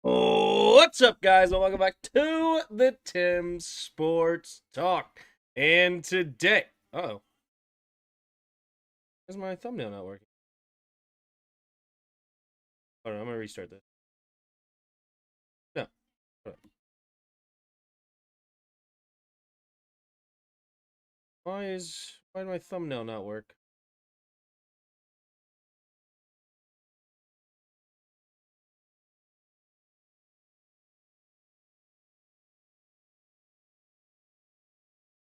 What's up, guys? And welcome back to the Tim Sports Talk. And today, why is my thumbnail not working? Hold on, I'm gonna restart this. No, hold on. Why did my thumbnail not work?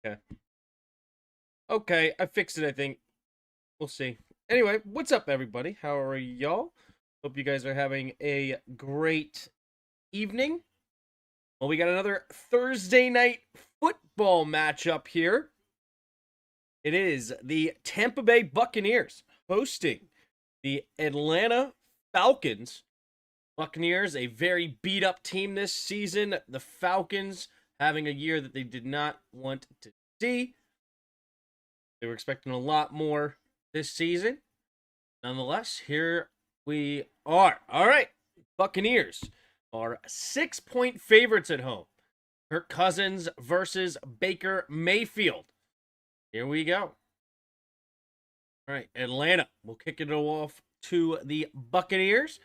Okay. Okay, I fixed it, I think. We'll see. Anyway, what's up, everybody? How are y'all? Hope you guys are having a great evening. Well, we got another Thursday night football matchup here. It is the Tampa Bay Buccaneers hosting the Atlanta Falcons. Buccaneers, a very beat up team this season. The Falcons having a year that they did not want to see. They were expecting a lot more this season. Nonetheless, here we are. All right. Buccaneers are 6-point favorites at home. Kirk Cousins versus Baker Mayfield. Here we go. All right, Atlanta. We'll kick it off to the Buccaneers.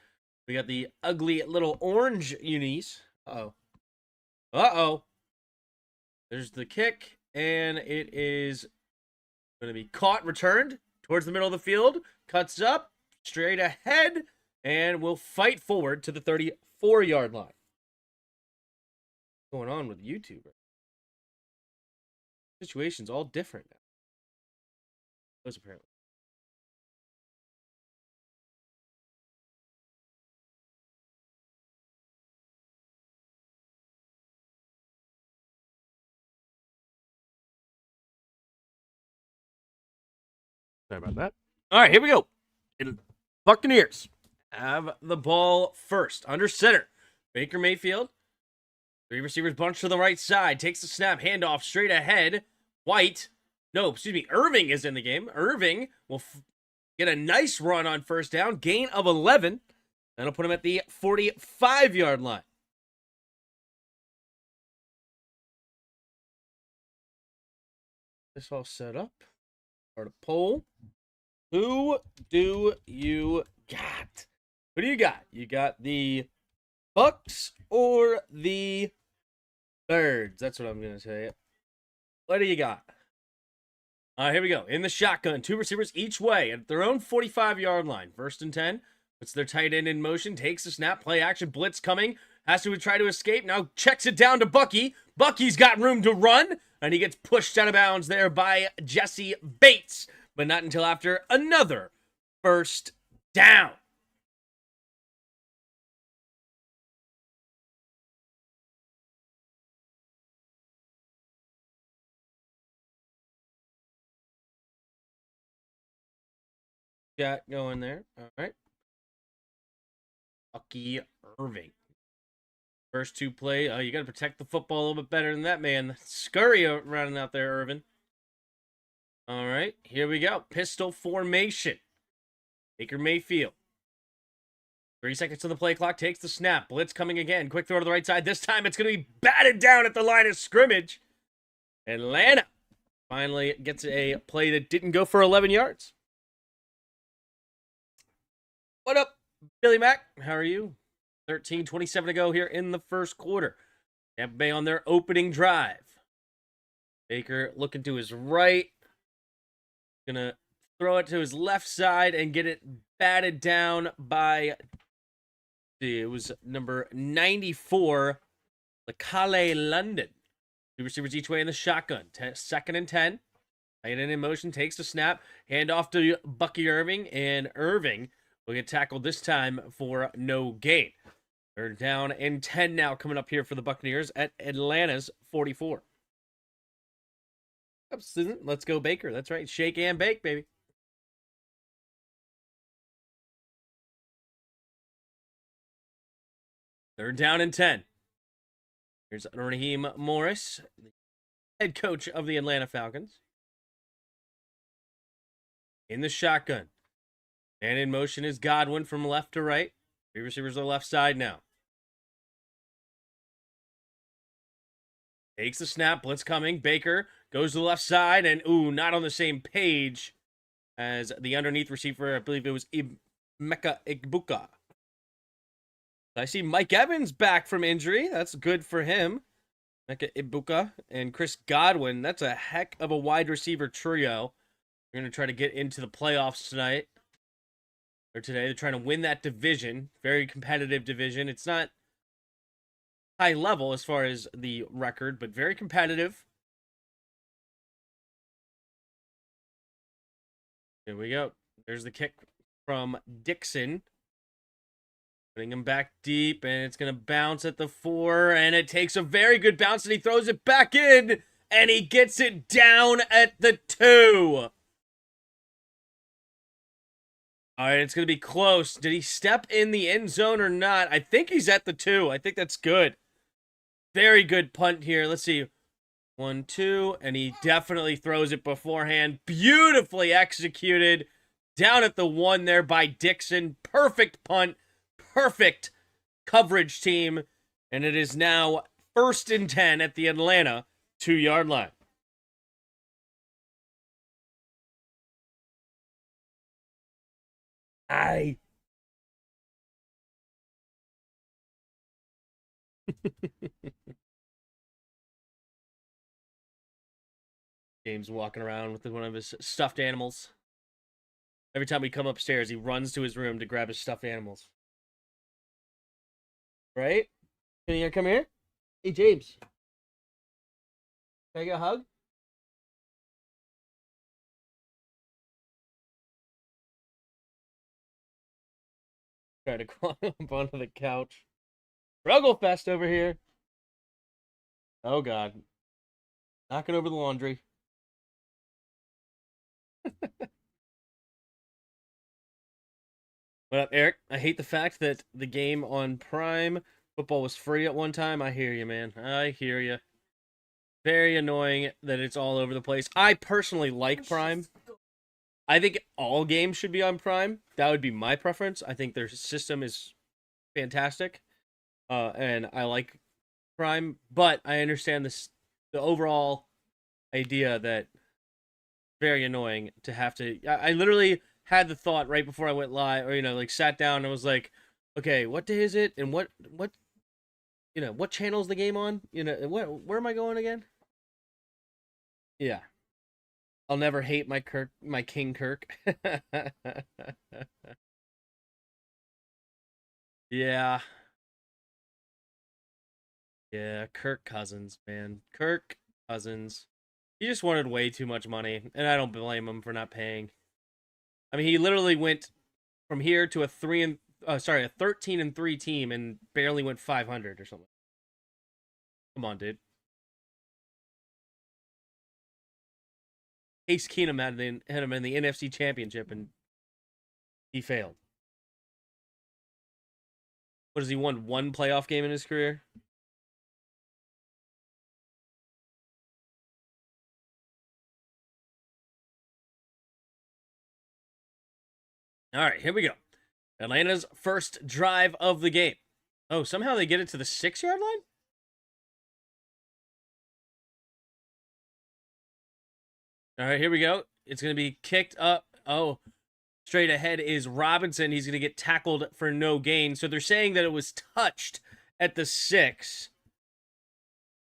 We got the ugly little orange unis. Uh-oh. There's the kick, and it is going to be caught, returned towards the middle of the field. Cuts up, straight ahead, and will fight forward to the 34-yard line. What's going on with YouTube? Situation's all different now. Those apparently. Sorry about that. All right, here we go. Buccaneers have the ball first. Under center. Baker Mayfield. Three receivers bunched to the right side. Takes the snap. Handoff straight ahead. Irving is in the game. Irving will get a nice run on first down. Gain of 11. That'll put him at the 45-yard line. This all set up. Start a poll. Who do you got? Who do you got? You got the Bucks or the Birds? That's what I'm going to tell you. What do you got? All right, here we go. In the shotgun, two receivers each way at their own 45-yard line. First and 10. Puts their tight end in motion. Takes the snap. Play action. Blitz coming. Has to try to escape. Now checks it down to Bucky. Bucky's got room to run. And he gets pushed out of bounds there by Jesse Bates. But not until after another first down. Got going there. All right. Bucky Irving. First two play. You got to protect the football a little bit better than that, man. Scurry running out there, Irvin. All right, here we go. Pistol formation. Baker Mayfield. 3 seconds to the play clock. Takes the snap. Blitz coming again. Quick throw to the right side. This time it's going to be batted down at the line of scrimmage. Atlanta finally gets a play that didn't go for 11 yards. What up, Billy Mack? How are you? 13:27 to go here in the first quarter. Tampa Bay on their opening drive. Baker looking to his right. Gonna throw it to his left side and get it batted down by, it was number 94, LaCale London. Two receivers each way in the shotgun. Second and 10. Tight end in motion, takes the snap. Hand off to Bucky Irving, and Irving will get tackled this time for no gain. Third down and 10 now coming up here for the Buccaneers at Atlanta's 44. Let's go Baker. That's right. Shake and bake, baby. Third down and 10. Here's Raheem Morris, head coach of the Atlanta Falcons. In the shotgun. And in motion is Godwin from left to right. Three receivers on the left side now. Takes the snap. Blitz coming. Baker goes to the left side. And, not on the same page as the underneath receiver. I believe it was Mecca Igbuka. I see Mike Evans back from injury. That's good for him. Mecca Ibuka and Chris Godwin. That's a heck of a wide receiver trio. We're going to try to get into the playoffs tonight. Or today. They're trying to win that division. Very competitive division. It's not high level as far as the record, but very competitive. Here we go. There's the kick from Dixon. Putting him back deep, and it's going to bounce at the 4, and it takes a very good bounce, and he throws it back in, and he gets it down at the 2. All right, it's going to be close. Did he step in the end zone or not? I think he's at the 2. I think that's good. Very good punt here. Let's see. 1, 2, and he definitely throws it beforehand. Beautifully executed. Down at the 1 there by Dixon. Perfect punt. Perfect coverage team. And it is now 1st and 10 at the Atlanta 2-yard line. James walking around with one of his stuffed animals. Every time we come upstairs, he runs to his room to grab his stuffed animals. Right? Can you come here? Hey, James. Can I get a hug? Try to climb up onto the couch. Struggle fest over here. Oh, God. Knocking over the laundry. What up, Eric? I hate the fact that the game on Prime football was free at one time. I hear you, man. I hear you. Very annoying that it's all over the place. I personally like Prime. I think all games should be on Prime. That would be my preference. I think their system is fantastic. And I like Prime, but I understand the overall idea that very annoying to have to. I literally had the thought right before I went live, or like sat down and was like, okay, what day is it, and what what channel is the game on? Where am I going again? Yeah, I'll never hate my King Kirk. Yeah, yeah, Kirk Cousins, man, Kirk Cousins. He just wanted way too much money, and I don't blame him for not paying. I mean, he literally went from here to a 13-3 team and barely went 500 or something. Come on, dude. Case Keenum had him in the NFC Championship, and he failed. What has he won? One playoff game in his career? All right, here we go. Atlanta's first drive of the game. Oh, somehow they get it to the 6-yard line? All right, here we go. It's going to be kicked up. Oh, straight ahead is Robinson. He's going to get tackled for no gain. So they're saying that it was touched at the 6.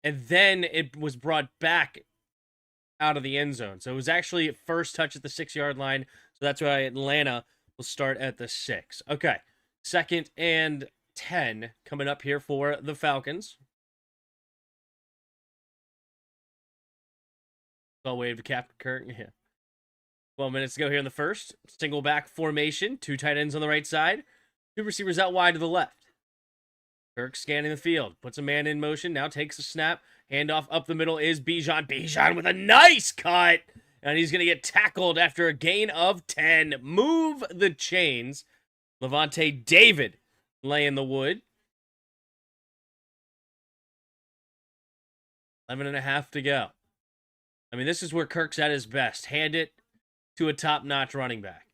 And then it was brought back out of the end zone. So it was actually first touch at the 6-yard line. So that's why Atlanta will start at the 6. Okay. 2nd and 10 coming up here for the Falcons. I'll wave to Captain Kirk. Yeah. 12 minutes to go here in the first. Single back formation. 2 tight ends on the right side. 2 receivers out wide to the left. Kirk scanning the field. Puts a man in motion. Now takes a snap. Handoff up the middle is Bijan. Bijan with a nice cut. And he's going to get tackled after a gain of 10. Move the chains. Levante David laying the wood. 11.5 to go. I mean, this is where Kirk's at his best. Hand it to a top-notch running back.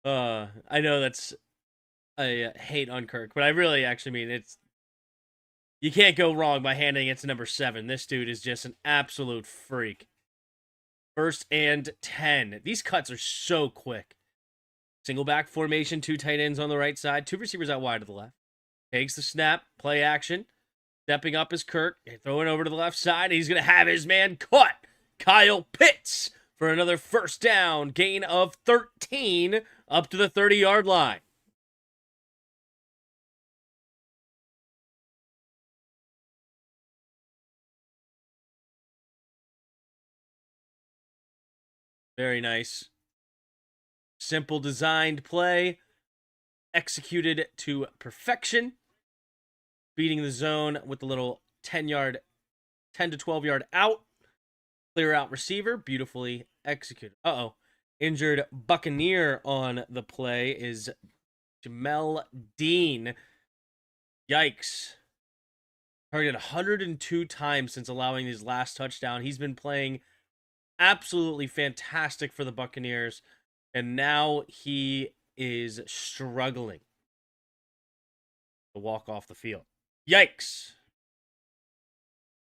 I know that's a hate on Kirk, but I really actually mean it's... You can't go wrong by handing it to number 7. This dude is just an absolute freak. 1st and 10. These cuts are so quick. Single back formation, 2 tight ends on the right side, 2 receivers out wide to the left. Takes the snap, play action. Stepping up is Kirk, throwing over to the left side. He's going to have his man caught. Kyle Pitts for another 1st down. Gain of 13 up to the 30-yard line. Very nice. Simple designed play. Executed to perfection. Beating the zone with the little 10 to 12-yard out. Clear out receiver. Beautifully executed. Injured Buccaneer on the play is Jamel Dean. Yikes. Targeted 102 times since allowing his last touchdown. He's been playing absolutely fantastic for the Buccaneers, and now he is struggling to walk off the field. Yikes.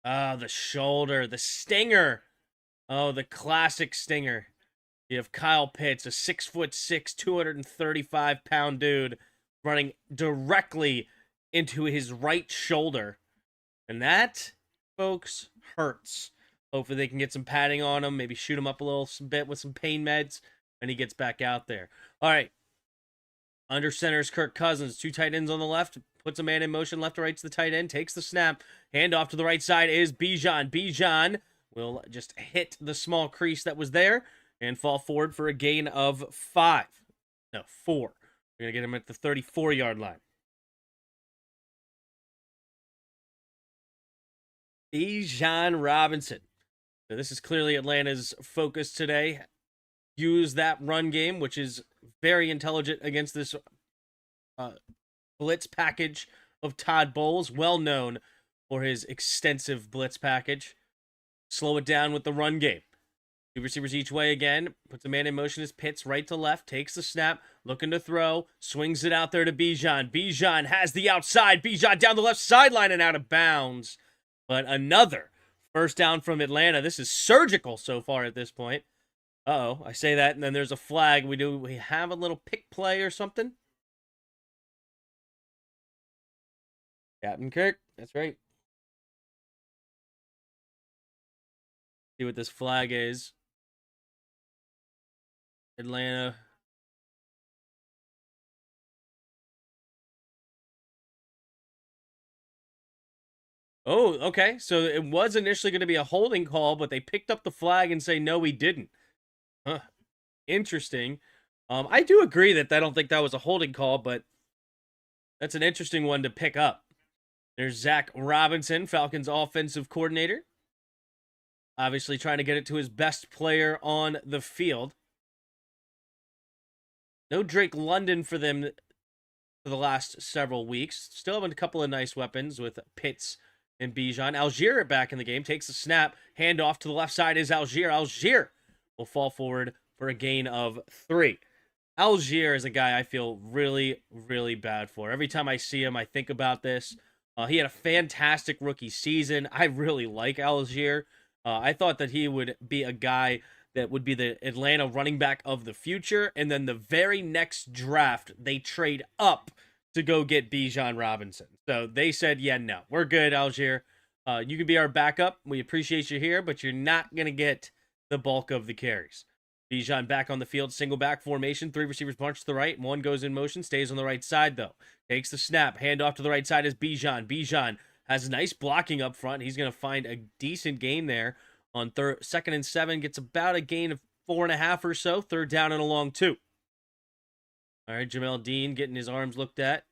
The shoulder, the stinger. Oh, the classic stinger. You have Kyle Pitts, a 6'6", 235-pound dude, running directly into his right shoulder. And that, folks, hurts. Hopefully they can get some padding on him, maybe shoot him up a little bit with some pain meds, and he gets back out there. All right. Under center is Kirk Cousins. 2 tight ends on the left. Puts a man in motion left to right to the tight end. Takes the snap. Hand off to the right side is Bijan. Bijan will just hit the small crease that was there and fall forward for a gain of 4. We're going to get him at the 34-yard line. Bijan Robinson. So this is clearly Atlanta's focus today. Use that run game, which is very intelligent against this blitz package of Todd Bowles, well known for his extensive blitz package. Slow it down with the run game. 2 receivers each way again. Puts a man in motion as Pitts right to left. Takes the snap. Looking to throw. Swings it out there to Bijan. Bijan has the outside. Bijan down the left sideline and out of bounds. But another 1st down from Atlanta. This is surgical so far at this point. I say that, and then there's a flag. We have a little pick play or something? Captain Kirk, that's right. See what this flag is. Atlanta. Oh, okay. So it was initially going to be a holding call, but they picked up the flag and say, no, we didn't. Huh. Interesting. I do agree that I don't think that was a holding call, but that's an interesting one to pick up. There's Zach Robinson, Falcons offensive coordinator. Obviously trying to get it to his best player on the field. No Drake London for them for the last several weeks. Still having a couple of nice weapons with Pitts and Bijan. Algier back in the game. Takes a snap. Hand off to the left side is Algier. Algier will fall forward for a gain of 3. Algier is a guy I feel really, really bad for. Every time I see him, I think about this. He had a fantastic rookie season. I really like Algier. I thought that he would be a guy that would be the Atlanta running back of the future. And then the very next draft, they trade up to go get Bijan Robinson. So they said, yeah, no, we're good, Algier. You can be our backup. We appreciate you here, but you're not going to get the bulk of the carries. Bijan back on the field, single back formation, 3 receivers bunch to the right, 1 goes in motion, stays on the right side though. Takes the snap, hand off to the right side is Bijan. Bijan has nice blocking up front. He's going to find a decent gain there on 2nd and 7, gets about a gain of 4.5 or so, 3rd down and a long 2. All right, Jamel Dean getting his arms looked at.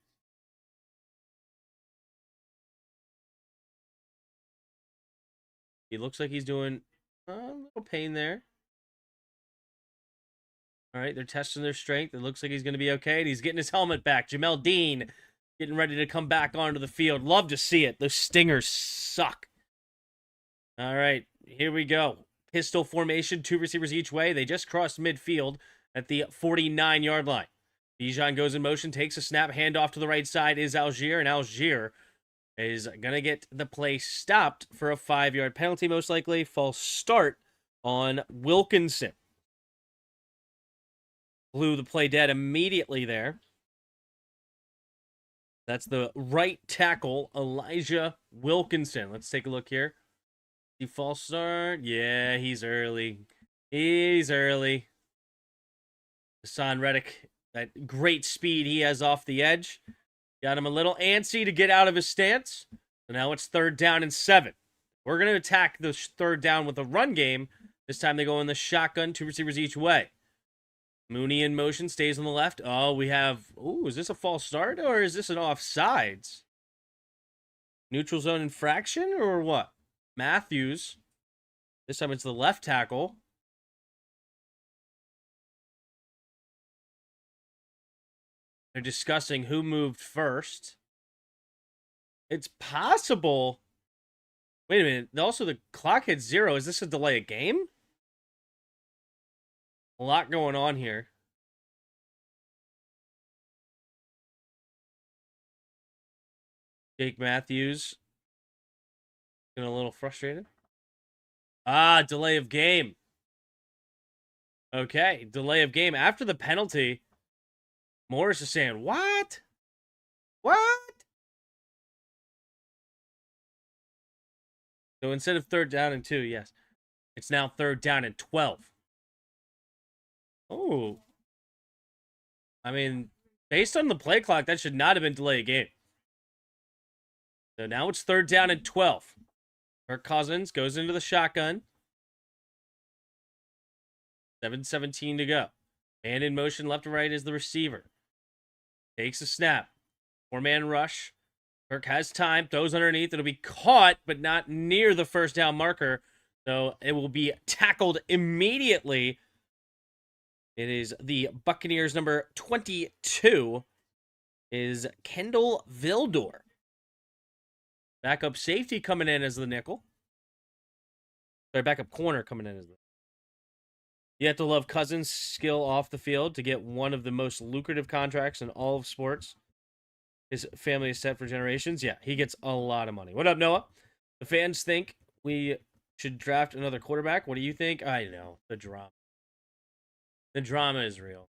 He looks like he's doing a little pain there. All right, they're testing their strength. It looks like he's going to be okay, and he's getting his helmet back. Jamel Dean getting ready to come back onto the field. Love to see it. Those stingers suck. All right, here we go. Pistol formation, 2 receivers each way. They just crossed midfield at the 49-yard line. Bijan goes in motion, takes a snap, handoff to the right side is Algier, and Algier is going to get the play stopped for a 5-yard penalty, most likely. False start on Wilkinson. Blew the play dead immediately there. That's the right tackle, Elijah Wilkinson. Let's take a look here. The false start. Yeah, he's early. He's early. Hassan Reddick, that great speed he has off the edge. Got him a little antsy to get out of his stance. So now it's 3rd down and 7. We're going to attack the 3rd down with a run game. This time they go in the shotgun, 2 receivers each way. Mooney in motion, stays on the left. Oh, we have... Ooh, is this a false start or is this an offsides? Neutral zone infraction or what? Matthews. This time it's the left tackle. They're discussing who moved first. It's possible. Wait a minute. Also, the clock hits 0. Is this a delay of game? A lot going on here. Jake Matthews getting a little frustrated. Ah, delay of game. Okay, delay of game. After the penalty, Morris is saying, what? What? So instead of 3rd down and 2, yes. It's now 3rd down and 12. Oh. I mean, based on the play clock, that should not have been delay of game. So now it's 3rd down and 12. Kirk Cousins goes into the shotgun. 7:17 to go. Man in motion left and right is the receiver. Takes a snap. 4-man rush. Kirk has time. Throws underneath. It'll be caught, but not near the 1st down marker. So it will be tackled immediately. It is the Buccaneers number 22 is Kendall Vildor. Backup safety coming in as the nickel. Sorry, backup corner coming in as the... You have to love Cousins' skill off the field to get one of the most lucrative contracts in all of sports. His family is set for generations. Yeah, he gets a lot of money. What up, Noah? The fans think we should draft another quarterback. What do you think? I know. The drama. The drama is real.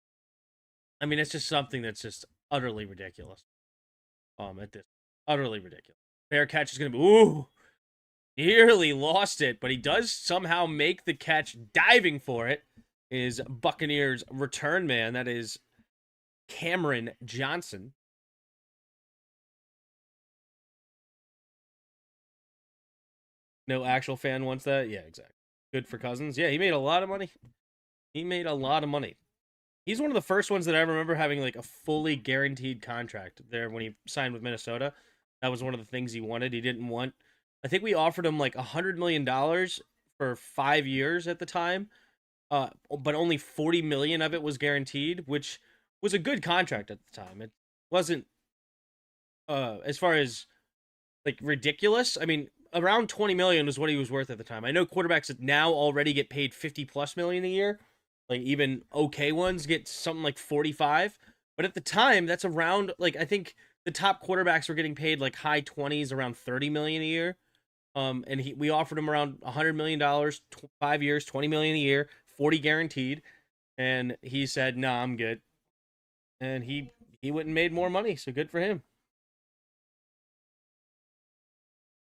I mean, it's just something that's just utterly ridiculous. At this. Utterly ridiculous. Fair catch is going to be... Ooh! Nearly lost it, but he does somehow make the catch diving for it. Is Buccaneers return man. That is Cameron Johnson. No actual fan wants that? Yeah, exactly. Good for Cousins. Yeah, he made a lot of money. He made a lot of money. He's one of the first ones that I remember having like a fully guaranteed contract there when he signed with Minnesota. That was one of the things he wanted. He didn't want... I think we offered him like $100 million for 5 years at the time. But only 40 million of it was guaranteed, which was a good contract at the time. It wasn't as far as like ridiculous. I mean, around 20 million was what he was worth at the time. I know quarterbacks now already get paid 50 plus million a year. Like even okay ones get something like 45. But at the time, that's around like I think the top quarterbacks were getting paid like high 20s, around 30 million a year. And we offered him around $100 million, 5 years, 20 million a year, 40 guaranteed, and he said, "Nah, I'm good." And he went and made more money, so good for him.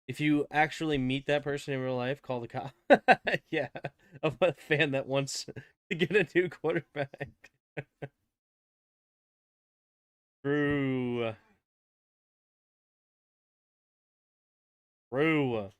If you actually meet that person in real life, call the cop. Yeah, of a fan that wants to get a new quarterback. True. True.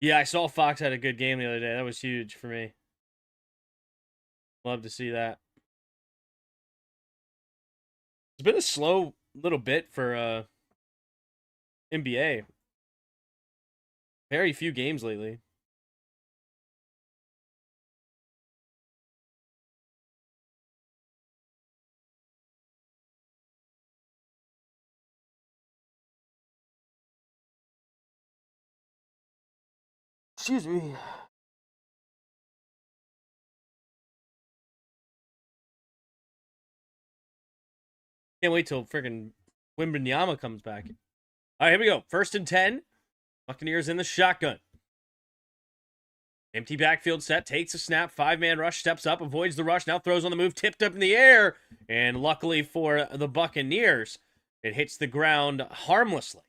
Yeah, I saw Fox had a good game the other day. That was huge for me. Love to see that. It's been a slow little bit for NBA. Very few games lately. Excuse me. Can't wait till freaking Wimbenyama comes back. All right, here we go. 1st and 10. Buccaneers in the shotgun. Empty backfield set, takes a snap, 5-man rush, steps up, avoids the rush, now throws on the move, tipped up in the air, and luckily for the Buccaneers, it hits the ground harmlessly.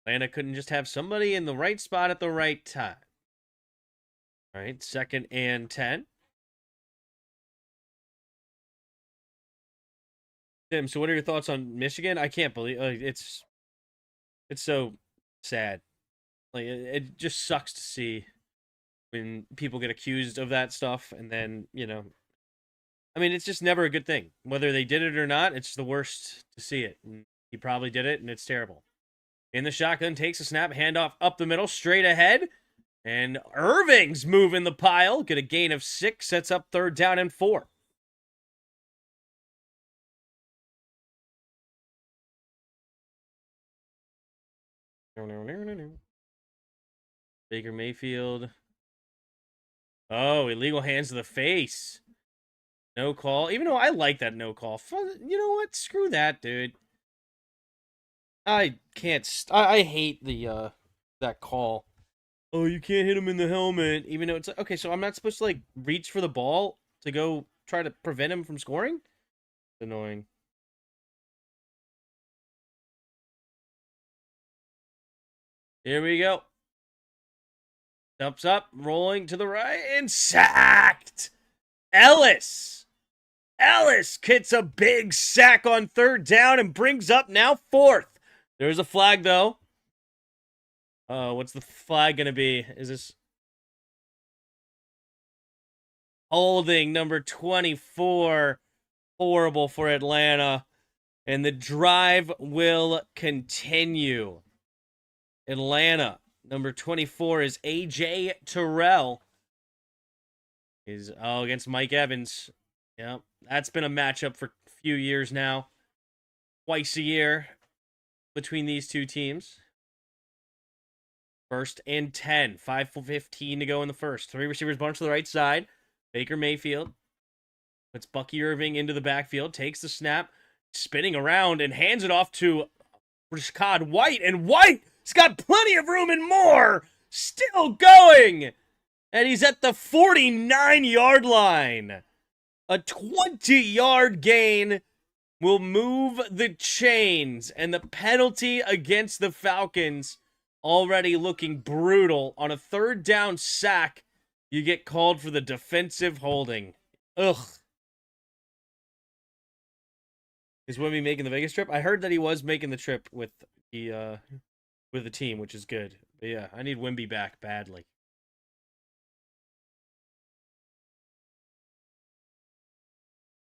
Atlanta couldn't just have somebody in the right spot at the right time. All right, 2nd and 10. Tim, so what are your thoughts on Michigan? I can't believe it's so sad. Like it just sucks to see when people get accused of that stuff, and then I mean, it's just never a good thing. Whether they did it or not, it's the worst to see it. And he probably did it, and it's terrible. In the shotgun, takes a snap, handoff up the middle, straight ahead. And Irving's moving the pile. Get a gain of 6, sets up 3rd down and 4. Baker Mayfield. Oh, illegal hands to the face. No call. Even though I like that no call. You know what? Screw that, dude. I can't. I hate the that call. Oh, you can't hit him in the helmet, even though it's like, okay. So I'm not supposed to like reach for the ball to go try to prevent him from scoring. It's annoying. Here we go. Dumps up, rolling to the right, and sacked. Ellis gets a big sack on 3rd down and brings up now 4th. There's a flag, though. What's the flag going to be? Is this holding number 24? Horrible for Atlanta. And the drive will continue. Atlanta, number 24 is A.J. Terrell. Against Mike Evans. Yeah, that's been a matchup for a few years now. Twice a year between these two teams. 1st and 10. 5:15 to go in the first. 3 receivers bunch to the right side. Baker Mayfield puts Bucky Irving into the backfield. Takes the snap. Spinning around and hands it off to Rashad White. And White's got plenty of room and more. Still going. And he's at the 49-yard line. A 20-yard gain will move the chains. And the penalty against the Falcons already looking brutal. On a 3rd down sack, you get called for the defensive holding. Ugh. Is Wimby making the Vegas trip? I heard that he was making the trip with the team, which is good. But yeah, I need Wimby back badly.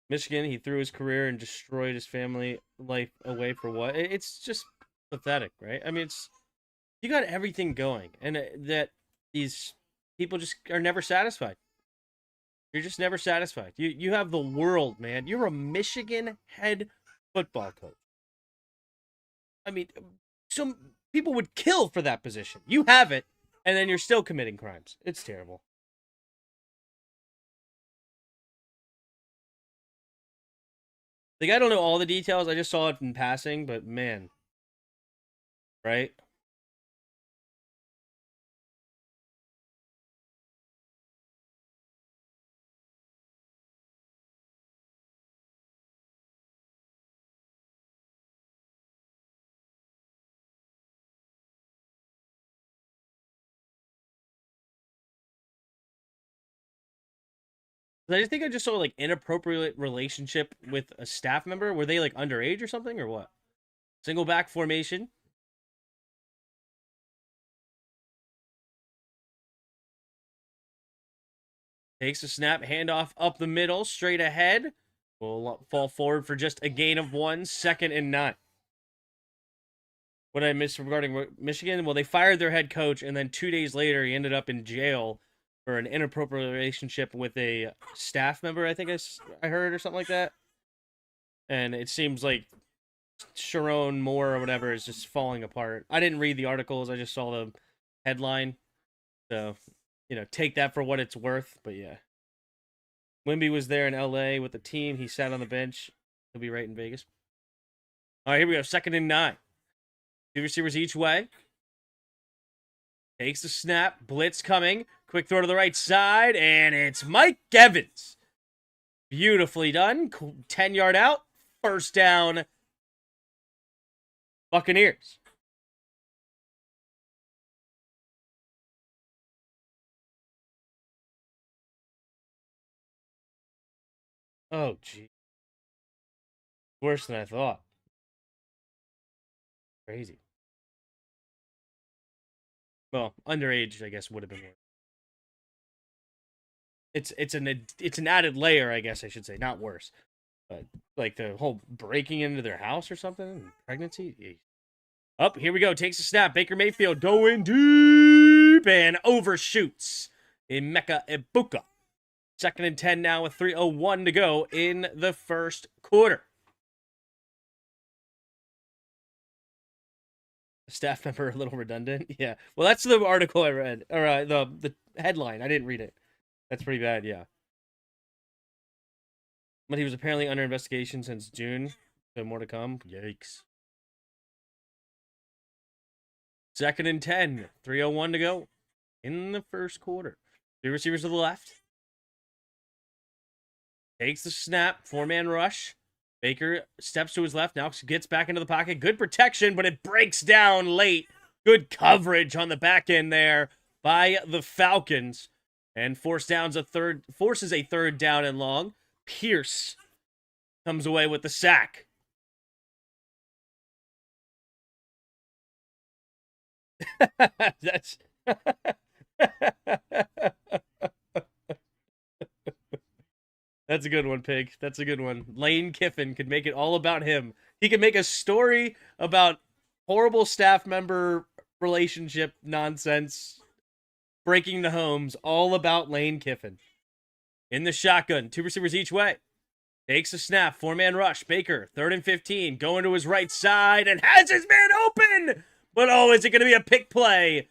Michigan, he threw his career and destroyed his family life away for what? It's just pathetic, right? I mean, you got everything going, and that these people just are never satisfied. You're just never satisfied. You have the world, man. You're a Michigan head football coach. I mean, some people would kill for that position. You have it, and then you're still committing crimes. It's terrible. Like, I don't know all the details. I just saw it in passing, but man. Right? I just think I just saw like inappropriate relationship with a staff member. Were they like underage or something or what? Single back formation. Takes a snap, handoff up the middle, straight ahead. Will fall forward for just a gain of 1, 2nd and 9. what I missed regarding Michigan? Well, they fired their head coach, and then 2 days later, he ended up in jail for an inappropriate relationship with a staff member. I think I heard or something like that. And it seems like Sharon Moore or whatever is just falling apart. I didn't read the articles. I just saw the headline. So, take that for what it's worth. But yeah. Wimby was there in LA with the team. He sat on the bench. He'll be right in Vegas. All right, here we go. 2nd and 9. 2 receivers each way. Takes the snap. Blitz coming. Quick throw to the right side. And it's Mike Evans. Beautifully done. 10-yard out. First down. Buccaneers. Oh, gee. Worse than I thought. Crazy. Well, underage, I guess, would have been worse. It's an added layer, I guess I should say, not worse. But like the whole breaking into their house or something, pregnancy. Up, here we go. Takes a snap. Baker Mayfield going deep and overshoots in Mecca Ibuka. 2nd and 10 now with 3:01 to go in the first quarter. Staff member a little redundant. Yeah. Well, that's the article I read, or the headline. I didn't read it. That's pretty bad. Yeah. But he was apparently under investigation since June. So more to come. Yikes. 2nd and 10. 3:01 to go in the first quarter. 3 receivers to the left. Takes the snap. 4-man rush. Baker steps to his left. Now gets back into the pocket. Good protection, but it breaks down late. Good coverage on the back end there by the Falcons. And forces a third down and long. Pierce comes away with the sack. That's That's a good one, Pig. That's a good one. Lane Kiffin could make it all about him. He could make a story about horrible staff member relationship nonsense, breaking the homes, all about Lane Kiffin. In the shotgun, 2 receivers each way. Takes a snap, 4-man rush. Baker, 3rd and 15, going to his right side and has his man open. But oh, is it going to be a pick play?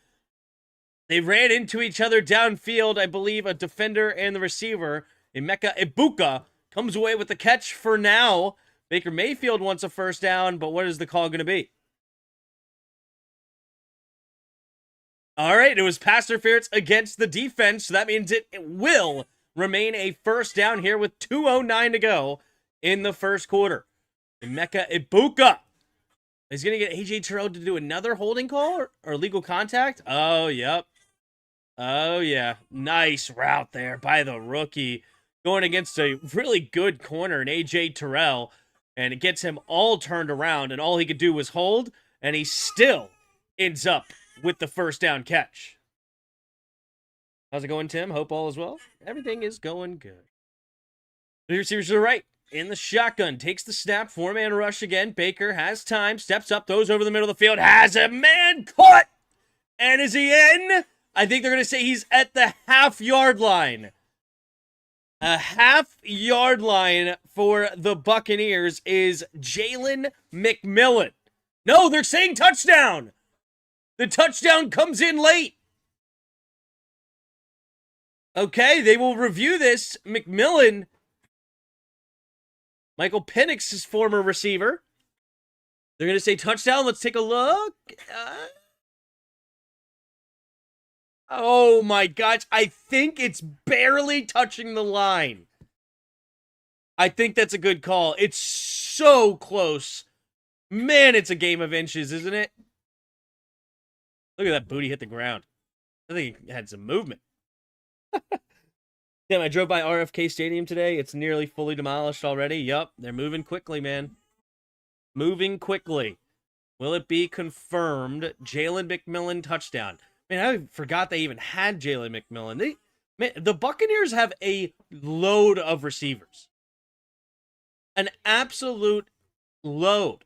They ran into each other downfield. I believe a defender and the receiver, Emeka Ibuka, comes away with the catch for now. Baker Mayfield wants a first down, but what is the call going to be? All right, it was pass interference against the defense, so that means it will remain a first down here with 2:09 to go in the first quarter. Emeka Ibuka is going to get A.J. Terrell to do another holding call or legal contact. Oh, yep. Oh, yeah. Nice route there by the rookie. Going against a really good corner in A.J. Terrell. And it gets him all turned around. And all he could do was hold. And he still ends up with the first down catch. How's it going, Tim? Hope all is well. Everything is going good. The receivers to the right. In the shotgun. Takes the snap. 4-man rush again. Baker has time. Steps up. Throws over the middle of the field. Has a man caught. And is he in? I think they're going to say he's at the half-yard line. A half-yard line for the Buccaneers is Jalen McMillan. No, they're saying touchdown. The touchdown comes in late. Okay, they will review this. McMillan, Michael Penix's former receiver. They're going to say touchdown. Let's take a look. Oh my gosh. I think it's barely touching the line. I think that's a good call. It's so close. Man, it's a game of inches, isn't it? Look at that booty hit the ground. I think he had some movement. Damn, I drove by RFK Stadium today. It's nearly fully demolished already. Yup, they're moving quickly, man. Moving quickly. Will it be confirmed? Jalen McMillan touchdown. Man, I forgot they even had Jalen McMillan. The Buccaneers have a load of receivers. An absolute load.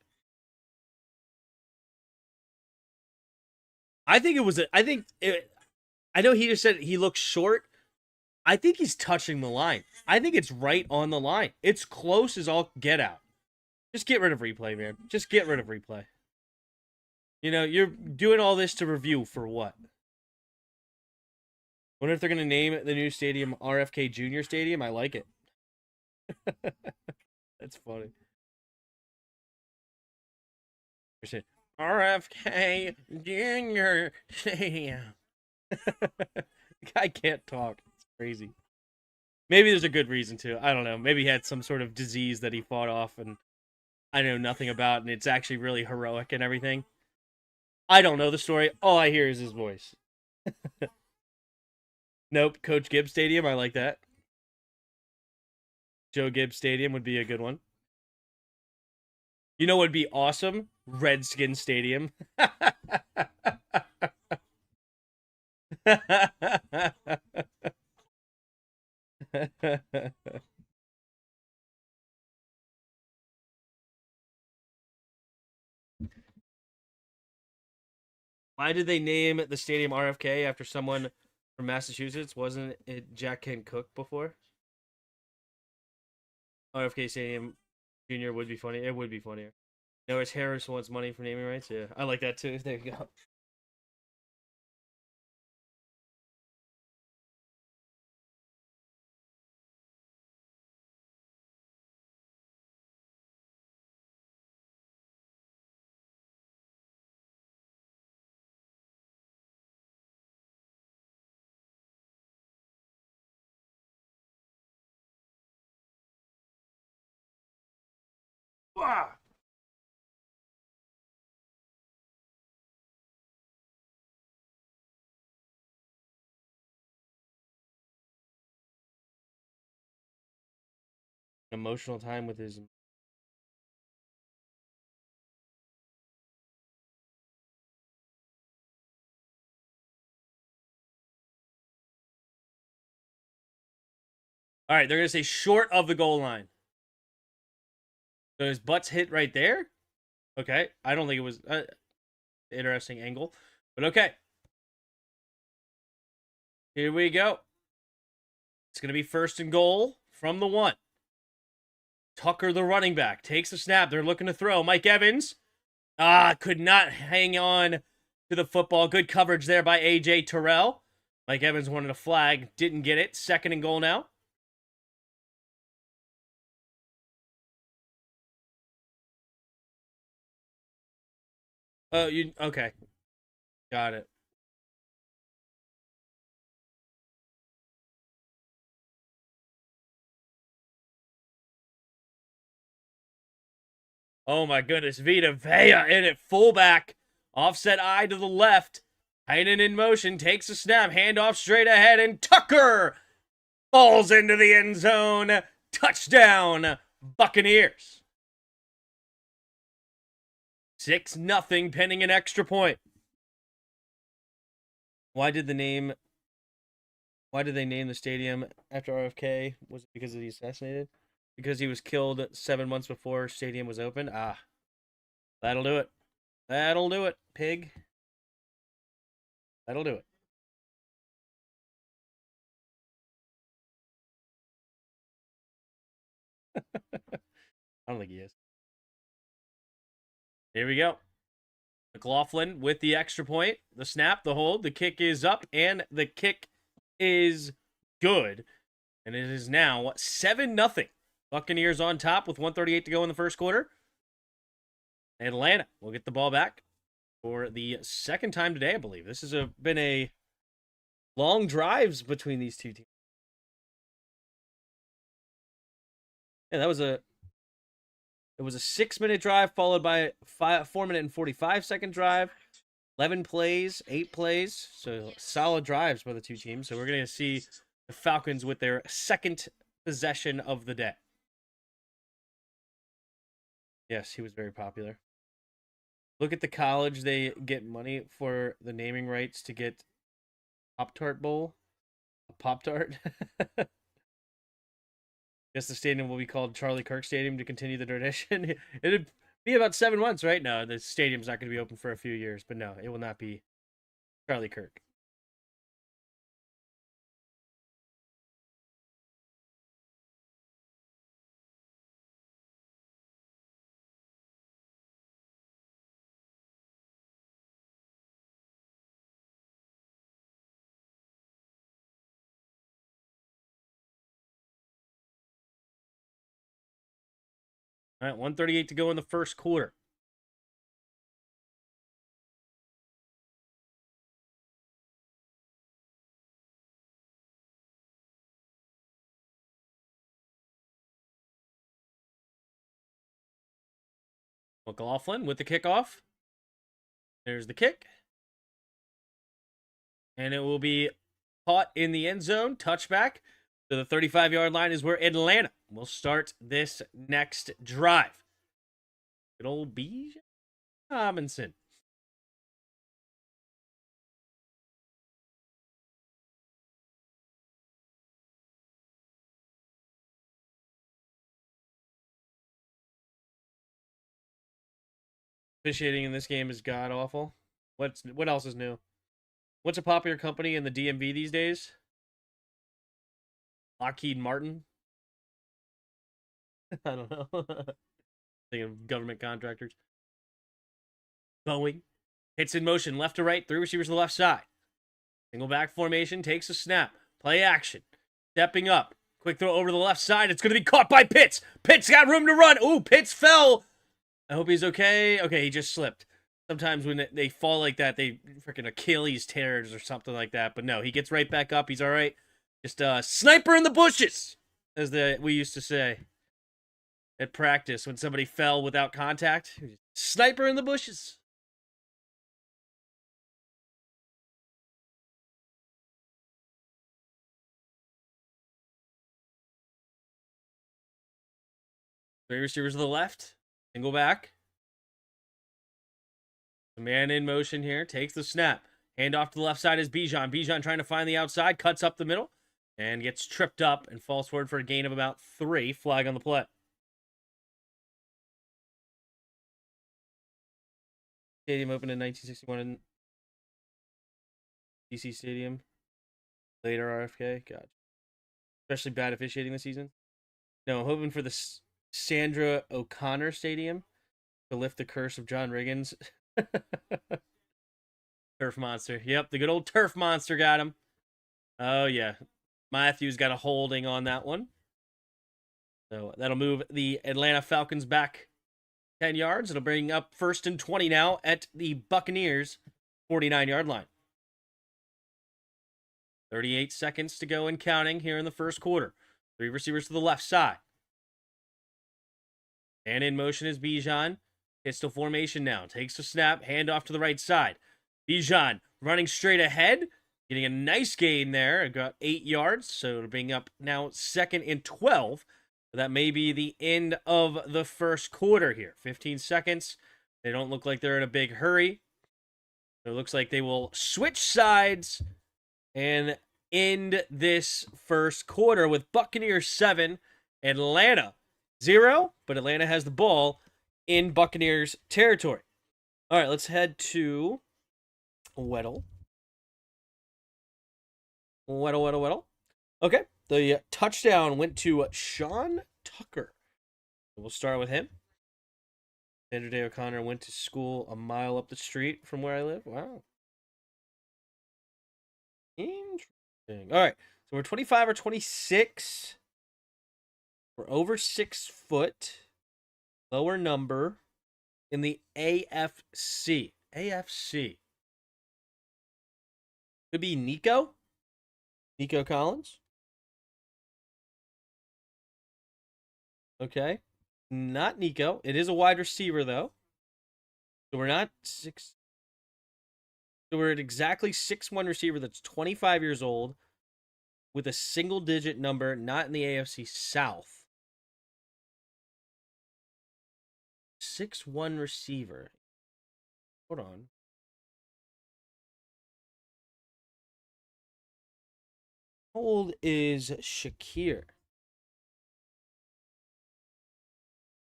I think it was. I know he just said he looks short. I think he's touching the line. I think it's right on the line. It's close as all get out. Just get rid of replay, man. Just get rid of replay. You know, you're doing all this to review for what? Wonder if they're going to name the new stadium RFK Jr. Stadium. I like it. That's funny. RFK Jr. Stadium. Guy can't talk. It's crazy. Maybe there's a good reason to. I don't know. Maybe he had some sort of disease that he fought off and I know nothing about, and it's actually really heroic and everything. I don't know the story. All I hear is his voice. Nope. Coach Gibbs Stadium. I like that. Joe Gibbs Stadium would be a good one. You know what would be awesome? Redskin Stadium. Why did they name the stadium RFK after someone from Massachusetts? Wasn't it Jack Kent Cooke before? RFK Stadium Jr. would be funny. It would be funnier. Norris Harris wants money for naming rights. Yeah, I like that too. There you go. Wow. Emotional time with his. All right, they're gonna say short of the goal line. So his butt's hit right there. Okay, I don't think it was interesting angle, but okay. Here we go. It's gonna be first and goal from the 1. Tucker, the running back, takes a snap. They're looking to throw. Mike Evans, could not hang on to the football. Good coverage there by A.J. Terrell. Mike Evans wanted a flag, didn't get it. Second and goal now. Oh, you okay? Got it. Oh my goodness, Vita Vea in it, fullback, offset eye to the left. Hayden in motion, takes a snap, handoff straight ahead, and Tucker falls into the end zone. Touchdown, Buccaneers. 6-0, pending an extra point. Why did they name the stadium after RFK? Was it because he assassinated? Because he was killed 7 months before stadium was open? That'll do it. That'll do it, pig. That'll do it. I don't think he is. Here we go. McLaughlin with the extra point. The snap, the hold, the kick is up, and the kick is good. And it is now 7-0. Buccaneers on top with 1:38 to go in the first quarter. Atlanta will get the ball back for the second time today, I believe. This has been a long drives between these two teams. Yeah, it was a 6-minute drive followed by a 4-minute and 45-second drive. 11 plays, 8 plays. So solid drives by the two teams. So we're going to see the Falcons with their second possession of the day. Yes, he was very popular. Look at the college. They get money for the naming rights to get Pop-Tart Bowl. A Pop-Tart. Guess the stadium will be called Charlie Kirk Stadium to continue the tradition. It'd be about 7 months, right? No, the stadium's not going to be open for a few years, but no, it will not be Charlie Kirk. All right, 138 to go in the first quarter. McLaughlin with the kickoff. There's the kick. And it will be caught in the end zone. Touchback. So the 35-yard line is where Atlanta will start this next drive. Good old B. Robinson. Officiating in this game is god awful. What else is new? What's a popular company in the DMV these days? Lockheed Martin. I don't know. Thinking of government contractors. Boeing hits in motion, left to right, 3 receivers to the left side. Single back formation, takes a snap. Play action. Stepping up. Quick throw over to the left side. It's going to be caught by Pitts. Pitts got room to run. Ooh, Pitts fell. I hope he's okay. Okay, he just slipped. Sometimes when they fall like that, they freaking Achilles tears or something like that. But no, he gets right back up. He's all right. Just sniper in the bushes, as we used to say at practice when somebody fell without contact. Sniper in the bushes. Three receivers to the left. Single back. The man in motion here. Takes the snap. Hand off to the left side is Bijan. Bijan trying to find the outside. Cuts up the middle. And gets tripped up and falls forward for a gain of about 3. Flag on the play. Stadium opened in 1961 in DC Stadium. Later RFK. God. Especially bad officiating this season. No, I'm hoping for the Sandra O'Connor Stadium to lift the curse of John Riggins. Turf monster. Yep, the good old turf monster got him. Oh, yeah. Matthews got a holding on that one. So that'll move the Atlanta Falcons back 10 yards. It'll bring up 1st and 20 now at the Buccaneers 49-yard line. 38 seconds to go and counting here in the first quarter. 3 receivers to the left side. And in motion is Bijan. Pistol formation now. Takes the snap. Hand off to the right side. Bijan running straight ahead. Getting a nice gain there. It got 8 yards. So it'll bring up now 2nd and 12. That may be the end of the first quarter here. 15 seconds. They don't look like they're in a big hurry. It looks like they will switch sides and end this first quarter with Buccaneers 7, Atlanta 0. But Atlanta has the ball in Buccaneers territory. All right, let's head to Weddle. Okay, the touchdown went to Sean Tucker. We'll start with him. Sandra Day O'Connor went to school a mile up the street from where I live. Wow. Interesting. All right, so we're 25 or 26. We're over 6 foot. Lower number in the AFC. AFC. Could be Nico. Nico Collins. Okay. Not Nico. It is a wide receiver, though. So we're not 6. So we're at exactly 6'1" receiver that's 25 years old with a single-digit number, not in the AFC South. 6'1" receiver. Hold on. How old is Shakir?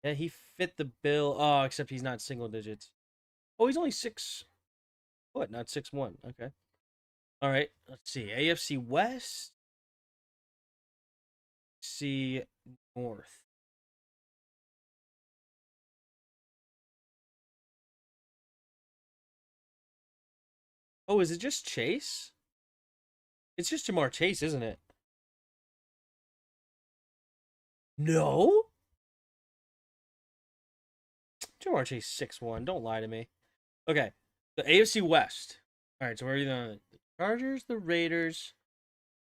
Yeah, he fit the bill. Oh, except he's not single digits. Oh, he's only 6 foot, not 6'1". Okay. All right, let's see. AFC West, C North. Oh, is it just Chase? It's just Jamar Chase, isn't it? No? Jamar Chase 6'1". Don't lie to me. Okay. The AFC West. All right, so where are you going? The Chargers, the Raiders,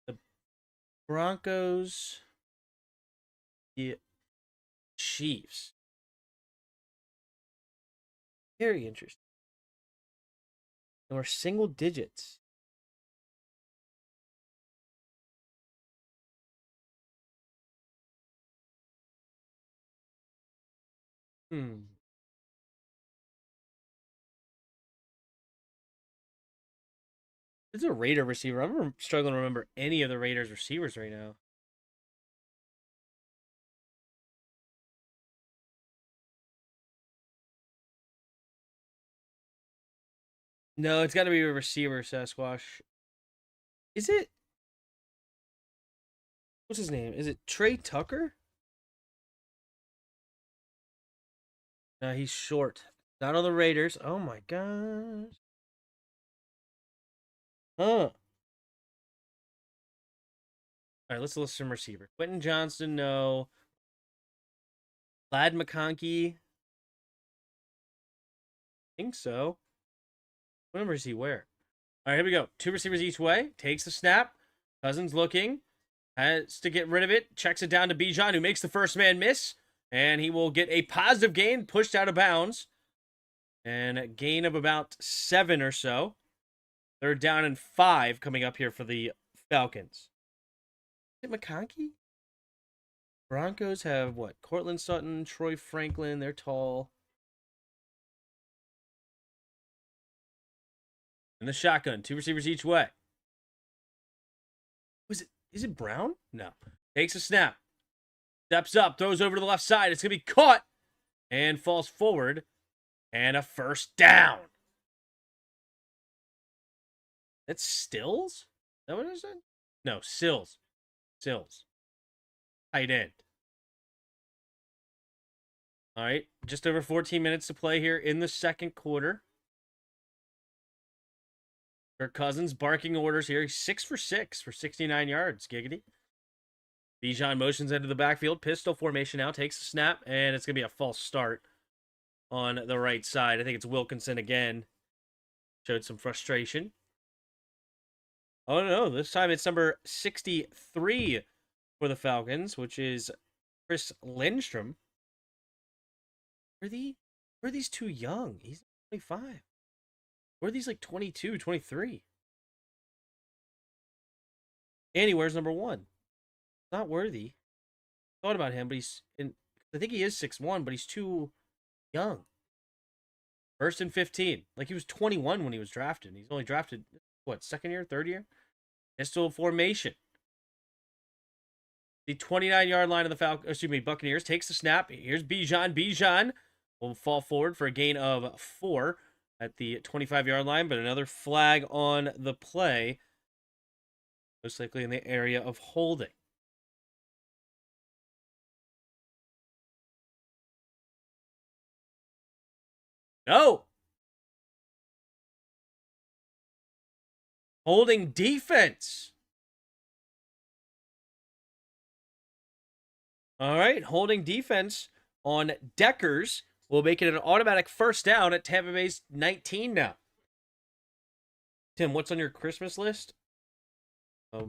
the Broncos, the Chiefs. Very interesting. And we're single digits. Hmm. It's a Raider receiver. I'm struggling to remember any of the Raiders receivers right now. No, it's got to be a receiver, Sasquatch. Is it? What's his name? Is it Trey Tucker? No, he's short. Not on the Raiders. Oh my gosh. Huh. All right, let's list some receiver. Quentin Johnston, no. Lad McConkey, think so. What number does he wear? All right, here we go. Two receivers each way. Takes the snap. Cousins looking. Has to get rid of it. Checks it down to Bijan, who makes the first man miss. And he will get a positive gain, pushed out of bounds. And a gain of about 7 or so. They're down in 5 coming up here for the Falcons. Is it McConkey? Broncos have what? Cortland Sutton, Troy Franklin. They're tall. And the shotgun. Two receivers each way. Was it? Is it Brown? No. Takes a snap. Steps up. Throws over to the left side. It's going to be caught. And falls forward. And a first down. That's Stills? Is that what it said? No, Sills. Sills. Tight end. All right. Just over 14 minutes to play here in the second quarter. Kirk Cousins barking orders here. He's 6 for 6 for 69 yards. Giggity. Bijan motions into the backfield. Pistol formation now. Takes a snap. And it's going to be a false start on the right side. I think it's Wilkinson again. Showed some frustration. Oh, no. This time it's number 63 for the Falcons, which is Chris Lindstrom. Were these too young? He's 25. Were these like 22, 23? And he wears number 1. Not worthy. Thought about him, but I think he is 6'1", but he's too young. First and 15. Like he was 21 when he was drafted. He's only drafted, what, second year, third year? Pistol formation. The 29-yard line of the Buccaneers takes the snap. Here's Bijan. Bijan will fall forward for a gain of 4 at the 25-yard line, but another flag on the play. Most likely in the area of holding. No! Holding defense. All right, holding defense on Deckers will make it an automatic first down at Tampa Bay's 19 now. Tim, what's on your Christmas list? What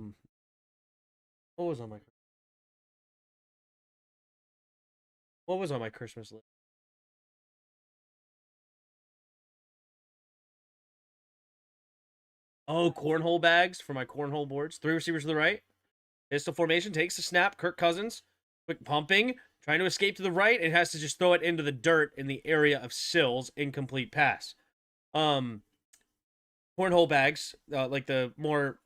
was on my Christmas list? Oh, cornhole bags for my cornhole boards. 3 receivers to the right. Pistol formation, takes the snap. Kirk Cousins, quick pumping, trying to escape to the right. It has to just throw it into the dirt in the area of Sills. Incomplete pass. Cornhole bags, like the more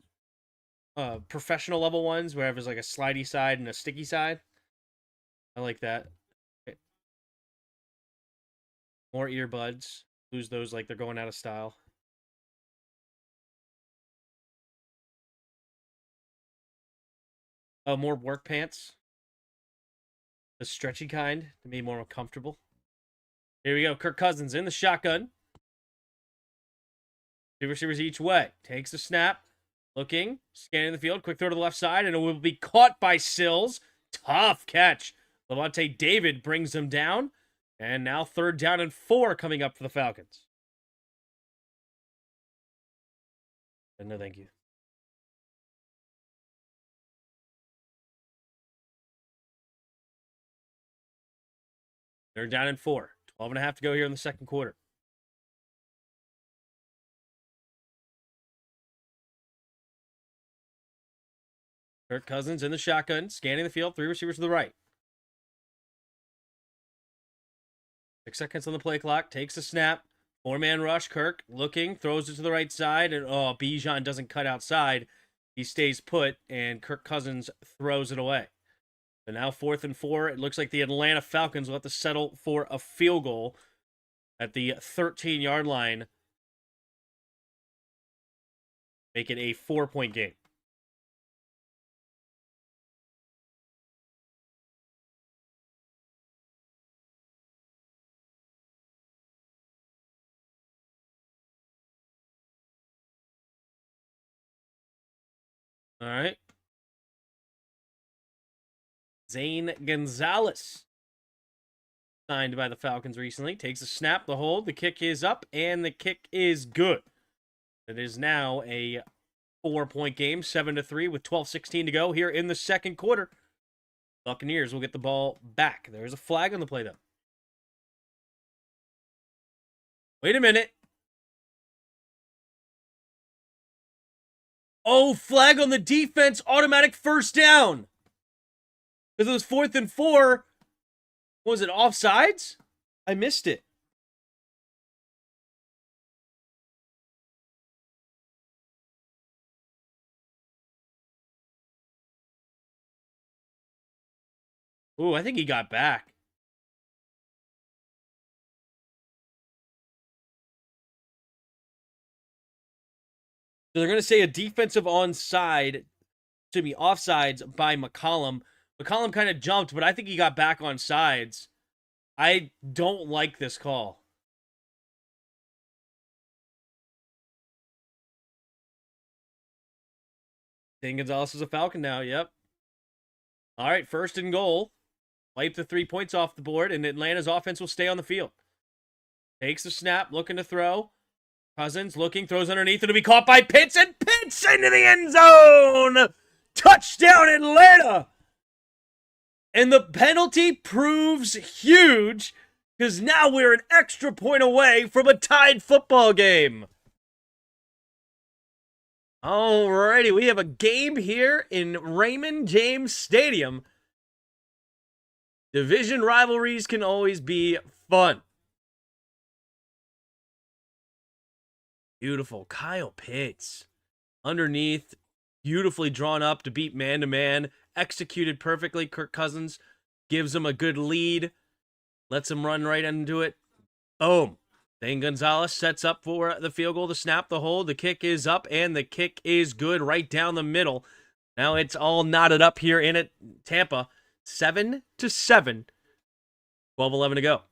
professional level ones, where there's like a slidey side and a sticky side. I like that. Okay. More earbuds. Lose those like they're going out of style. More work pants. The stretchy kind to be more comfortable. Here we go. Kirk Cousins in the shotgun. Two receivers each way. Takes the snap. Looking. Scanning the field. Quick throw to the left side. And it will be caught by Sills. Tough catch. Levante David brings him down. And now 3rd down and 4 coming up for the Falcons. No, thank you. They're down in 4. 12.5 to go here in the second quarter. Kirk Cousins in the shotgun, scanning the field, 3 receivers to the right. 6 seconds on the play clock, takes the snap. 4-man rush, Kirk looking, throws it to the right side, and Bijan doesn't cut outside. He stays put, and Kirk Cousins throws it away. So now 4th and 4. It looks like the Atlanta Falcons will have to settle for a field goal at the 13-yard line. Make it a 4-point game. All right. Zane Gonzalez, signed by the Falcons recently, takes a snap, the hold, the kick is up, and the kick is good. It is now a 4-point game, 7-3, with 12:16 to go here in the second quarter. Buccaneers will get the ball back. There's a flag on the play, though. Wait a minute. Oh, flag on the defense, automatic 1st down. Because it was 4th and 4. Was it offsides? I missed it. Ooh, I think he got back. So they're going to say a defensive offsides by McCollum. McCollum kind of jumped, but I think he got back on sides. I don't like this call. Zane Gonzalez is a Falcon now, yep. All right, 1st and goal. Wipe the 3 points off the board, and Atlanta's offense will stay on the field. Takes the snap, looking to throw. Cousins looking, throws underneath. It'll be caught by Pitts, and Pitts into the end zone! Touchdown, Atlanta! And the penalty proves huge, because now we're an extra point away from a tied football game. Alrighty, we have a game here in Raymond James Stadium. Division rivalries can always be fun. Beautiful. Kyle Pitts. Underneath, beautifully drawn up to beat man-to-man. Executed perfectly. Kirk Cousins gives him a good lead. Lets him run right into it. Boom. Zane Gonzalez sets up for the field goal, the snap, the hold. The kick is up, and the kick is good right down the middle. Now it's all knotted up here in Tampa. 7-7. 12-11 to go.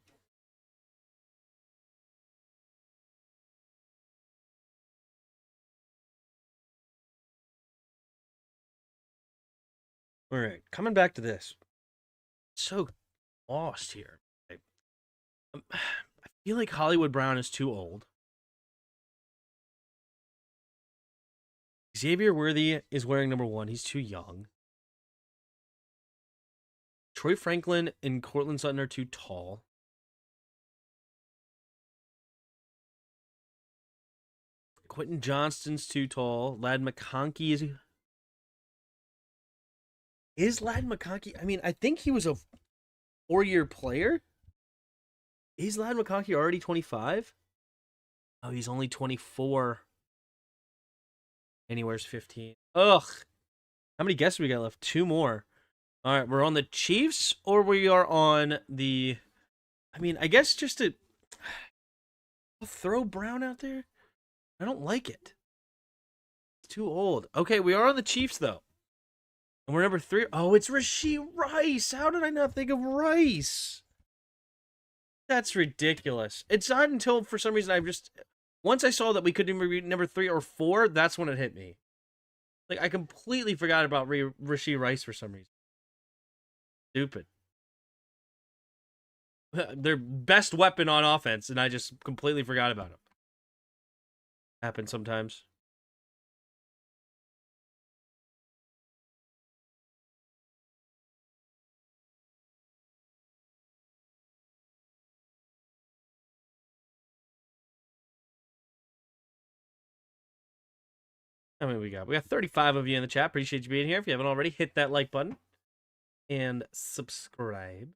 All right, coming back to this. So lost here. I feel like Hollywood Brown is too old. Xavier Worthy is wearing number 1. He's too young. Troy Franklin and Cortland Sutton are too tall. Quentin Johnston's too tall. Ladd McConkey is... Is Ladd McConkey... I mean, I think he was a 4-year player. Is Ladd McConkey already 25? Oh, he's only 24. Anywhere's 15. Ugh. How many guesses we got left? 2 more. All right, we're on the Chiefs, or we are on the... I mean, I guess just to throw Brown out there? I don't like it. It's too old. Okay, we are on the Chiefs, though. And we're number 3. Oh, it's Rashee Rice. How did I not think of Rice? That's ridiculous. It's not until, for some reason, once I saw that we couldn't even be number 3 or 4, that's when it hit me. Like, I completely forgot about Rashee Rice for some reason. Stupid. Their best weapon on offense, and I just completely forgot about him. Happens sometimes. How many we got? We got 35 of you in the chat. Appreciate you being here. If you haven't already, hit that like button and subscribe.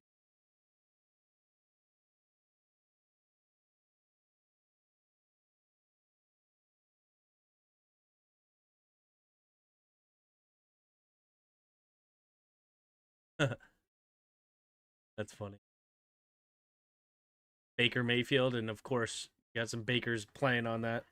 That's funny. Baker Mayfield, and of course, you got some Bakers playing on that.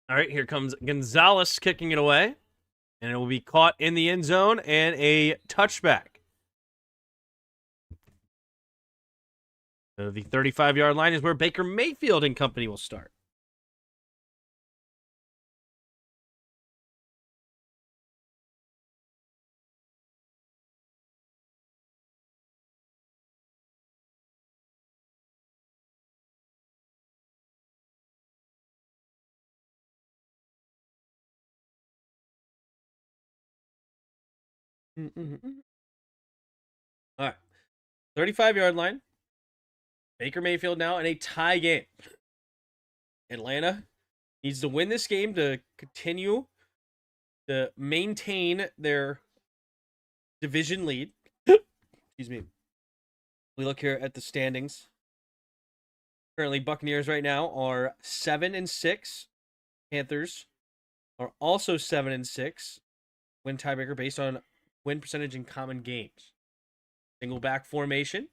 All right, here comes Gonzalez kicking it away, and it will be caught in the end zone and a touchback. So the 35-yard line is where Baker Mayfield and company will start. All right, 35-yard line. Baker Mayfield now in a tie game. Atlanta needs to win this game to continue to maintain their division lead. Excuse me. We look here at the standings. Currently, Buccaneers right now are 7-6. Panthers are also 7-6. Win tiebreaker based on win percentage in common games. Single back formation.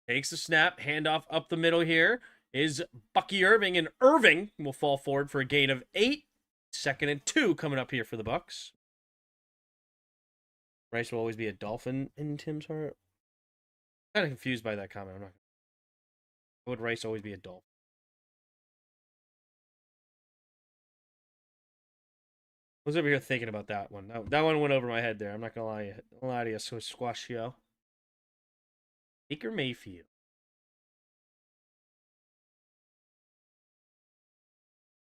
Takes the snap, handoff up the middle here is Bucky Irving, and Irving will fall forward for a gain of 8. 2nd and 2 coming up here for the Bucs. Rice will always be a Dolphin in Tim's heart. I'm kind of confused by that comment. I'm not. Why would Rice always be a Dolphin? I was over here thinking about that one. That one went over my head there. I'm not gonna lie to you. So Squashio. Baker Mayfield.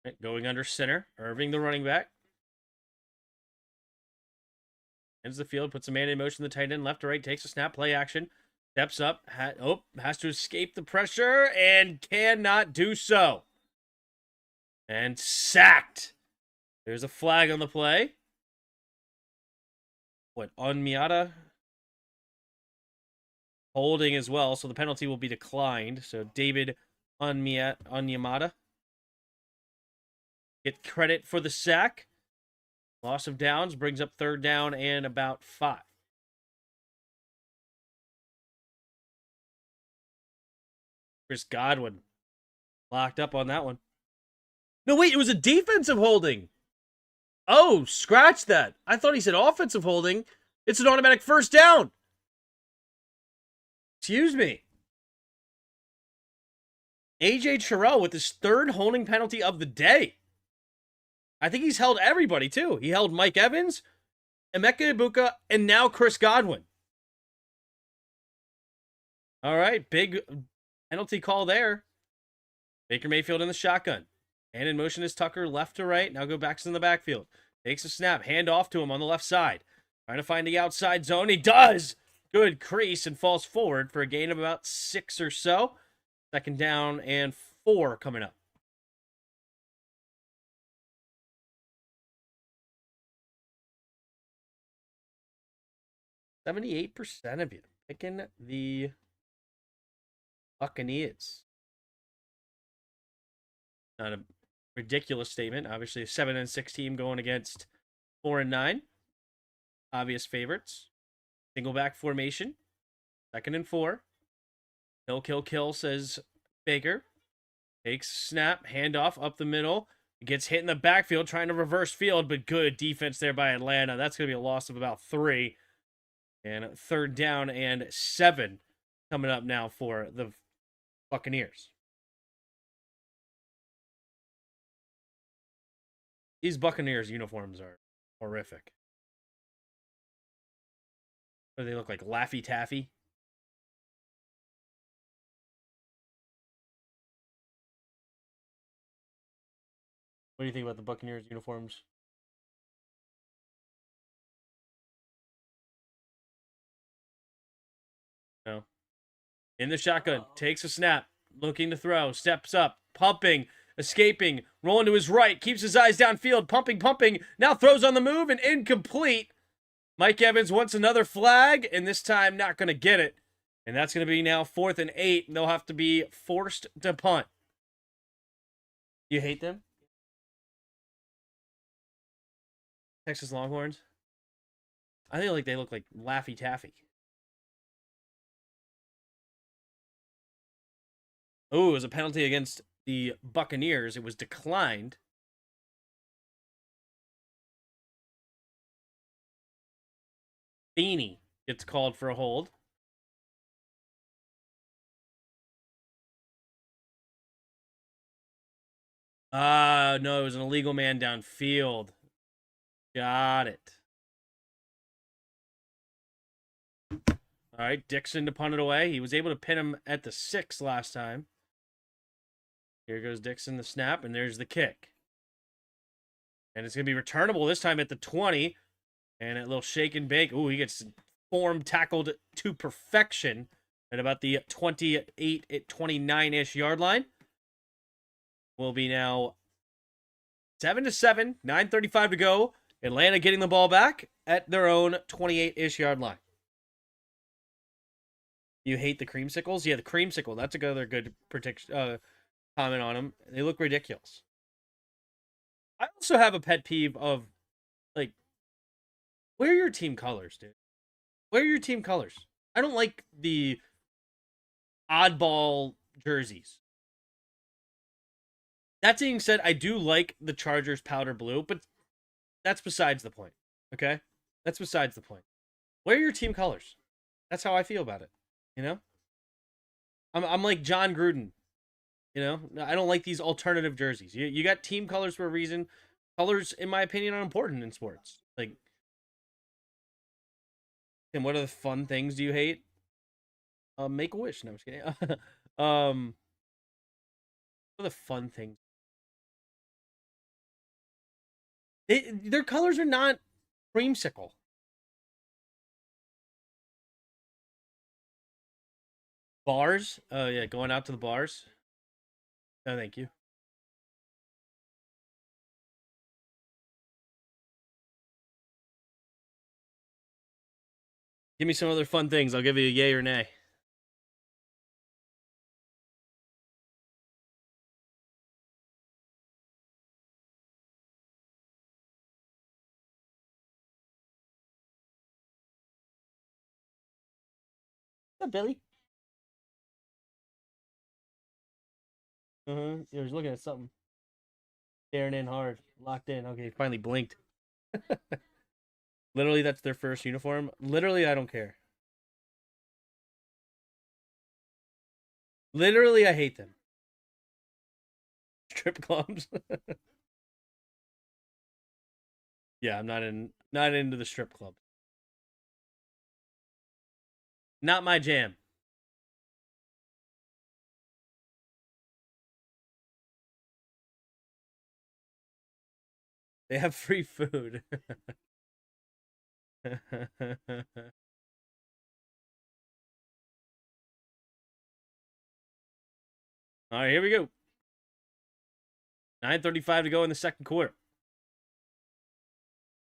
Right, going under center. Irving, the running back. Ends the field, puts a man in motion. The tight end, left to right, takes a snap, play action. Steps up. Has to escape the pressure and cannot do so. And sacked. There's a flag on the play. What, on Miata? Holding as well, so the penalty will be declined. So David Onyemata get credit for the sack. Loss of downs brings up 3rd down and about 5. Chris Godwin locked up on that one. No, wait, it was a defensive holding. Oh, scratch that. I thought he said offensive holding. It's an automatic 1st down. Excuse me. AJ Terrell with his 3rd holding penalty of the day. I think he's held everybody, too. He held Mike Evans, Emeka Ibuka, and now Chris Godwin. All right, big penalty call there. Baker Mayfield in the shotgun. And in motion is Tucker left to right. Now go back in the backfield. Takes a snap. Hand off to him on the left side. Trying to find the outside zone. He does. Good crease and falls forward for a gain of about 6 or so. 2nd down and 4 coming up. "78% of you Picking the Buccaneers. Not a ridiculous statement. Obviously, a 7-6 team going against 4-9. Obvious favorites. Single back formation. 2nd and 4. Kill, kill, kill, says Baker. Takes snap, handoff up the middle. Gets hit in the backfield trying to reverse field, but good defense there by Atlanta. That's going to be a loss of about 3. And 3rd down and 7 coming up now for the Buccaneers. These Buccaneers uniforms are horrific. What do they look like? Laffy Taffy? What do you think about the Buccaneers uniforms? No. In the shotgun, takes a snap, looking to throw, steps up, pumping, escaping, rolling to his right, keeps his eyes downfield, pumping, now throws on the move and incomplete. Mike Evans wants another flag, and this time not going to get it. And that's going to be now 4th and 8, and they'll have to be forced to punt. You hate them? Texas Longhorns? I feel like they look like Laffy Taffy. Oh, it was a penalty against the Buccaneers. It was declined. Feeney gets called for a hold. No, it was an illegal man downfield. Got it. All right, Dixon to punt it away. He was able to pin him at the 6 last time. Here goes Dixon, the snap, and there's the kick. And it's going to be returnable this time at the 20. And a little shake and bake. Ooh, he gets form tackled to perfection at about the 28 at 29-ish yard line. Will be now 7-7, 9:35 to go. Atlanta getting the ball back at their own 28-ish yard line. You hate the creamsicles? Yeah, the creamsicle. That's another good comment on them. They look ridiculous. I also have a pet peeve of, like, wear your team colors, dude. Wear your team colors. I don't like the oddball jerseys. That being said, I do like the Chargers powder blue, but that's besides the point. Okay? That's besides the point. Wear your team colors. That's how I feel about it. You know? I'm like John Gruden. You know? I don't like these alternative jerseys. You got team colors for a reason. Colors, in my opinion, are important in sports. Like, and what are the fun things do you hate? Make a wish. No, I'm just kidding. What are the fun things? Their colors are not creamsicle. Bars? Oh, yeah, going out to the bars. No, thank you. Give me some other fun things. I'll give you a yay or nay. What's up, Billy? He was looking at something. Staring in hard. Locked in. Okay, finally blinked. Literally, that's their first uniform. Literally, I don't care. Literally, I hate them. Strip clubs. Yeah, I'm not into the strip club. Not my jam. They have free food. All right, here we go. 9:35 to go in the second quarter.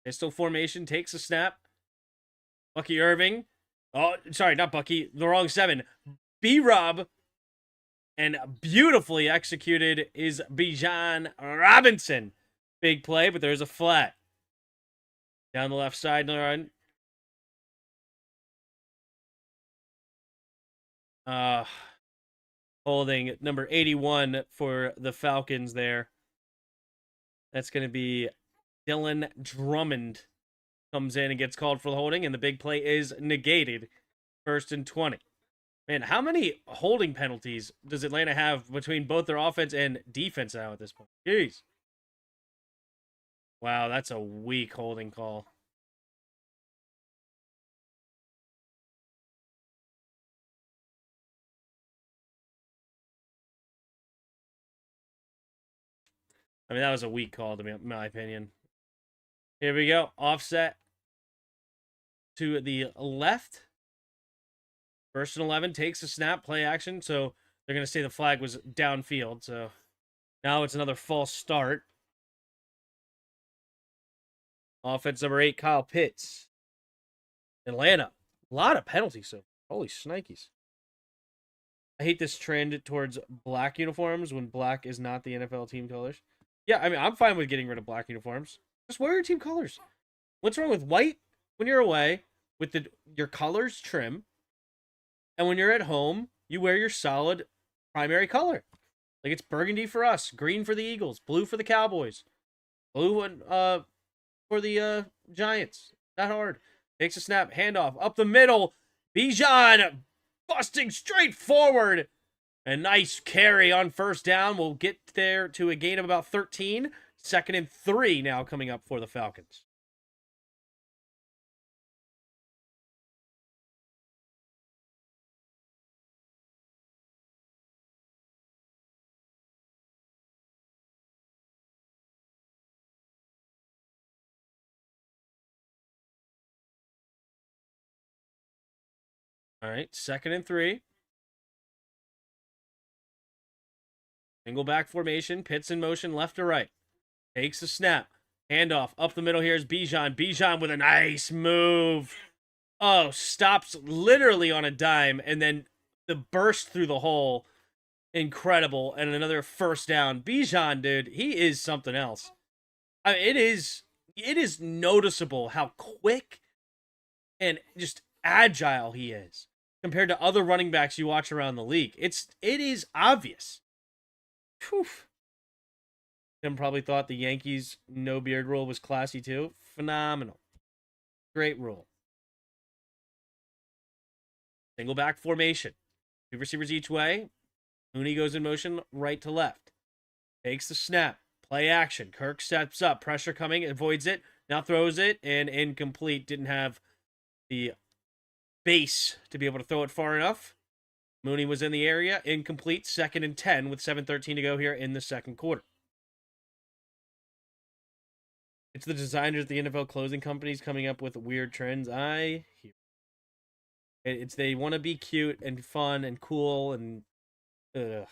Pistol formation takes a snap. Bucky Irving. Oh, sorry, not Bucky. The wrong 7. B-Rob. And beautifully executed is Bijan Robinson. Big play, but there's a flat. Down the left side, run. Holding number 81 for the Falcons there. That's going to be Dylan Drummond. Comes in and gets called for the holding, and the big play is negated. 1st and 20. Man, how many holding penalties does Atlanta have between both their offense and defense now at this point? Jeez. Wow, that's a weak holding call. I mean, that was a weak call, to me, in my opinion. Here we go. Offset to the left. 1st and 11 takes a snap, play action. So they're going to say the flag was downfield. So now it's another false start. Offense number 8, Kyle Pitts. Atlanta. A lot of penalties. So holy shnikes. I hate this trend towards black uniforms when black is not the NFL team colors. Yeah, I mean, I'm fine with getting rid of black uniforms. Just wear your team colors. What's wrong with white when you're away with your colors trim? And when you're at home, you wear your solid primary color. Like it's burgundy for us, green for the Eagles, blue for the Cowboys, blue for the Giants. Not hard. Takes a snap, handoff up the middle. Bijan busting straight forward. A nice carry on 1st down. We'll get there to a gain of about 13. 2nd and 3 now coming up for the Falcons. All right, 2nd and 3. Single back formation. Pitts in motion left to right. Takes the snap. Handoff up the middle. Here's Bijan. Bijan with a nice move. Oh, stops literally on a dime. And then the burst through the hole. Incredible. And another 1st down. Bijan, dude, he is something else. I mean, it is noticeable how quick and just agile he is compared to other running backs you watch around the league. It is obvious. Whew. Tim probably thought the Yankees no beard rule was classy too. Phenomenal. Great rule. Single back formation. 2 receivers each way. Mooney goes in motion right to left. Takes the snap. Play action. Kirk steps up. Pressure coming. Avoids it. Now throws it. And incomplete. Didn't have the base to be able to throw it far enough. Mooney was in the area. Incomplete. 2nd and 10 with 7:13 to go here in the 2nd quarter. It's the designers of the NFL clothing companies coming up with weird trends. I hear. It's they want to be cute and fun and cool and ugh.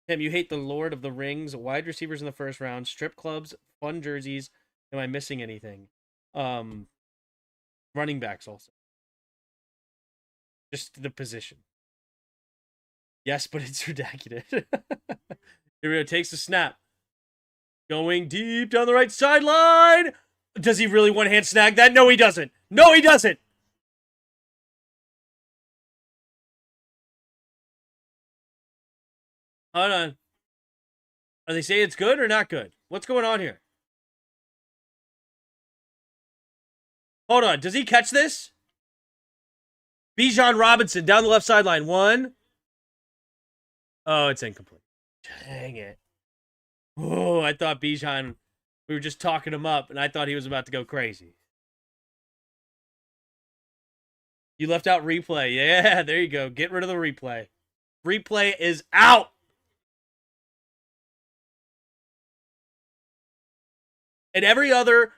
Tim, you hate the Lord of the Rings, wide receivers in the 1st round, strip clubs, fun jerseys. Am I missing anything? Running backs also. Just the position. Yes, but it's redacted. Here we go. Takes the snap. Going deep down the right sideline. Does he really one-hand snag that? No, he doesn't. No, he doesn't. Hold on. Are they saying it's good or not good? What's going on here? Hold on. Does he catch this? Bijan Robinson down the left sideline. 1. Oh, it's incomplete. Dang it. Oh, I thought Bijan, we were just talking him up, and I thought he was about to go crazy. You left out replay. Yeah, there you go. Get rid of the replay. Replay is out. And every other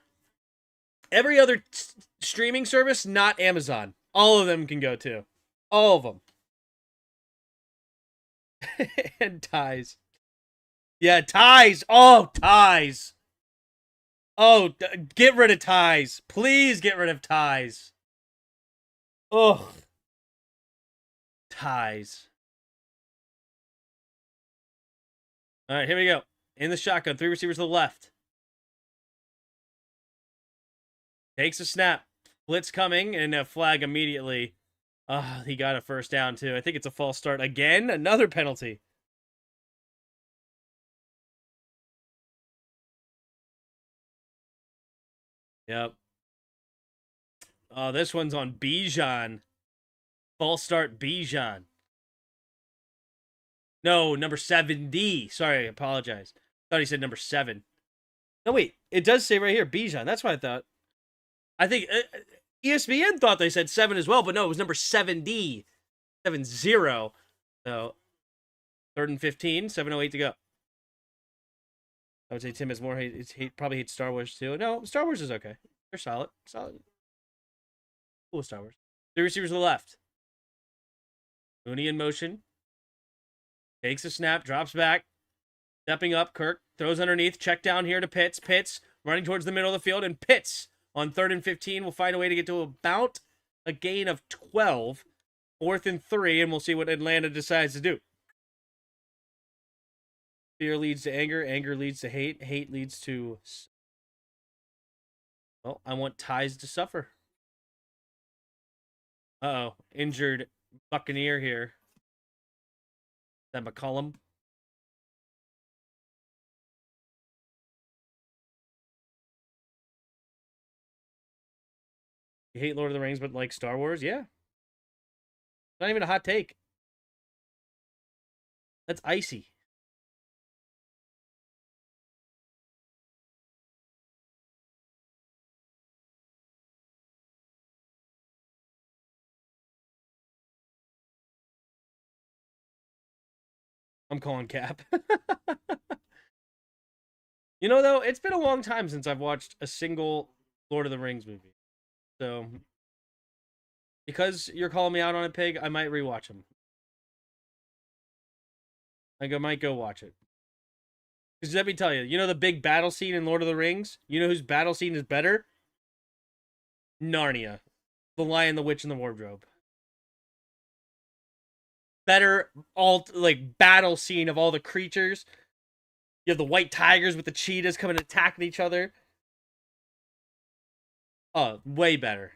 streaming service, not Amazon. All of them can go too. All of them. And ties. Yeah, ties. Oh, ties. Oh, get rid of ties. Please get rid of ties. Oh, ties. All right, here we go. In the shotgun, 3 receivers to the left. Takes a snap. Blitz coming, and a flag immediately. He got a first down, too. I think it's a false start again. Another penalty. Yep. Oh, this one's on Bijan. False start, Bijan. No, number 7D. Sorry, I apologize. Thought he said number 7. No, wait. It does say right here, Bijan. That's what I thought. I think ESPN thought they said 7 as well, but no, it was number 7D. 7-0. So, 3rd and 15, 7:08 to go. I would say Tim is more probably hates Star Wars too. No, Star Wars is okay. They're solid. Solid. Cool Star Wars. 3 receivers to the left. Mooney in motion. Takes a snap, drops back. Stepping up, Kirk throws underneath. Check down here to Pitts. Pitts running towards the middle of the field, and Pitts on 3rd and 15 will find a way to get to about a gain of 12. 4th and 3, and we'll see what Atlanta decides to do. Fear leads to anger. Anger leads to hate. Hate leads to... Well, I want ties to suffer. Uh-oh. Injured Buccaneer here. Is that McCollum? You hate Lord of the Rings but like Star Wars? Yeah. Not even a hot take. That's icy. I'm calling cap. You know, though, it's been a long time since I've watched a single Lord of the Rings movie. So, because you're calling me out on it, Pig, I might rewatch them. I might go watch it. Because let me tell you, you know the big battle scene in Lord of the Rings? You know whose battle scene is better? Narnia. The Lion, the Witch, and the Wardrobe. Better battle scene of all the creatures. You have the white tigers with the cheetahs coming and attacking each other. Oh, way better.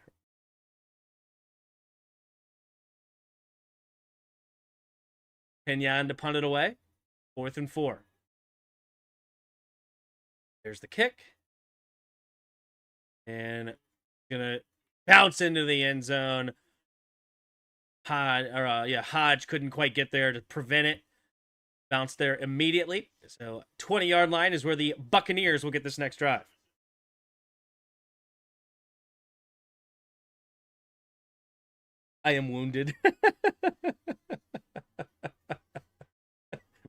Kenyan to punt it away. 4th and 4. There's the kick. And gonna bounce into the end zone. Hodge couldn't quite get there to prevent it. Bounce there immediately. So 20-yard line is where the Buccaneers will get this next drive. I am wounded.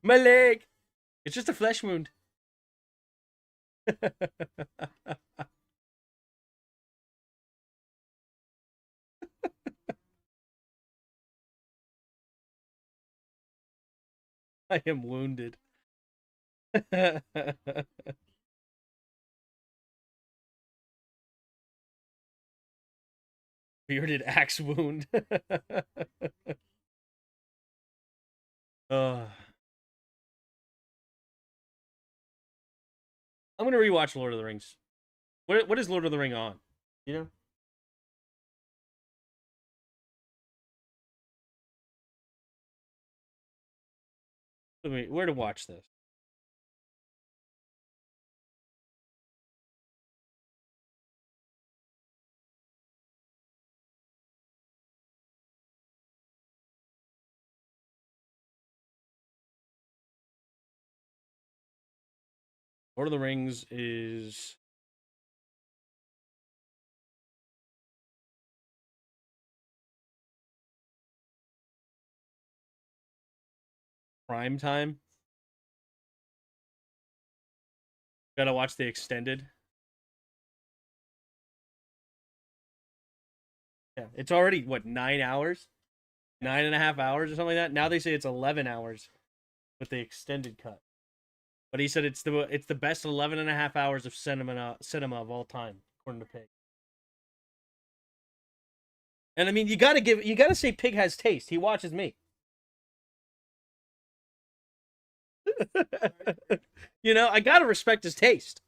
My leg. It's just a flesh wound. I am wounded. Bearded axe wound. I'm gonna rewatch Lord of the Rings. What is Lord of the Ring on? You know? Where to watch this? Lord of the Rings is prime time. Gotta watch the extended. Yeah, it's already what 9 hours, 9.5 hours or something like that. Now they say it's 11 hours with the extended cut. But he said it's the best 11.5 hours of cinema of all time, according to Pig. And I mean, you gotta say Pig has taste. He watches me. You know, I gotta respect his taste.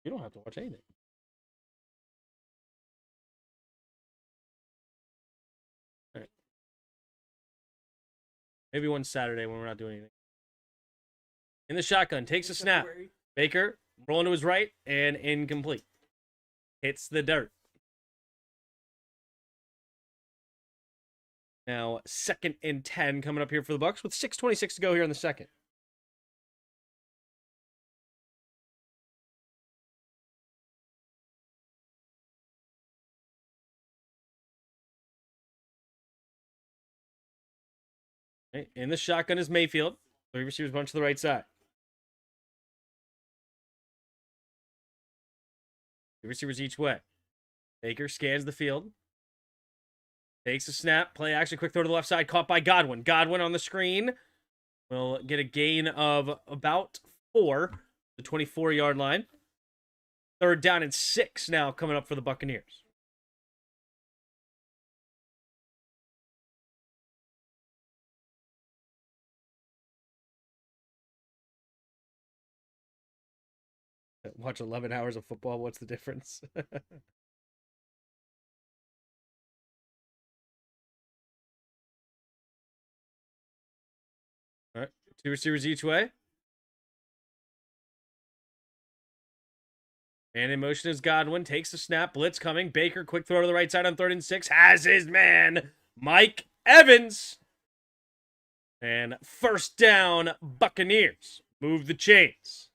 You don't have to watch anything. All right. Maybe one Saturday when we're not doing anything. In the shotgun, takes a snap. Baker rolling to his right and incomplete. Hits the dirt. Now, 2nd and 10 coming up here for the Bucs with 6:26 to go here in the second. Okay, in the shotgun is Mayfield. 3 receivers bunch to the right side. 3 receivers each way. Baker scans the field. Takes a snap. Play action. Quick throw to the left side. Caught by Godwin. Godwin on the screen. Will get a gain of about 4. The 24-yard line. 3rd down and 6 now coming up for the Buccaneers. Watch 11 hours of football. What's the difference? All right. 2 receivers each way. And in motion is Godwin. Takes the snap. Blitz coming. Baker, quick throw to the right side on 3rd and 6. Has his man, Mike Evans. And 1st down, Buccaneers. Move the chains.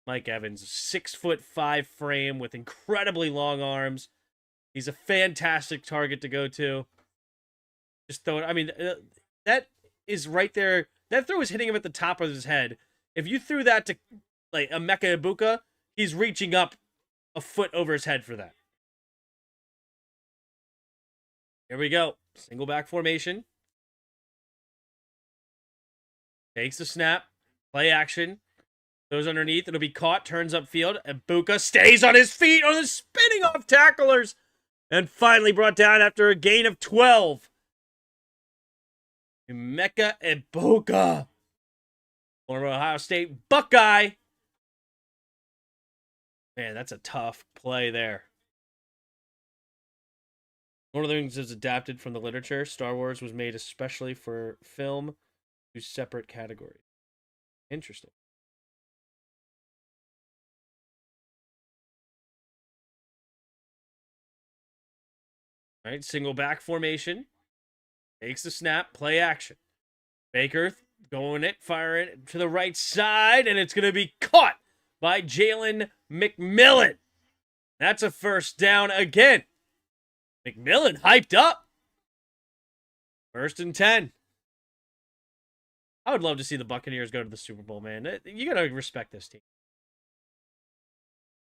Mike Evans, 6'5" frame with incredibly long arms. He's a fantastic target to go to. Just throw it. I mean, that is right there. That throw is hitting him at the top of his head. If you threw that to like a Emeka Egbuka, he's reaching up a foot over his head for that. Here we go. Single back formation. Takes the snap. Play action. Goes underneath. It'll be caught. Turns upfield. Egbuka stays on his feet on the spinning off tacklers. And finally brought down after a gain of 12. Emeka Egbuka. Former Ohio State Buckeye. Man, that's a tough play there. One of the things is adapted from the literature. Star Wars was made especially for film, 2 separate categories. Interesting. All right, single back formation. Takes the snap, play action. Baker going it, firing it to the right side, and it's going to be caught by Jalen McMillan. That's a 1st down again. McMillan hyped up. 1st and 10. I would love to see the Buccaneers go to the Super Bowl, man. You got to respect this team.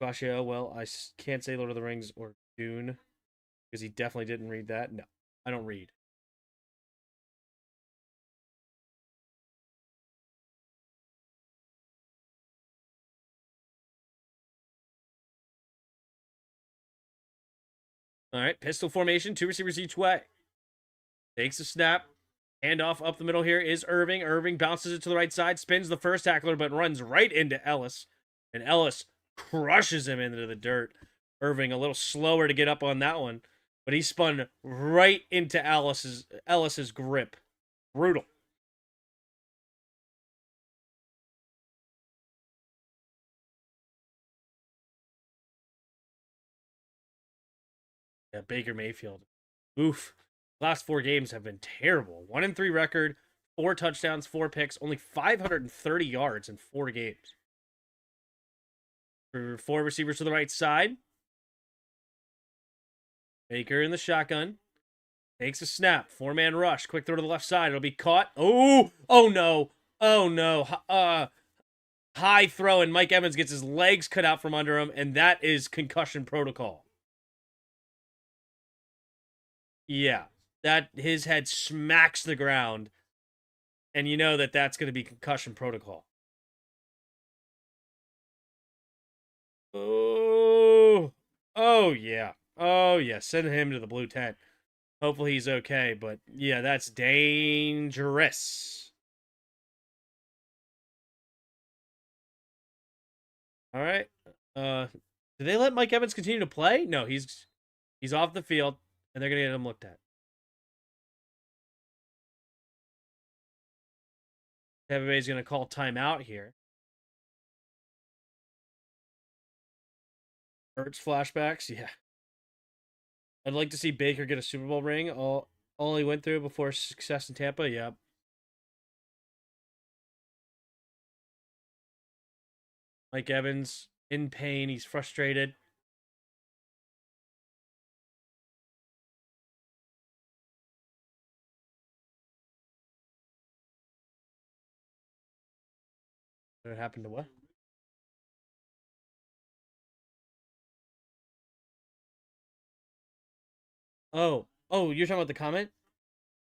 Bashio, well, I can't say Lord of the Rings or Dune because he definitely didn't read that. No, I don't read. All right, pistol formation, 2 receivers each way. Takes a snap. Handoff up the middle here is Irving. Irving bounces it to the right side, spins the first tackler, but runs right into Ellis. And Ellis crushes him into the dirt. Irving a little slower to get up on that one, but he spun right into Ellis's grip. Brutal. Yeah, Baker Mayfield. Oof. Last 4 games have been terrible. 1-3 record, 4 touchdowns, 4 picks, only 530 yards in 4 games. For 4 receivers to the right side. Baker in the shotgun. Takes a snap. 4-man rush. Quick throw to the left side. It'll be caught. Oh no. Oh no. High throw, and Mike Evans gets his legs cut out from under him, and that is concussion protocol. Yeah, that his head smacks the ground, and you know that that's going to be concussion protocol. Oh, oh yeah, oh yeah. Send him to the blue tent. Hopefully he's okay, but yeah, that's dangerous. All right. Do they let Mike Evans continue to play? No, he's off the field, and they're gonna get him looked at. Tampa Bay's gonna call timeout here. Hurts flashbacks, yeah. I'd like to see Baker get a Super Bowl ring. All he went through before success in Tampa. Yeah. Mike Evans in pain. He's frustrated. What happened to what? Oh, you're talking about the comment?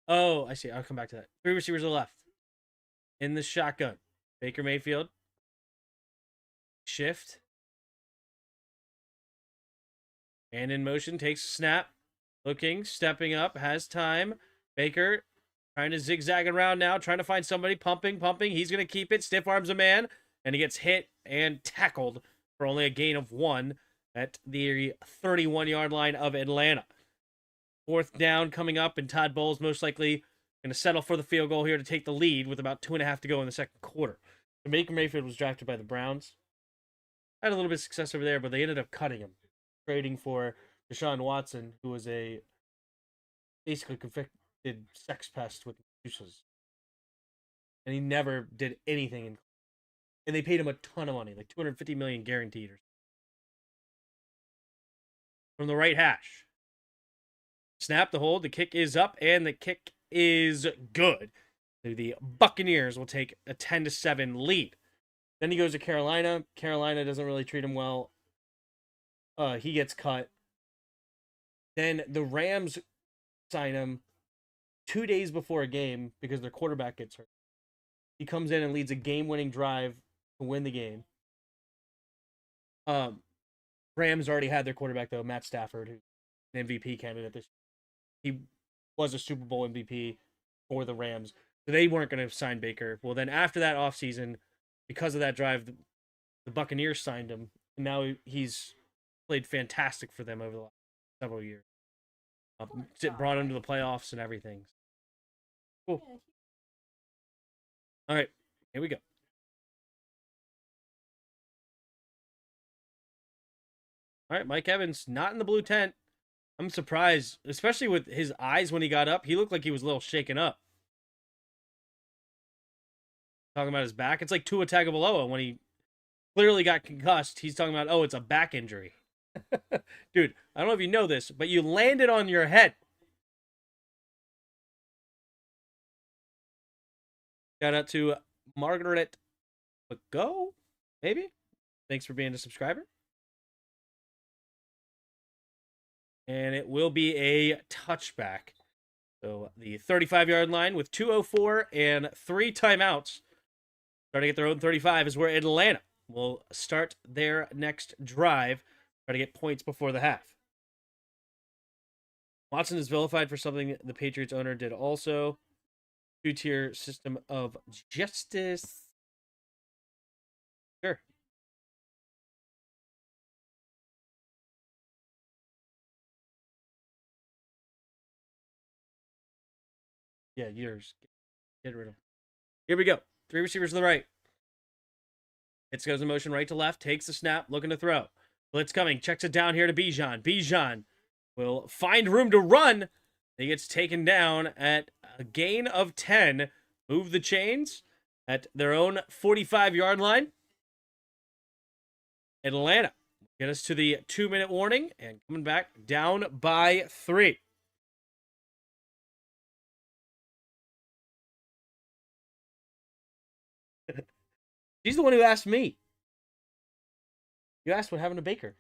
Oh, I see. I'll come back to that. Three receivers are left in the shotgun. Baker Mayfield shift and in motion takes a snap, looking, stepping up, has time. Baker trying to zigzag around now, trying to find somebody, pumping. He's going to keep it, stiff arms a man, and he gets hit and tackled for only a gain of 1 at the 31-yard line of Atlanta. Fourth down coming up, and Todd Bowles most likely going to settle for the field goal here to take the lead with about 2.5 to go in the second quarter. Baker Mayfield was drafted by the Browns. Had a little bit of success over there, but they ended up cutting him, trading for Deshaun Watson, who was a basically convicted sex pest with excuses, and he never did anything. And they paid him a ton of money, like 250 million guaranteed, from the right hash. Snap the hold. The kick is up, and the kick is good. The Buccaneers will take a 10-7 lead. Then he goes to Carolina. Carolina doesn't really treat him well. He gets cut. Then the Rams sign him 2 days before a game because their quarterback gets hurt. He comes in and leads a game-winning drive to win the game. Um, Rams already had their quarterback though, Matt Stafford, who's an MVP candidate this year. He was a Super Bowl MVP for the Rams. So they weren't going to sign Baker. Well, then after that offseason, because of that drive, the Buccaneers signed him. And now he's played fantastic for them over the last several years. Brought him to the playoffs and everything. Cool. All right, here we go. All right, Mike Evans not in the blue tent. I'm surprised, especially with his eyes when he got up. He looked like he was a little shaken up. Talking about his back. It's like Tua Tagovailoa when he clearly got concussed. He's talking about, oh, it's a back injury. Dude, I don't know if you know this, but you landed on your head. Shout out to Margaret McGo, maybe? Thanks for being a subscriber. And it will be a touchback. So the 35-yard line with 2:04 and 3 timeouts. Starting at their own 35 is where Atlanta will start their next drive. Try to get points before the half. Watson is vilified for something the Patriots owner did also. Two-tier system of justice. Sure. Yeah, yours. Get rid of them. Here we go. 3 receivers to the right. It goes in motion right to left. Takes the snap. Looking to throw. Blitz coming. Checks it down here to Bijan. Bijan will find room to run. He gets taken down at a gain of 10. Move the chains at their own 45-yard line. Atlanta get us to the 2-minute warning and coming back down by 3. She's the one who asked me. You asked what happened to Baker.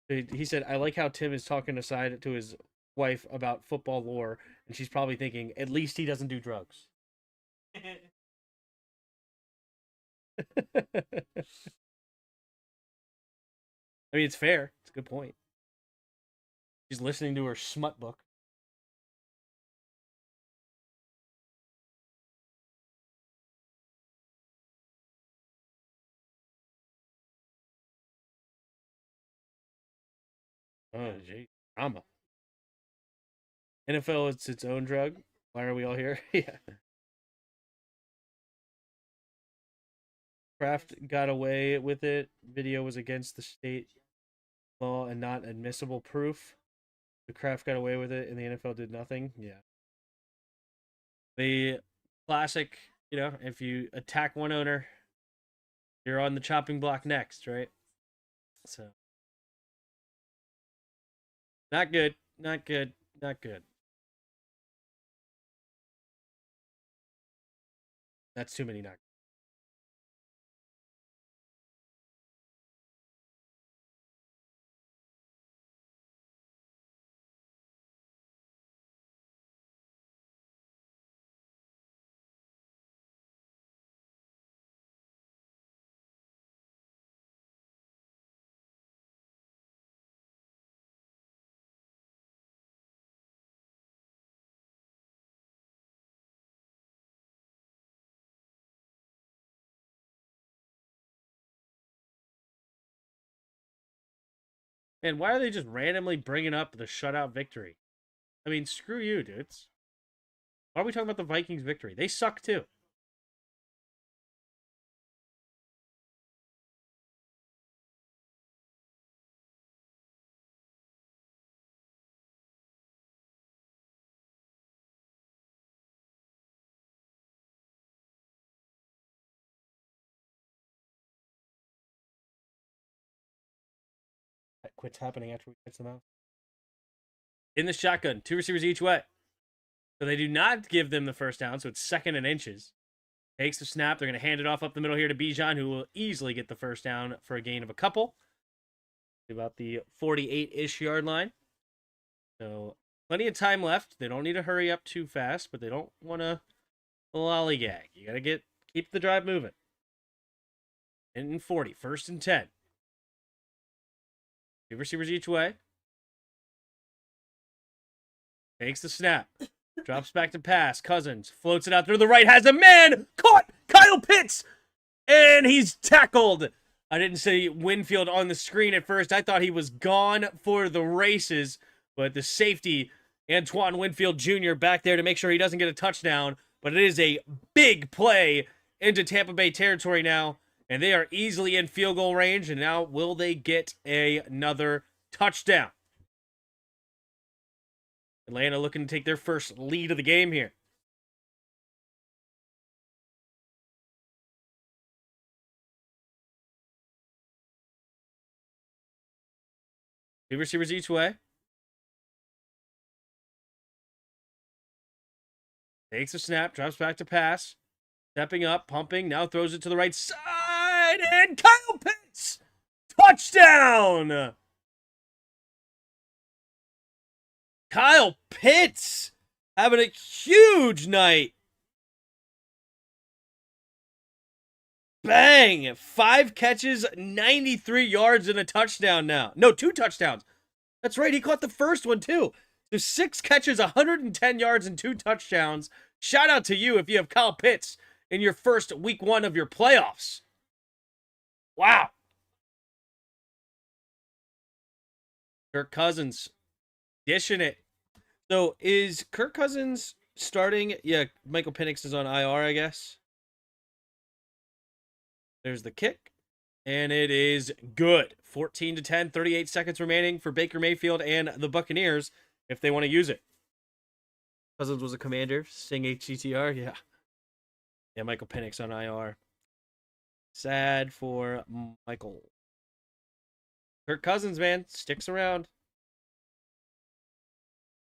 He said, I like how Tim is talking aside to his wife about football lore, and she's probably thinking, at least he doesn't do drugs. I mean, it's fair. It's a good point. She's listening to her smut book. Oh, gee. Drama. NFL, it's its own drug. Why are we all here? Yeah. Kraft got away with it. Video was against the state law and not admissible proof. The Kraft got away with it and the NFL did nothing. Yeah. The classic, if you attack one owner, you're on the chopping block next, right? So, not good. Not good. Not good. That's too many not. And why are they just randomly bringing up the shutout victory? I mean, screw you, dudes. Why are we talking about the Vikings victory? They suck too. That quits happening after we catch them out. In the shotgun, 2 receivers each way. So they do not give them the first down, so it's 2nd and inches. Takes the snap. They're going to hand it off up the middle here to Bijan, who will easily get the first down for a gain of a couple. About the 48-ish yard line. So plenty of time left. They don't need to hurry up too fast, but they don't want to lollygag. You got to keep the drive moving. And 40, 1st and 10. 2 receivers each way. Takes the snap. Drops back to pass. Cousins floats it out through the right. Has a man. Caught. Kyle Pitts. And he's tackled. I didn't see Winfield on the screen at first. I thought he was gone for the races. But the safety, Antoine Winfield Jr., back there to make sure he doesn't get a touchdown. But it is a big play into Tampa Bay territory now. And they are easily in field goal range. And now will they get another touchdown? Atlanta looking to take their first lead of the game here. Two receivers each way. Takes a snap, drops back to pass. Stepping up, pumping, now throws it to the right side, and Kyle Pitts! Touchdown! Kyle Pitts having a huge night. Bang! 5 catches, 93 yards, and a touchdown now. No, 2 touchdowns. That's right, he caught the first one too. So 6 catches, 110 yards, and 2 touchdowns. Shout out to you if you have Kyle Pitts in your first week 1 of your playoffs. Wow. Kirk Cousins dishing it. So is Kirk Cousins starting? Yeah, Michael Penix is on IR, I guess. There's the kick. And it is good. 14-10, 38 seconds remaining for Baker Mayfield and the Buccaneers if they want to use it. Cousins was a commander. Sing HCTR, yeah. Yeah, Michael Penix on IR. Sad for Michael. Kirk Cousins, man, sticks around.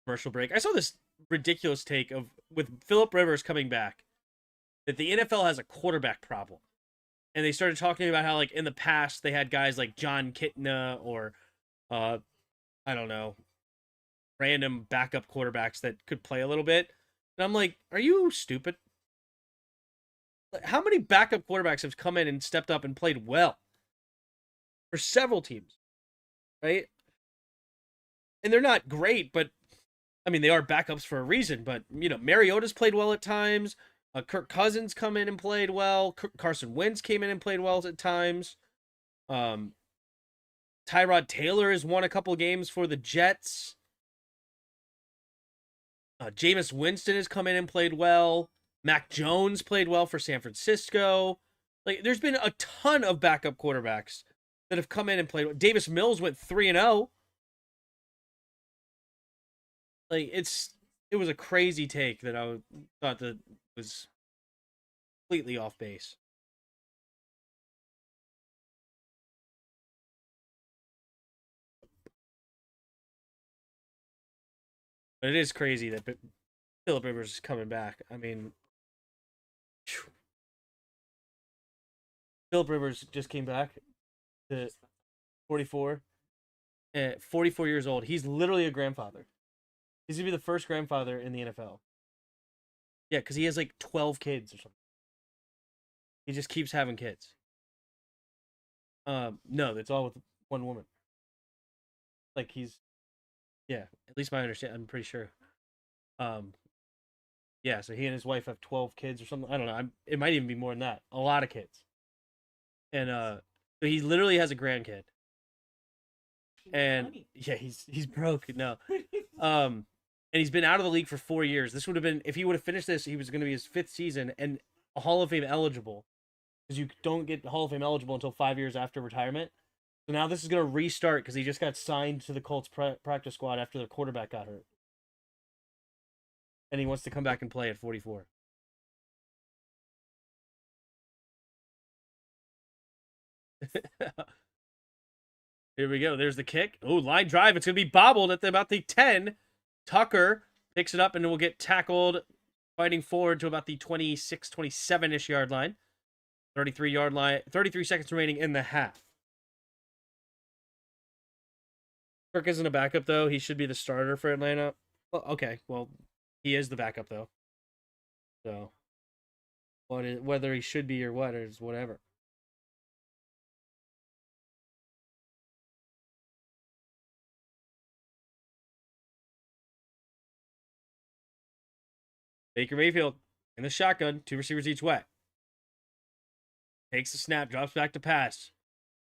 Commercial break. I saw this ridiculous take of with Phillip Rivers coming back that the NFL has a quarterback problem. And they started talking about how, like, in the past, they had guys like John Kitna or, I don't know, random backup quarterbacks that could play a little bit. And I'm like, are you stupid? How many backup quarterbacks have come in and stepped up and played well for several teams, right? And they're not great, but I mean, they are backups for a reason. But Mariota's played well at times. Kirk Cousins come in and played well. Carson Wentz came in and played well at times. Um, Tyrod Taylor has won a couple games for the Jets. Jameis Winston has come in and played well. Mac Jones played well for San Francisco. Like, there's been a ton of backup quarterbacks that have come in and played well. Davis Mills went 3-0. Like, it was a crazy take that I thought that was completely off base. But it is crazy that Philip Rivers is coming back. I mean, Philip Rivers just came back to 44. 44 years old. He's literally a grandfather. He's going to be the first grandfather in the NFL. Yeah, because he has like 12 kids or something. He just keeps having kids. No, that's all with one woman. Like yeah, at least my understanding. I'm pretty sure. Um, yeah, so he and his wife have 12 kids or something. I don't know. It might even be more than that. A lot of kids. And so he literally has a grandkid. And yeah, he's broke. No. And he's been out of the league for 4 years. This would have been, if he would have finished this, he was going to be his 5th season and a Hall of Fame eligible, because you don't get Hall of Fame eligible until 5 years after retirement. So now this is going to restart because he just got signed to the Colts practice squad after their quarterback got hurt, and he wants to come back and play at 44. Here we go. There's the kick. Oh, line drive. It's going to be bobbled at about the 10. Tucker picks it up and will get tackled, fighting forward to about the 26, 27-ish yard line. 33-yard line. 33 seconds remaining in the half. Kirk isn't a backup, though. He should be the starter for Atlanta. Well, okay. Well, he is the backup, though. So, whether he should be or what is whatever. Baker Mayfield in the shotgun, 2 receivers each way. Takes the snap, drops back to pass.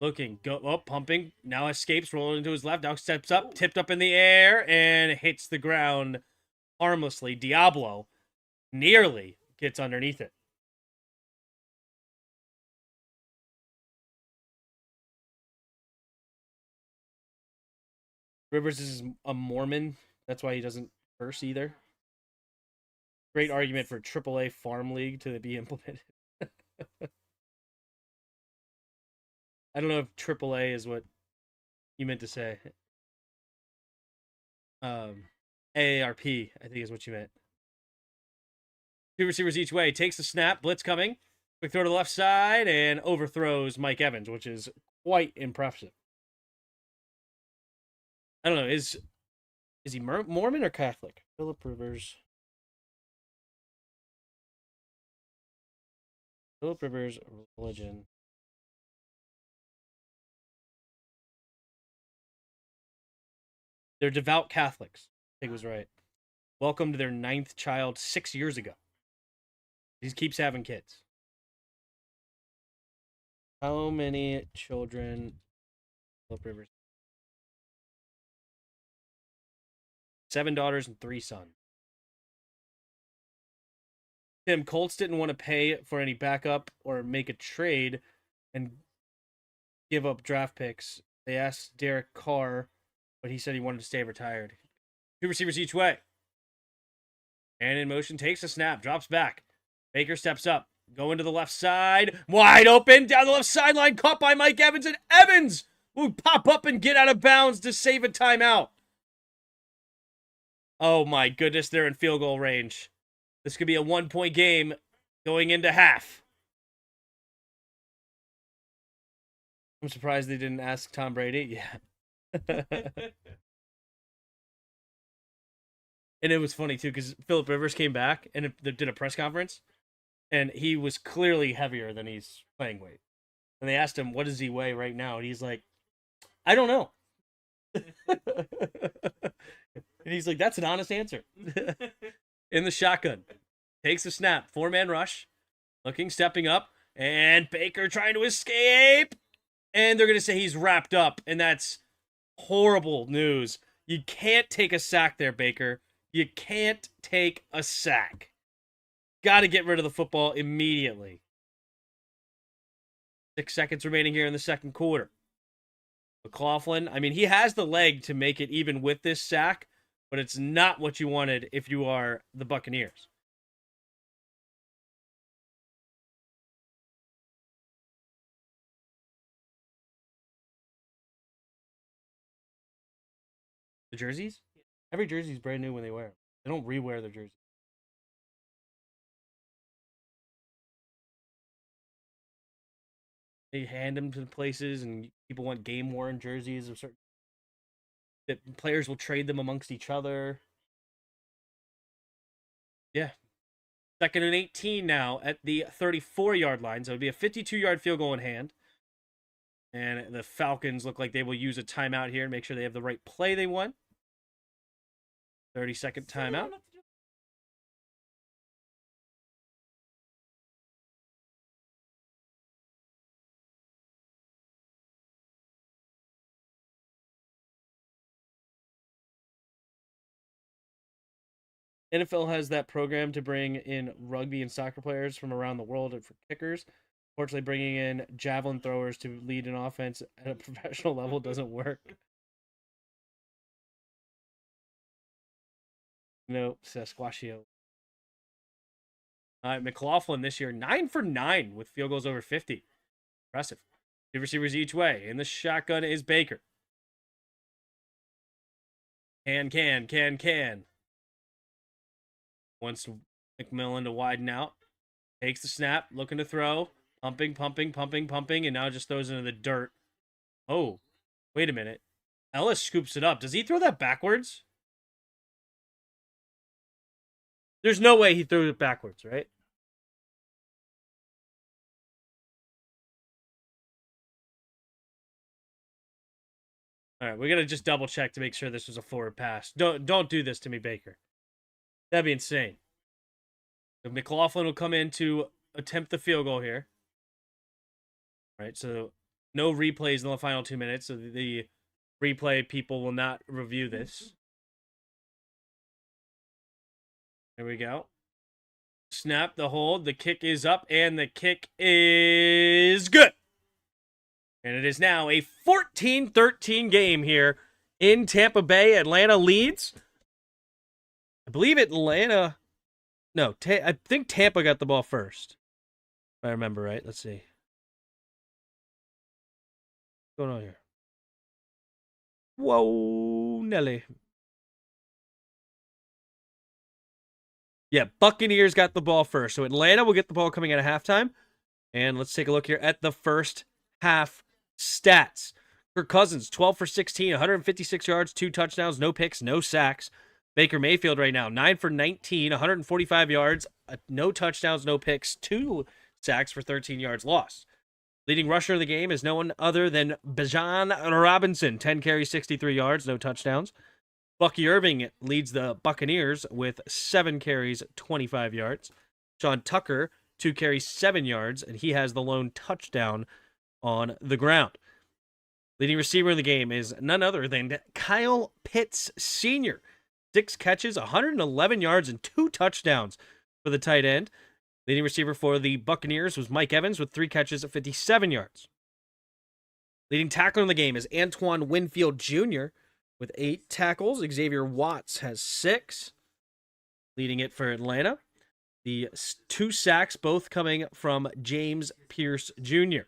Looking, pumping. Now escapes, rolling into his left. Now steps up, tipped up in the air, and hits the ground harmlessly. Diablo nearly gets underneath it. Rivers is a Mormon. That's why he doesn't curse either. Great argument for AAA Farm League to be implemented. I don't know if AAA is what you meant to say. AARP, I think is what you meant. 2 receivers each way. Takes the snap. Blitz coming. Quick throw to the left side and overthrows Mike Evans, which is quite impressive. I don't know. Is he Mormon or Catholic? Philip Rivers. Philip Rivers religion. They're devout Catholics. I think it was right. Welcomed their 9th child 6 years ago. He keeps having kids. How many children Philip Rivers? 7 daughters and 3 sons. Tim, Colts didn't want to pay for any backup or make a trade and give up draft picks. They asked Derek Carr, but he said he wanted to stay retired. 2 receivers each way. And in motion, takes a snap, drops back. Baker steps up, going to the left side, wide open, down the left sideline, caught by Mike Evans, and Evans will pop up and get out of bounds to save a timeout. Oh my goodness, they're in field goal range. This could be a 1-point game going into half. I'm surprised they didn't ask Tom Brady. Yeah. And it was funny too because Philip Rivers came back and did a press conference, and he was clearly heavier than he's playing weight. And they asked him, "What does he weigh right now?" And he's like, "I don't know." And he's like, "That's an honest answer." In the shotgun, takes a snap, 4-man rush, looking, stepping up, and Baker trying to escape. And they're going to say he's wrapped up, and that's horrible news. You can't take a sack there, Baker. You can't take a sack. Got to get rid of the football immediately. 6 seconds remaining here in the second quarter. McLaughlin, I mean, he has the leg to make it even with this sack, but it's not what you wanted if you are the Buccaneers. The jerseys? Every jersey is brand new when they wear them. They don't rewear their jerseys. They hand them to places, and people want game-worn jerseys of certain that players will trade them amongst each other. Yeah. 2nd and 18 now at the 34-yard line. So it would be a 52-yard field goal in hand. And the Falcons look like they will use a timeout here and make sure they have the right play they want. 30-second timeout. NFL has that program to bring in rugby and soccer players from around the world for kickers. Unfortunately, bringing in javelin throwers to lead an offense at a professional level doesn't work. No, Sasquatchio. McLaughlin this year, 9 for 9 with field goals over 50. Impressive. 2 receivers each way. In the shotgun is Baker. Can. Wants McMillan to widen out. Takes the snap, looking to throw. Pumping, and now just throws into the dirt. Oh, wait a minute. Ellis scoops it up. Does he throw that backwards? There's no way he threw it backwards, right? All right, we're gonna just double check to make sure this was a forward pass. Don't do this to me, Baker. That'd be insane. So McLaughlin will come in to attempt the field goal here. All right, so no replays in the final 2 minutes, so the replay people will not review this. There we go. Snap, the hold, the kick is up, and the kick is good. And it is now a 14-13 game here in Tampa Bay. Atlanta leads. I believe Atlanta... No, I think Tampa got the ball first. If I remember right. Let's see. What's going on here? Whoa, Nelly. Yeah, Buccaneers got the ball first. So Atlanta will get the ball coming out of halftime. And let's take a look here at the first half stats. Kirk Cousins, 12 for 16, 156 yards, 2 touchdowns, no picks, no sacks. Baker Mayfield right now, 9 for 19, 145 yards, no touchdowns, no picks, 2 sacks for 13 yards lost. Leading rusher of the game is no one other than Bijan Robinson, 10 carries, 63 yards, no touchdowns. Bucky Irving leads the Buccaneers with 7 carries, 25 yards. Sean Tucker, 2 carries, 7 yards, and he has the lone touchdown on the ground. Leading receiver in the game is none other than Kyle Pitts Sr., 6 catches, 111 yards, and 2 touchdowns for the tight end. Leading receiver for the Buccaneers was Mike Evans with 3 catches at 57 yards. Leading tackler in the game is Antoine Winfield Jr. with 8 tackles. Xavier Watts has 6. Leading it for Atlanta. The 2 sacks both coming from James Pierce Jr.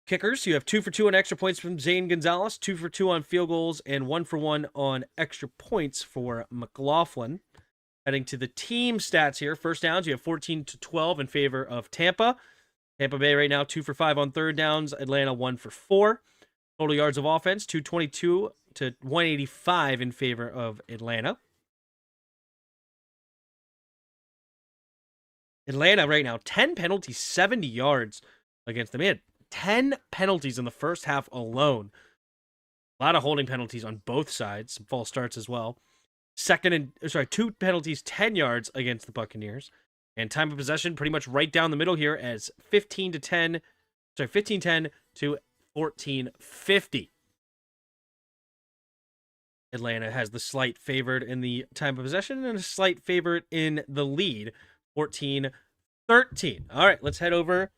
Kickers, you have 2 for 2 on extra points from Zane Gonzalez, 2 for 2 on field goals, and 1 for 1 on extra points for McLaughlin. Heading to the team stats here. First downs, you have 14-12 in favor of Tampa. Tampa Bay right now 2 for 5 on third downs. Atlanta 1 for 4. Total yards of offense, 222 to 185 in favor of Atlanta. Atlanta right now, 10 penalties, 70 yards against them. They had 10 penalties in the first half alone. A lot of holding penalties on both sides, some false starts as well. 2 penalties, 10 yards against the Buccaneers. And time of possession pretty much right down the middle here as 15-10 to 14-50. Atlanta has the slight favored in the time of possession and a slight favorite in the lead, 14-13. All right, let's head over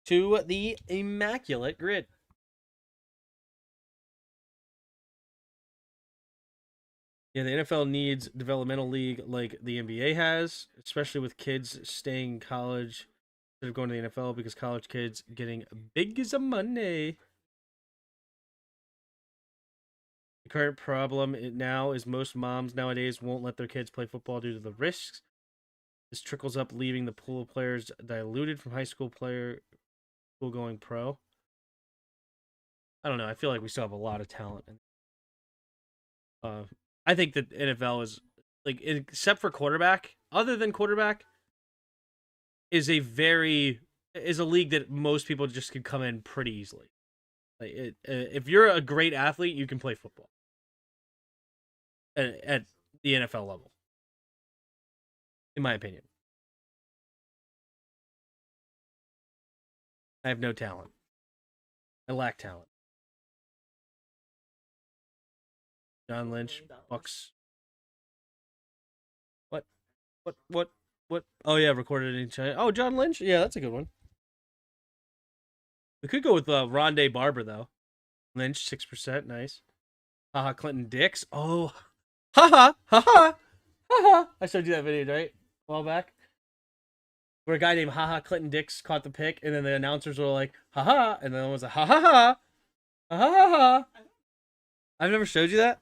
to the Immaculate Grid. Yeah, the NFL needs developmental league like the NBA has, especially with kids staying in college instead of going to the NFL because college kids getting big as a money. The current problem now is most moms nowadays won't let their kids play football due to the risks. This trickles up, leaving the pool of players diluted from high school going pro. I don't know. I feel like we still have a lot of talent. I think that NFL is like, except for quarterback, other than quarterback, is a league that most people just could come in pretty easily. Like if you're a great athlete, you can play football at the NFL level, in my opinion. I have no talent. I lack talent. John Lynch, Bucks. What? Oh yeah, recorded in China. Oh, John Lynch. Yeah, that's a good one. We could go with Rondé Barber though. Lynch 6%, nice. Haha, Clinton Dix. Oh, haha, haha, haha. I showed you that video right a while back, where a guy named Haha Clinton Dix caught the pick, and then the announcers were like, haha, and then it was a ha ha ha, ha ha ha. I've never showed you that.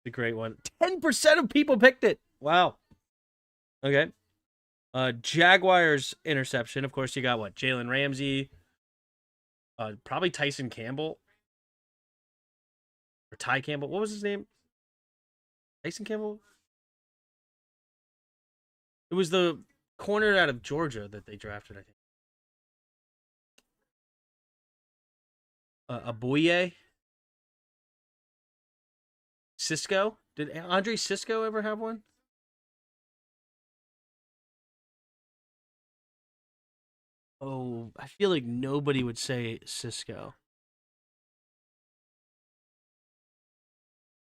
It's a great one. 10% of people picked it. Wow. Okay. Jaguars interception. Of course, you got what? Jalen Ramsey. Probably Tyson Campbell. Or Ty Campbell. What was his name? Tyson Campbell? It was the corner out of Georgia that they drafted, I think. Aboye? Cisco? Did Andre Cisco ever have one? Oh, I feel like nobody would say Cisco.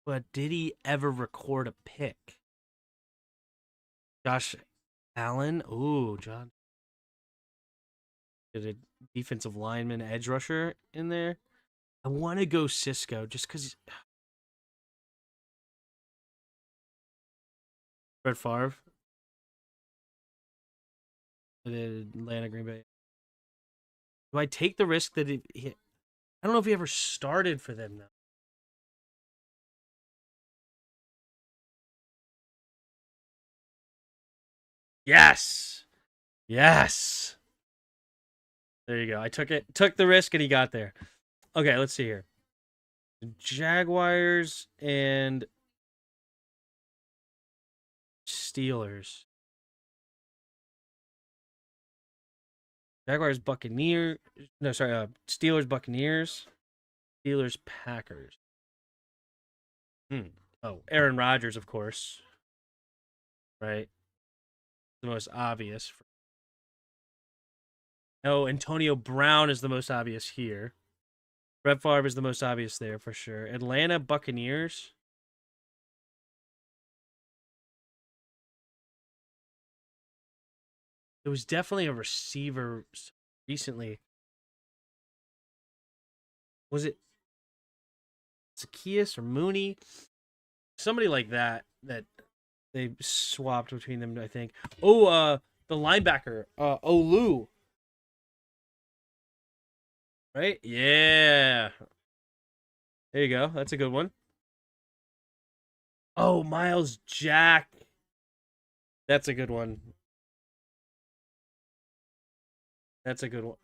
But did he ever record a pick? Josh Allen? Ooh, John. Did a defensive lineman edge rusher in there? I want to go Cisco just because. Brett Favre. Atlanta, Green Bay. Do I take the risk that I don't know if he ever started for them though. Yes. Yes. There you go. I took the risk, and he got there. Okay, let's see here. Jaguars and Steelers. Jaguars, Buccaneers. No, sorry. Steelers, Buccaneers. Steelers, Packers. Oh, Aaron Rodgers, of course. Right. The most obvious. No, Antonio Brown is the most obvious here. Brett Favre is the most obvious there for sure. Atlanta, Buccaneers. It was definitely a receiver recently. Was it Zacchaeus or Mooney? Somebody like that they swapped between them, I think. Oh, the linebacker, Olu. Right? Yeah. There you go. That's a good one. Oh, Miles Jack. That's a good one. That's a good one.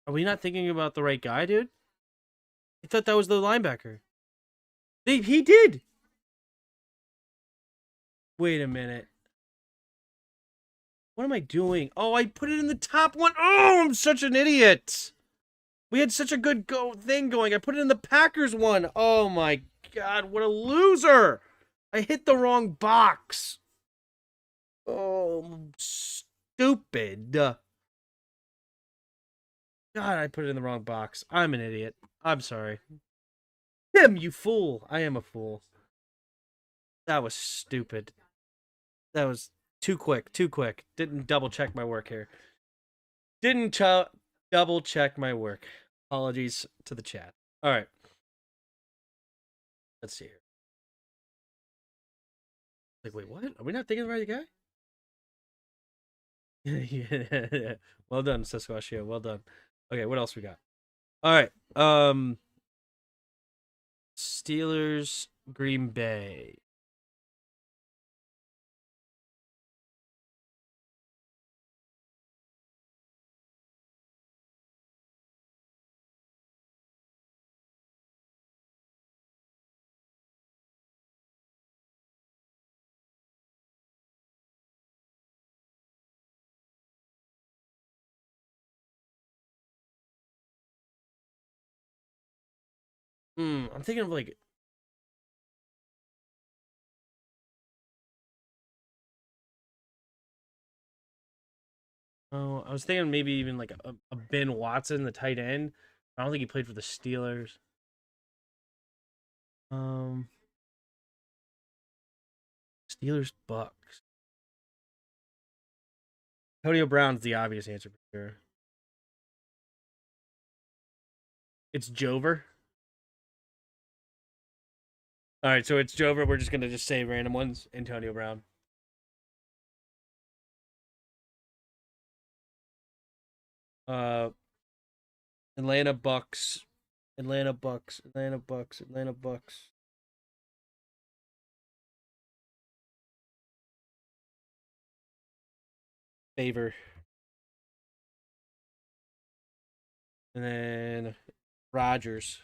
Are we not thinking about the right guy, dude? I thought that was the linebacker. He did. Wait a minute. What am I doing? Oh, I put it in the top one. Oh, I'm such an idiot. We had such a good thing going. I put it in the Packers one. Oh my god, what a loser. I hit the wrong box. Oh, stupid. God, I put it in the wrong box. I'm an idiot. I'm sorry. Tim, you fool. I am a fool. That was stupid. That was too quick. Too quick. Didn't double check my work here. Didn't double check my work. Apologies to the chat. All right. Let's see here. Like, wait, what? Are we not thinking about the guy? Yeah. Well done, Sasquatch. Well done. Okay, what else we got? All right. Steelers, Green Bay. I'm thinking of like. Oh, I was thinking maybe even like a Ben Watson, the tight end. I don't think he played for the Steelers. Um, Steelers, Bucks. Antonio Brown's the obvious answer for sure. It's Jover. All right, so it's Jover. We're just gonna just say random ones. Antonio Brown. Uh, Atlanta Bucks. Atlanta Bucks. Atlanta Bucks. Atlanta Bucks. Favor. And then Rogers.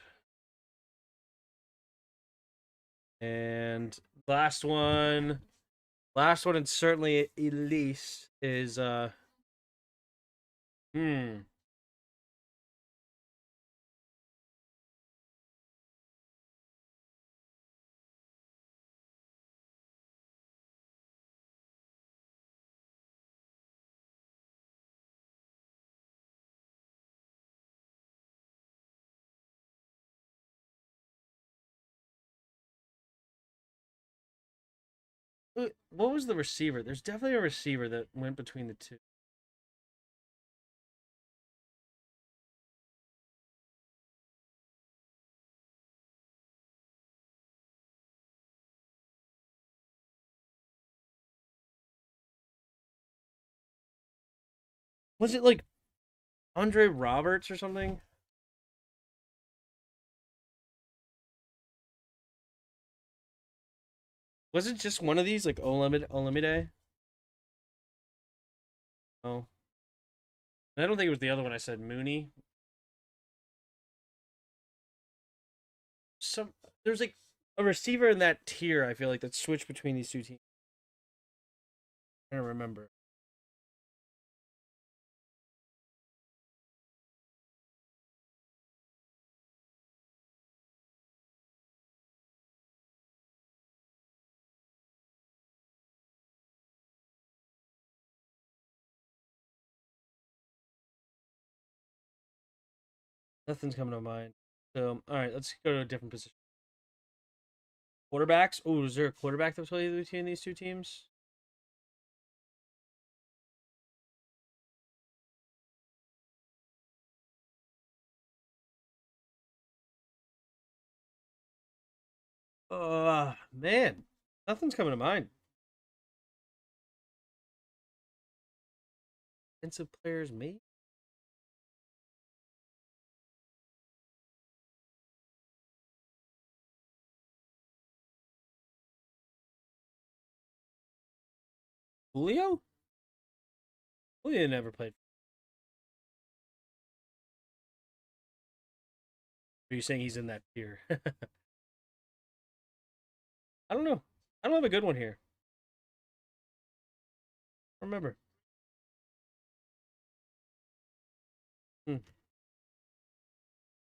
And last one, and certainly Elise is hmm. What was the receiver? There's definitely a receiver that went between the two. Was it like Andre Roberts or something? Was it just one of these like Olamide? Oh, I don't think it was the other one. I said Mooney. Some there's like a receiver in that tier. I feel like that switched between these two teams. I don't remember. Nothing's coming to mind. So all right, let's go to a different position. Quarterbacks. Oh, is there a quarterback that's played between these two teams? Man, nothing's coming to mind. Defensive players, me. Julio. Julio never played. Are you saying he's in that tier? I don't know. I don't have a good one here. Remember. Hmm.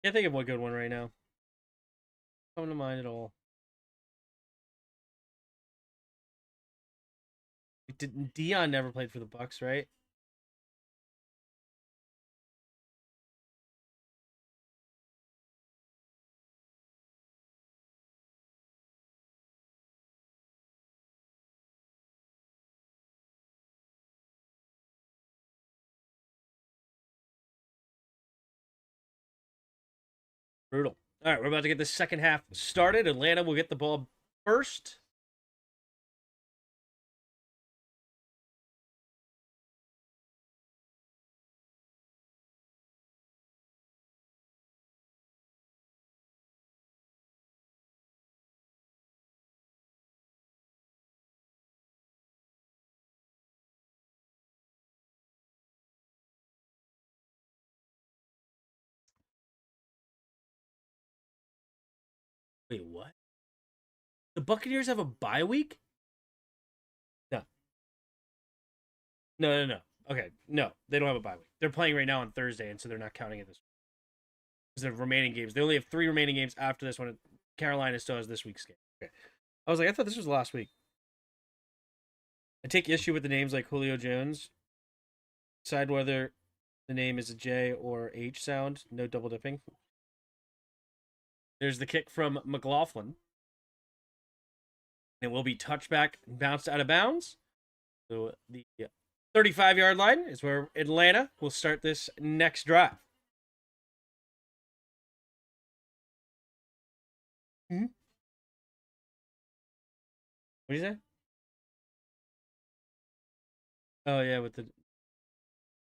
Can't think of one good one right now. Coming to mind at all. Dion never played for the Bucks, right? Brutal. All right, we're about to get the second half started. Atlanta will get the ball first. Wait, what? The Buccaneers have a bye week? No. No, no, no. Okay, no, they don't have a bye week. They're playing right now on Thursday, and so they're not counting it this because the remaining games. They only have 3 remaining games after this one. Carolina still has this week's game. Okay. I was like, I thought this was last week. I take issue with the names like Julio Jones. Decide whether the name is a J or H sound. No double dipping. There's the kick from McLaughlin. It will be touchback, bounced out of bounds. So the 35-yard line is where Atlanta will start this next drive. Mm-hmm. What do you say? Oh yeah, with the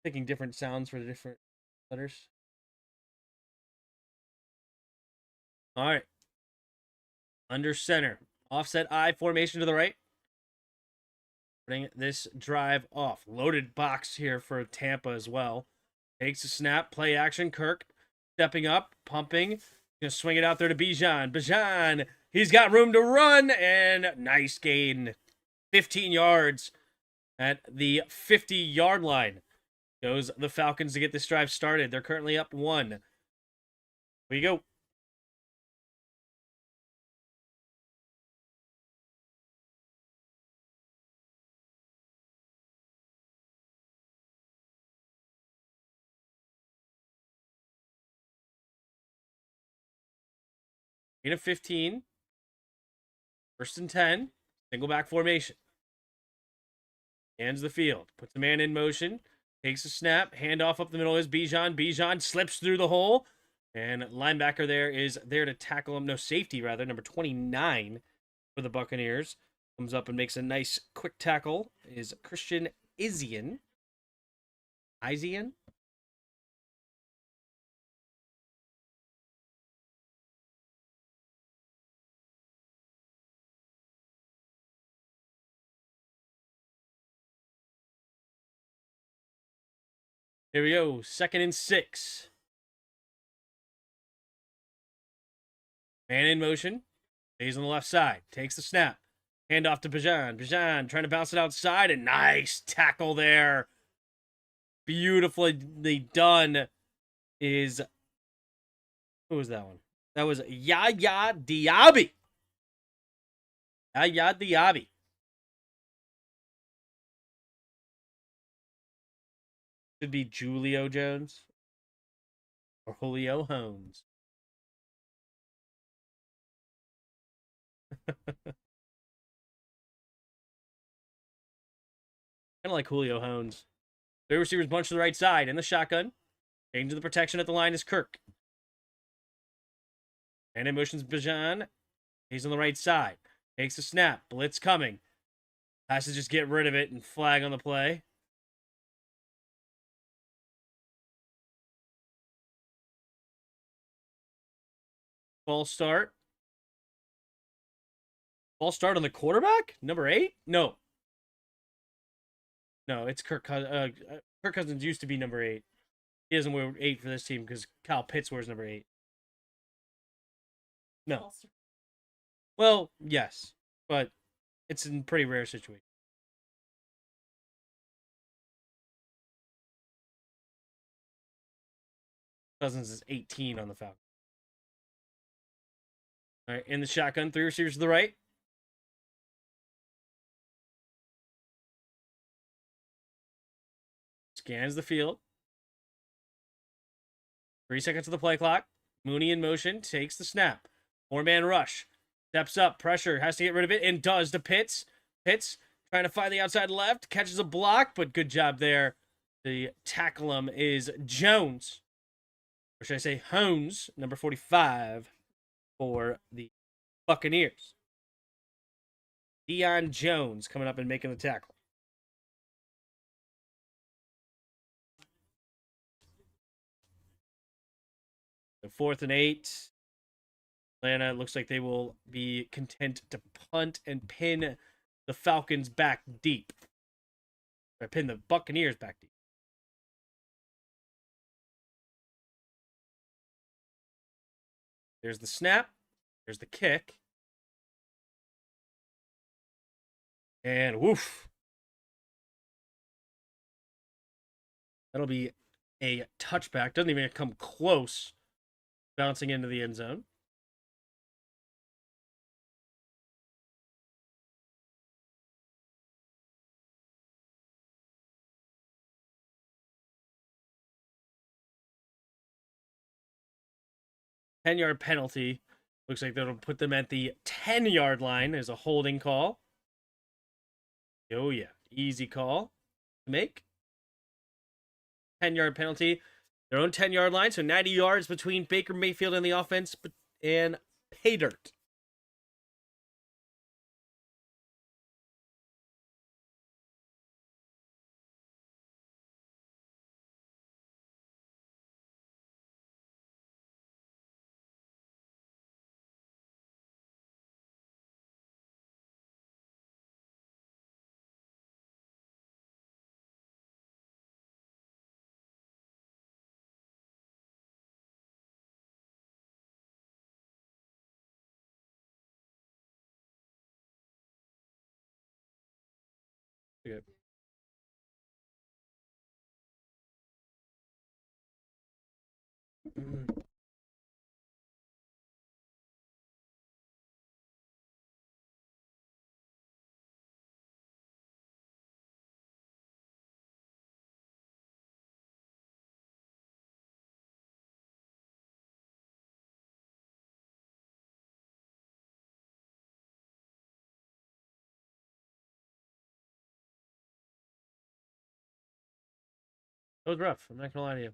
picking different sounds for the different letters. All right. Under center. Offset I formation to the right. Putting this drive off. Loaded box here for Tampa as well. Takes a snap. Play action. Kirk stepping up. Pumping. Gonna swing it out there to Bijan. Bijan. He's got room to run. And nice gain. 15 yards at the 50-yard line. Goes the Falcons to get this drive started. They're currently up 1. Here we go. Gain of 15. First and 10. Single back formation. Hands the field. Puts the man in motion. Takes a snap. Handoff up the middle is Bijan. Bijan slips through the hole. And linebacker there is there to tackle him. No, safety rather. Number 29 for the Buccaneers. Comes up and makes a nice quick tackle. Is Christian Izian. Izian? Here we go. 2nd and 6. Man in motion. Stays on the left side. Takes the snap. Hand off to Bijan. Bijan trying to bounce it outside. And nice tackle there. Beautifully done is... Who was that one? That was Yaya Diaby. Yaya Diaby. Should be Julio Jones or Julio Jones. Kind of like Julio Jones. 3 receivers bunch to the right side in the shotgun. Changing the protection at the line is Kirk. And in motion's Bijan. He's on the right side. Takes a snap. Blitz coming. Has to just get rid of it and flag on the play. False start. False start on the quarterback? Number 8? No. No, it's Kirk Cousins. Kirk Cousins used to be number 8. He doesn't wear 8 for this team because Kyle Pitts wears number 8. No. Well, yes, but it's in pretty rare situation. Cousins is 18 on the Falcons. All right, in the shotgun, three receivers to the right. Scans the field. 3 seconds to the play clock. Mooney in motion, takes the snap. 4-man rush. Steps up, pressure, has to get rid of it, and does to Pitts. Pitts trying to find the outside left, catches a block, but good job there. The tackle him is Jones. Or should I say Hones, number 45 for the Buccaneers. Deion Jones coming up and making the tackle. The 4th and 8. Atlanta looks like they will be content to punt and pin the Falcons back deep. Or pin the Buccaneers back deep. There's the snap. There's the kick. And woof. That'll be a touchback. Doesn't even come close. Bouncing into the end zone. Ten-yard penalty. Looks like that'll put them at the 10-yard line as a holding call. Oh, yeah. Easy call to make. 10-yard penalty. Their own 10-yard line, so 90 yards between Baker Mayfield and the offense and pay dirt. Okay. That was rough. I'm not gonna lie to you.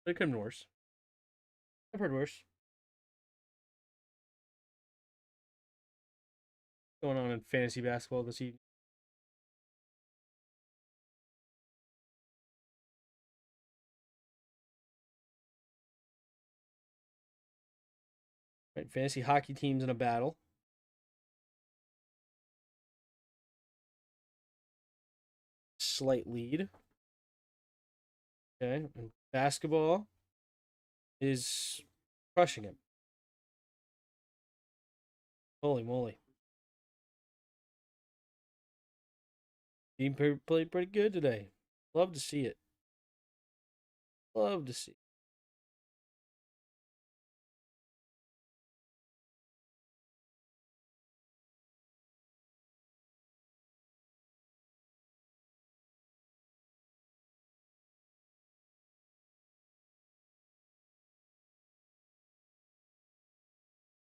It could have been worse. I've heard worse. Going on in fantasy basketball this evening. Right, fantasy hockey teams in a battle. Slight lead. Okay, and basketball is crushing him. Holy moly. Team played pretty good today. Love to see it. Love to see it.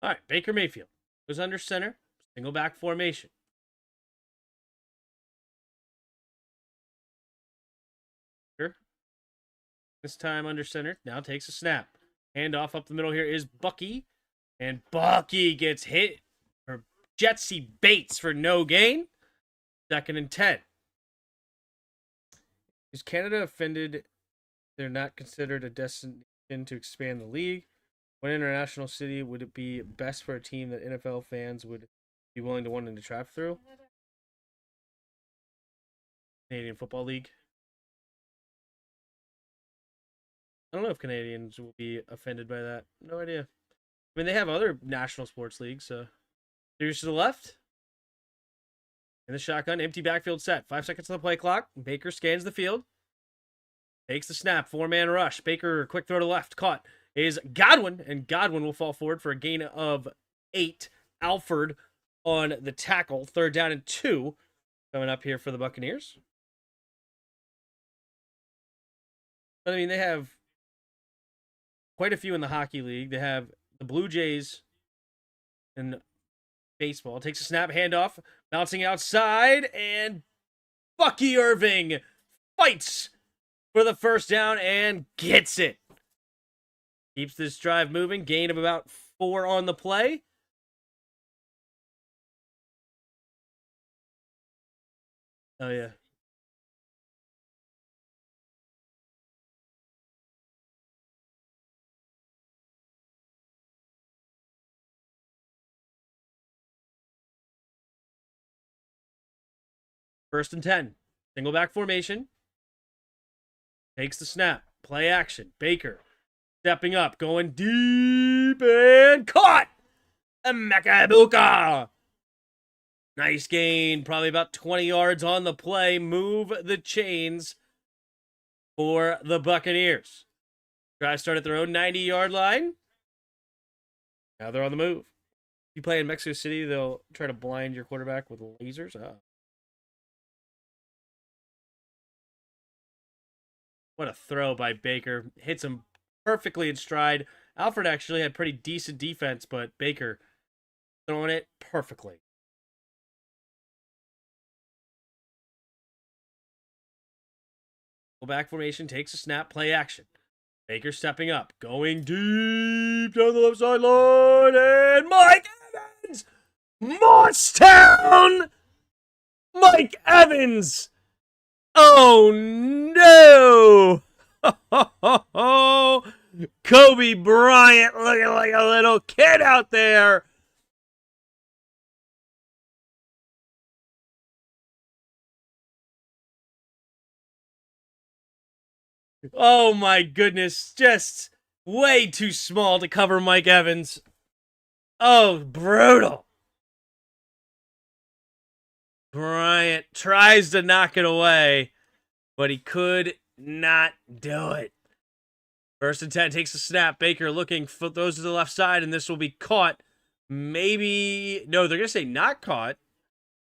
All right, Baker Mayfield goes under center, single back formation. This time under center, now takes a snap. Handoff up the middle here is Bucky. And Bucky gets hit for Jetsy Bates for no gain. 2nd and 10. Is Canada offended they're not considered a destination to expand the league? What international city would it be best for a team that NFL fans would be willing to want to travel through? Canadian Football League. I don't know if Canadians will be offended by that. No idea. I mean, they have other national sports leagues, so. Here's to the left. In the shotgun, empty backfield set. 5 seconds on the play clock. Baker scans the field. Takes the snap. 4-man rush. Baker, quick throw to left. Caught is Godwin, and Godwin will fall forward for a gain of 8. Alford on the tackle. 3rd down and 2 coming up here for the Buccaneers. But I mean, they have quite a few in the hockey league. They have the Blue Jays in baseball. Takes a snap, handoff, bouncing outside, and Bucky Irving fights for the 1st down and gets it. Keeps this drive moving. Gain of about 4 on the play. Oh, yeah. First and 10. Single back formation. Takes the snap. Play action. Baker stepping up, going deep, and caught! Makabuka! Nice gain. Probably about 20 yards on the play. Move the chains for the Buccaneers. Drive start at their own 90-yard line. Now they're on the move. If you play in Mexico City, they'll try to blind your quarterback with lasers. Oh. What a throw by Baker. Hits him perfectly in stride. Alfred actually had pretty decent defense, but Baker throwing it perfectly. Back formation, takes a snap, play action. Baker stepping up, going deep down the left sideline, and Mike Evans! Morstown! Mike Evans! Oh no! Kobe Bryant looking like a little kid out there. Oh my goodness, just way too small to cover Mike Evans. Oh, brutal. Bryant tries to knock it away, but he could not do it. 1st and 10, takes a snap. Baker looking, throws to the left side, and this will be caught. Maybe, no, they're going to say not caught.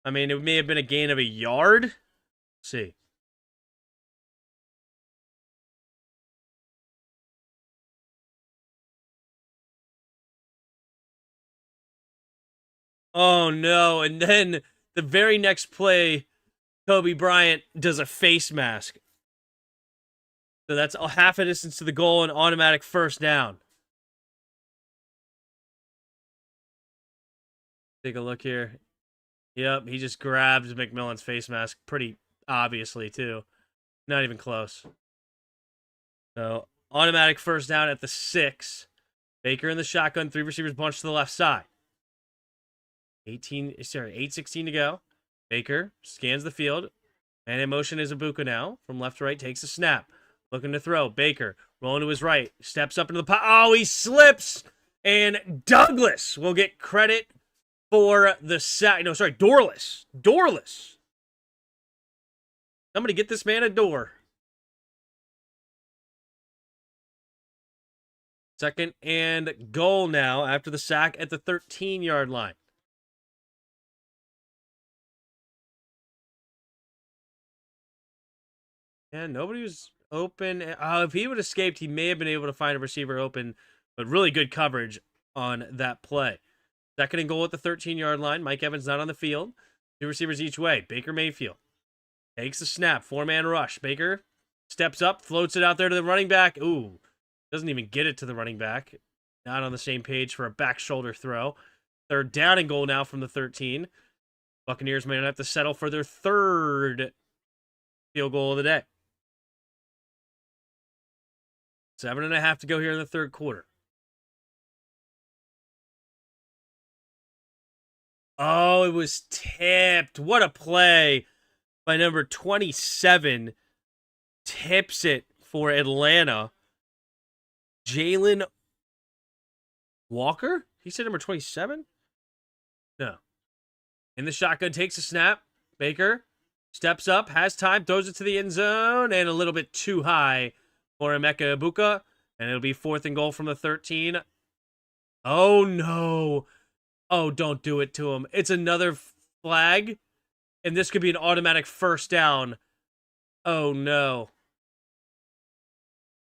I mean, it may have been a gain of a yard. Let's see. Oh, no. And then the very next play, Kobe Bryant does a face mask. So that's a half a distance to the goal and automatic 1st down. Take a look here. Yep, he just grabs McMillan's face mask pretty obviously, too. Not even close. So, automatic 1st down at the 6. Baker in the shotgun, 3 receivers bunched to the left side. 8:16 to go. Baker scans the field. And in motion is Ibuka now. From left to right, takes a snap. Looking to throw. Baker rolling to his right. Steps up into the pot. Oh, he slips! And Douglas will get credit for the sack. No, sorry, Dorless. Dorless. Somebody get this man a door. 2nd and goal now after the sack at the 13-yard line. And nobody was open. If he would have escaped, he may have been able to find a receiver open, but really good coverage on that play. 2nd and goal at the 13-yard line. Mike Evans not on the field. 2 receivers each way. Baker Mayfield takes the snap. 4-man rush. Baker steps up, floats it out there to the running back. Ooh, doesn't even get it to the running back. Not on the same page for a back shoulder throw. 3rd down and goal now from the 13. Buccaneers may not have to settle for their 3rd field goal of the day. 7.5 to go here in the 3rd quarter. Oh, it was tipped. What a play by number 27. Tips it for Atlanta. Jalen Walker? He said number 27? No. In the shotgun, takes a snap. Baker steps up, has time, throws it to the end zone, and a little bit too high for Emeka Ibuka. And it'll be 4th and goal from the 13. Oh, no. Oh, don't do it to him. It's another flag, and this could be an automatic first down. Oh, no.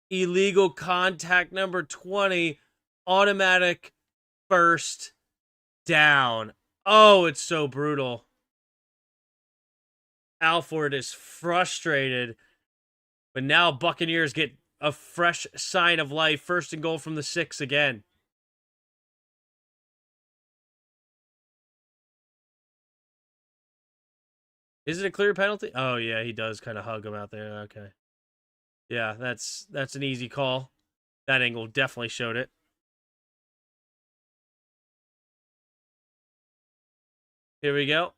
Illegal contact number 20. Automatic first down. Oh, it's so brutal. Alford is frustrated. But now Buccaneers get a fresh sign of life. 1st and goal from the 6 again. Is it a clear penalty? Oh, yeah, he does kind of hug him out there. Okay. Yeah, that's an easy call. That angle definitely showed it. Here we go.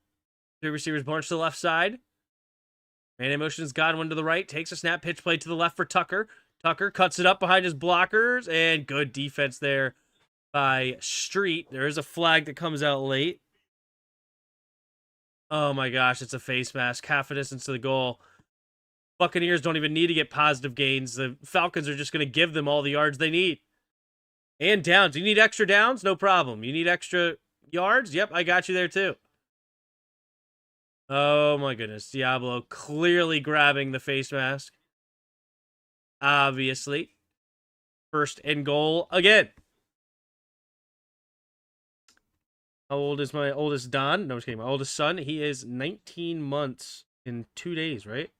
3 receivers march to the left side. Man in motion is Godwin to the right. Takes a snap. Pitch play to the left for Tucker. Tucker cuts it up behind his blockers. And good defense there by Street. There is a flag that comes out late. Oh my gosh, it's a face mask. Half a distance to the goal. Buccaneers don't even need to get positive gains. The Falcons are just going to give them all the yards they need. And downs. You need extra downs? No problem. You need extra yards? Yep, I got you there too. Oh my goodness. Diablo clearly grabbing the face mask. Obviously. 1st and goal again. How old is my oldest Don? No, I'm just kidding. My oldest son, he is 19 months in 2 days, right?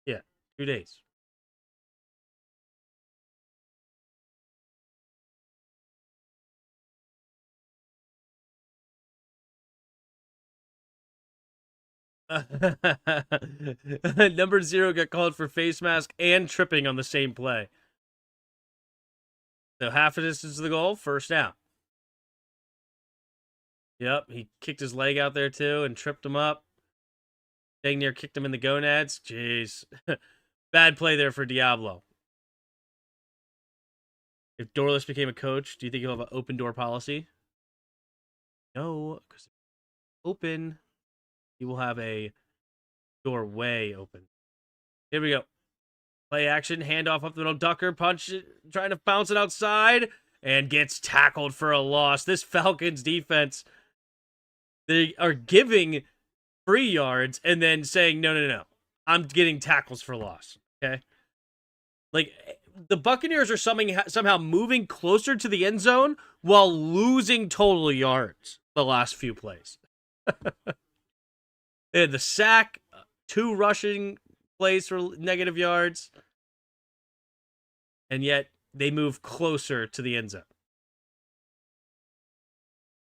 Yeah, 2 days. Number 0 got called for face mask and tripping on the same play. So half a distance to the goal, 1st down. Yep, he kicked his leg out there too and tripped him up. Dang near kicked him in the gonads. Jeez. Bad play there for Diablo. If Dorless became a coach, do you think he'll have an open door policy? No, because open, he will have a doorway open. Here we go. Play action, handoff up the middle, Ducker, punch, trying to bounce it outside, and gets tackled for a loss. This Falcons defense, they are giving free yards and then saying, no. I'm getting tackles for loss, okay? Like, the Buccaneers are somehow moving closer to the end zone while losing total yards the last few plays. They had the sack, 2 rushing plays for negative yards, and yet they move closer to the end zone.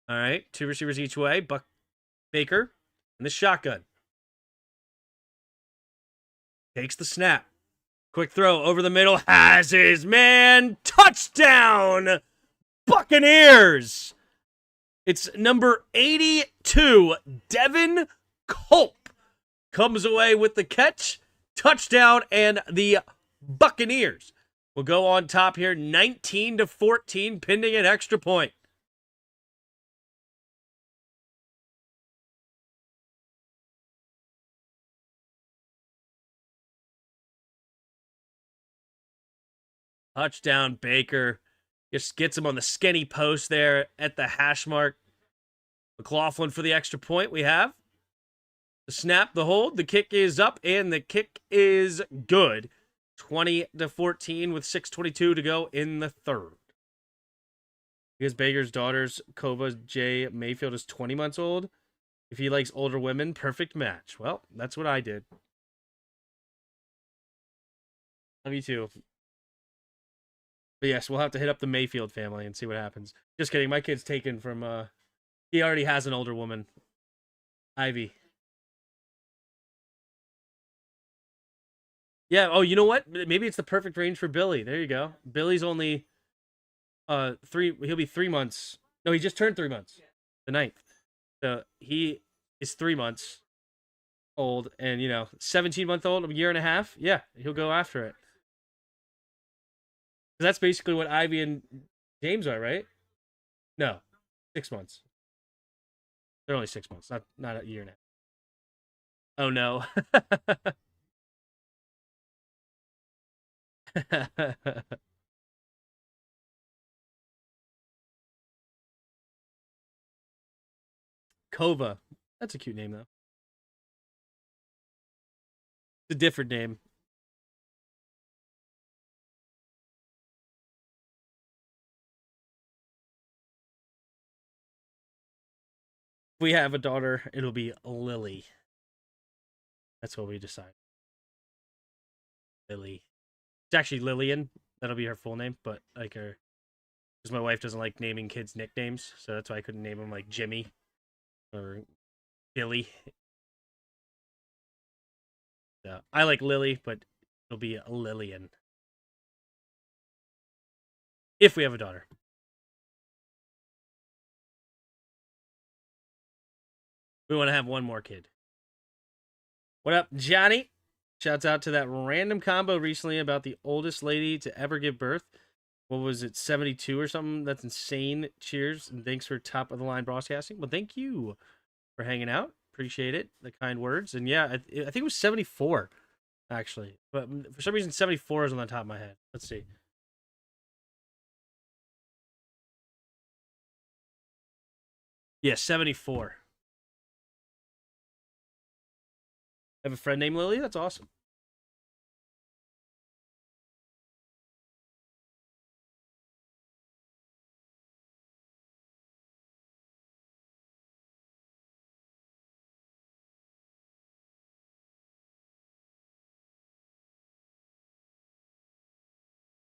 All right, 2 receivers each way. Baker in the shotgun. Takes the snap. Quick throw over the middle. Has his man. Touchdown! Buccaneers! It's number 82, Devin Culp, comes away with the catch, touchdown, and the Buccaneers will go on top here, 19-14, pending an extra point. Touchdown, Baker. Just gets him on the skinny post there at the hash mark. McLaughlin for the extra point we have. The snap, the hold, the kick is up, and the kick is good. 20-14 with 6:22 to go in the 3rd. Because Baker's daughter's Kova J. Mayfield is 20 months old. If he likes older women, perfect match. Well, that's what I did. Me too. But yes, we'll have to hit up the Mayfield family and see what happens. Just kidding. My kid's taken from, he already has an older woman. Ivy. Yeah, oh, you know what? Maybe it's the perfect range for Billy. There you go. Billy's only, he'll be 3 months. No, he just turned 3 months. The 9th. So he is 3 months old and, 17-month-old, a year and a half. Yeah, he'll go after it. That's basically what Ivy and James are, right? No, 6 months. They're only 6 months, not a year and a half. Oh no. Kova. That's a cute name though. It's a different name. If we have a daughter, it'll be Lily. That's what we decide. Lily. It's actually Lillian. That'll be her full name, but like her, because my wife doesn't like naming kids nicknames, so that's why I couldn't name them like Jimmy or Billy. I like Lily, but it'll be Lillian if we have a daughter. We want to have one more kid. What up, Johnny? Shouts out to that random combo recently about the oldest lady to ever give birth. What was it, 72 or something? That's insane. Cheers, and thanks for top of the line broadcasting. Well, thank you for hanging out. Appreciate it, the kind words. And yeah, I think it was 74, actually. But for some reason, 74 is on the top of my head. Let's see. Yeah, 74. I have a friend named Lily. That's awesome.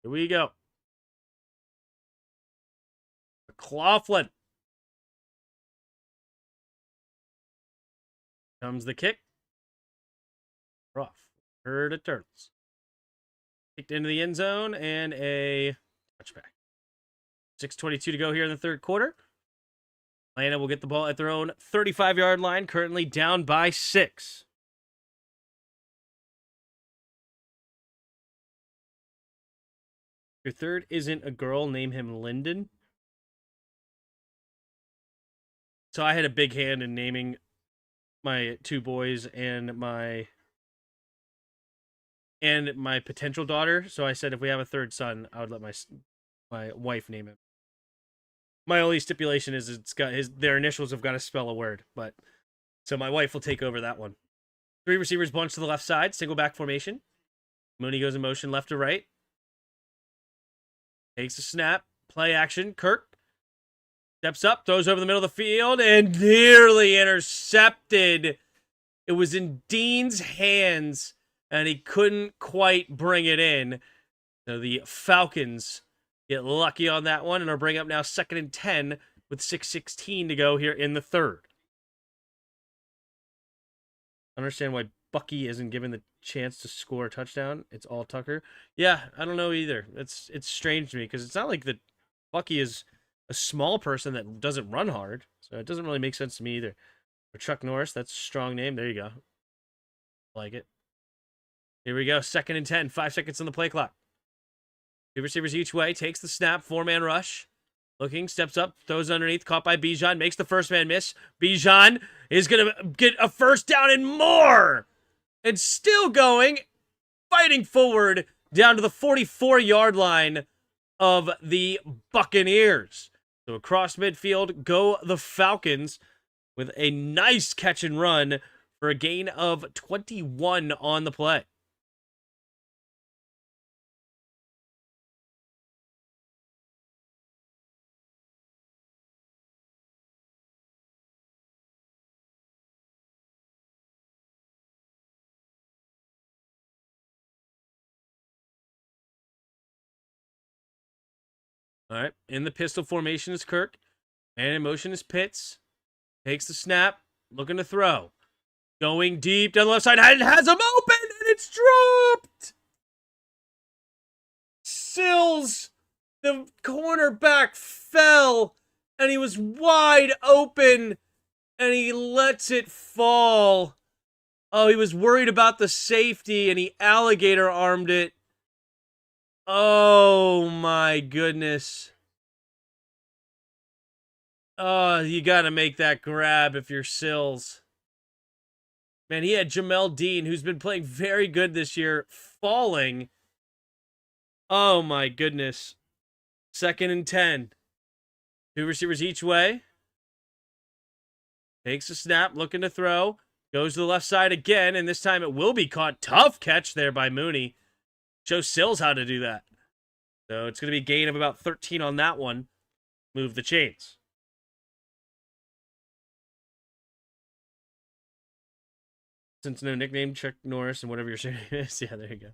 Here we go. McLaughlin. Comes the kick. Rough. Herd of turtles. Kicked into the end zone and a touchback. 6:22 to go here in the third quarter. Atlanta will get the ball at their own 35-yard line, currently down by 6. Your third isn't a girl, name him Lyndon. So I had a big hand in naming my 2 boys and my potential daughter. So I said if we have a third son, I would let my wife name him. My only stipulation is their initials have got to spell a word, but so my wife will take over that one. 3 receivers bunch to the left side, single back formation. Mooney goes in motion left to right. Takes a snap, play action. Kirk steps up, throws over the middle of the field, and nearly intercepted. It was in Dean's hands, and he couldn't quite bring it in. So the Falcons get lucky on that one and are bringing up now 2nd and 10 with 6:16 to go here in the third. I understand why Bucky isn't given the chance to score a touchdown. It's all Tucker. Yeah, I don't know either. It's strange to me because it's not like that Bucky is a small person that doesn't run hard. So it doesn't really make sense to me either. Or Chuck Norris, that's a strong name. There you go. Like it. Here we go. 2nd and 10. 5 seconds on the play clock. 2 receivers each way. Takes the snap. 4-man rush. Looking, steps up, throws underneath, caught by Bijan, makes the first man miss. Bijan is going to get a first down and more. And still going, fighting forward down to the 44-yard line of the Buccaneers. So across midfield go the Falcons with a nice catch and run for a gain of 21 on the play. All right, in the pistol formation is Kirk. Man in motion is Pitts. Takes the snap, looking to throw. Going deep down the left side, and has him open, and it's dropped! Sills, the cornerback, fell, and he was wide open, and he lets it fall. Oh, he was worried about the safety, and he alligator armed it. Oh my goodness. Oh, you got to make that grab if you're Sills. Man, he had Jamel Dean, who's been playing very good this year, falling. Oh my goodness. 2nd and 10. 2 receivers each way. Takes a snap, looking to throw. Goes to the left side again, and this time it will be caught. Tough catch there by Mooney. Shows Sills how to do that. So it's going to be a gain of about 13 on that one. Move the chains. Since no nickname, Chuck Norris, and whatever your name is. Yeah, there you go.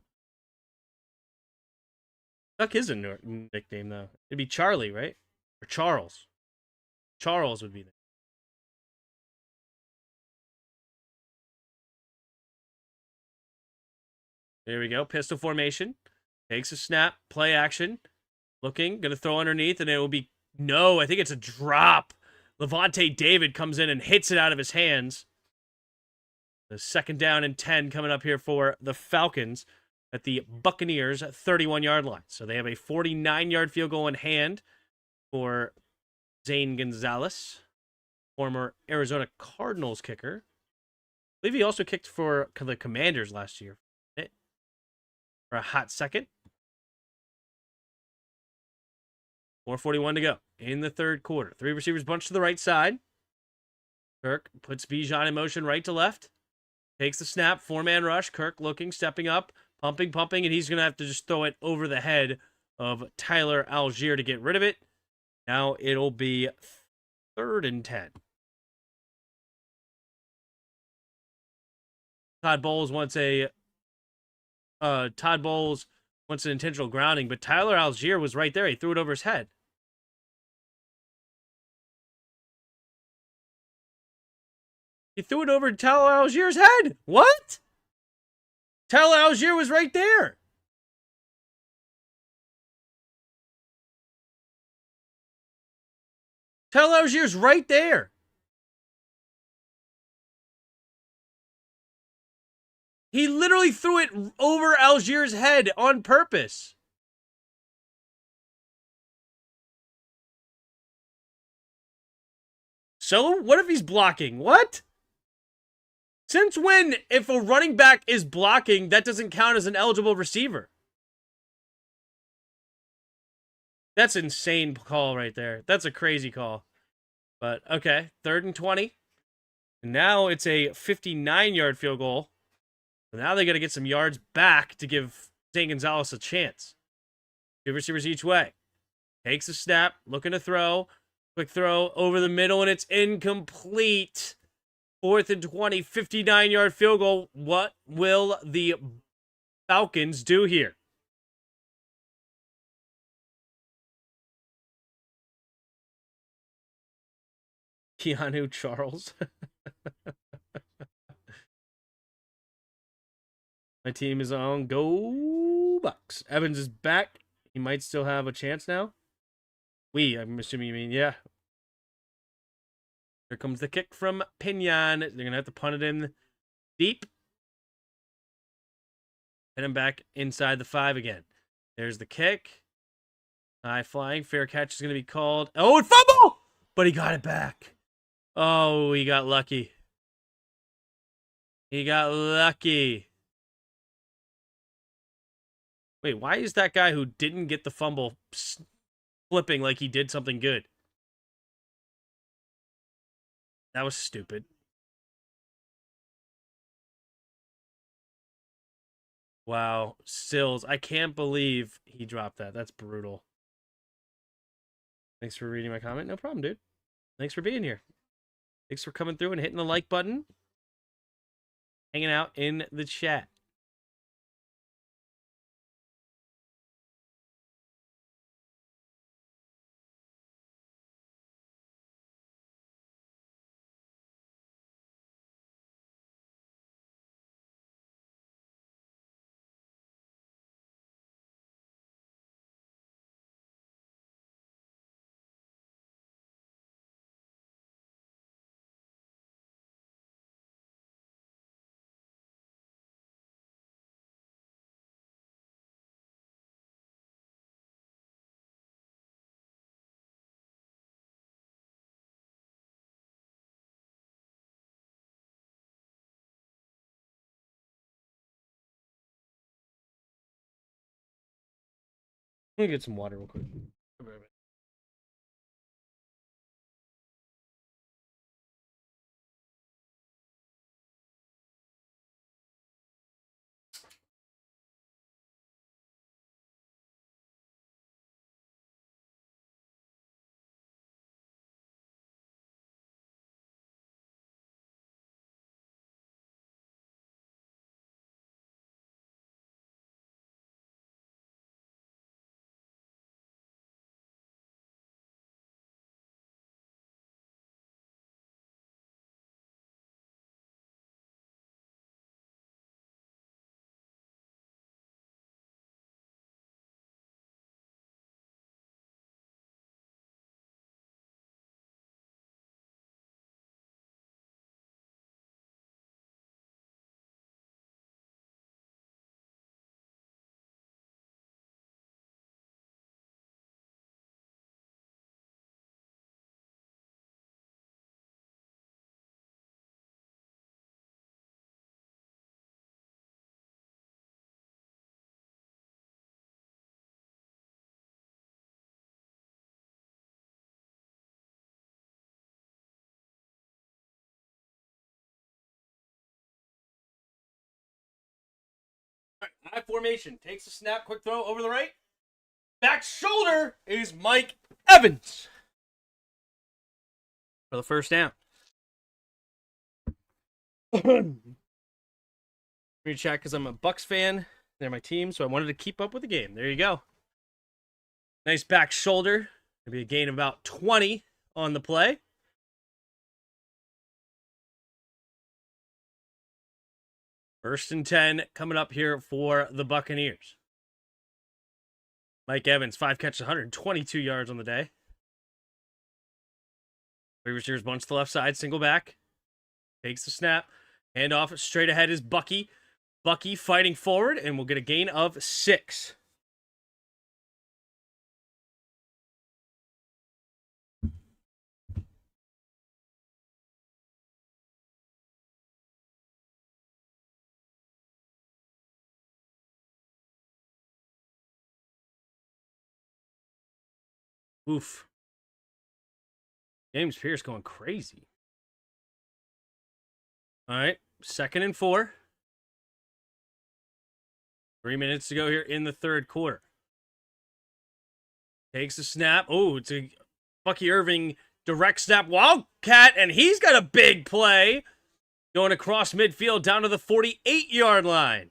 Chuck is a nickname, though. It'd be Charlie, right? Or Charles. Charles would be there. There we go. Pistol formation. Takes a snap. Play action. Looking. Going to throw underneath, and it will be... No, I think it's a drop. Levante David comes in and hits it out of his hands. The 2nd down and 10 coming up here for the Falcons at the Buccaneers 31-yard line. So they have a 49-yard field goal in hand for Zane Gonzalez, former Arizona Cardinals kicker. I believe he also kicked for the Commanders last year for a hot second. 4:41 to go in the 3rd quarter. 3 receivers bunched to the right side. Kirk puts Bijan in motion right to left. Takes the snap. 4-man rush. Kirk looking, stepping up, pumping, and he's going to have to just throw it over the head of Tyler Algier to get rid of it. Now it'll be 3rd and 10. Todd Bowles wants an intentional grounding, but Tyler Algier was right there. He threw it over his head. He threw it over Tyler Algier's head. What? Tyler Algier was right there. Tyler Algier's right there. He literally threw it over Algier's head on purpose. So, what if he's blocking? What? Since when, if a running back is blocking, that doesn't count as an eligible receiver? That's an insane call right there. That's a crazy call. But, okay, 3rd and 20. And now it's a 59-yard field goal. So now they got to get some yards back to give Zane Gonzalez a chance. 2 receivers each way. Takes a snap, looking to throw. Quick throw over the middle, and it's incomplete. 4th and 20, 59-yard field goal. What will the Falcons do here? Keanu Charles. My team is on. Go Bucks. Evans is back. He might still have a chance now. I'm assuming you mean, yeah. Here comes the kick from Pinion. They're going to have to punt it in deep. Hit him back inside the 5 again. There's the kick. High flying. Fair catch is going to be called. Oh, and fumble! But he got it back. Oh, he got lucky. He got lucky. Wait, why is that guy who didn't get the fumble flipping like he did something good? That was stupid. Wow, Sills. I can't believe he dropped that. That's brutal. Thanks for reading my comment. No problem, dude. Thanks for being here. Thanks for coming through and hitting the like button. Hanging out in the chat. Let me get some water real quick. High formation. Takes a snap. Quick throw over the right. Back shoulder is Mike Evans for the first down. I'm going to check because I'm a Bucs fan. They're my team, so I wanted to keep up with the game. There you go. Nice back shoulder. Maybe a gain of about 20 on the play. First and 10 coming up here for the Buccaneers. Mike Evans, 5 catches, 122 yards on the day. Three receivers bunch to the left side, single back. Takes the snap. Hand off straight ahead is Bucky. Bucky fighting forward, and we'll get a gain of 6. Oof. James Pierce going crazy. All right, 2nd and 4. 3 minutes to go here in the third quarter. Takes a snap. Oh, it's a Bucky Irving direct snap wildcat, and he's got a big play going across midfield down to the 48-yard line.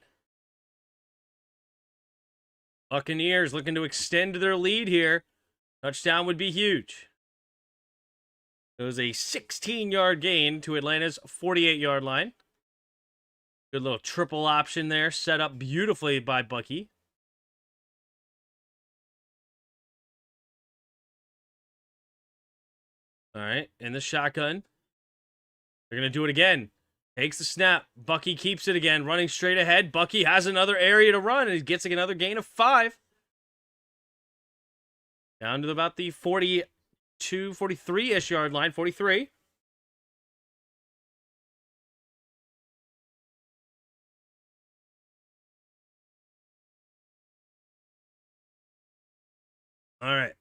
Buccaneers looking to extend their lead here. Touchdown would be huge. It was a 16-yard gain to Atlanta's 48-yard line. Good little triple option there, set up beautifully by Bucky. All right, in the shotgun. They're going to do it again. Takes the snap. Bucky keeps it again, running straight ahead. Bucky has another area to run, and he gets another gain of 5. Down to about the 42, 43-ish yard line, 43. All right.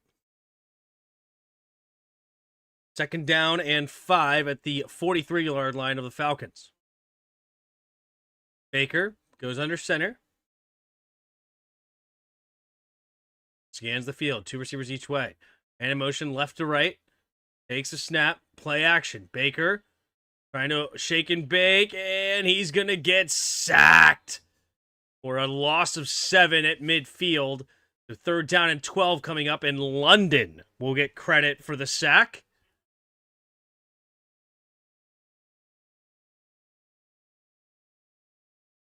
2nd down and 5 at the 43-yard line of the Falcons. Baker goes under center. Scans the field. 2 receivers each way. And in motion left to right. Takes a snap. Play action. Baker trying to shake and bake. And he's going to get sacked for a loss of 7 at midfield. The 3rd down and 12 coming up, in London will get credit for the sack.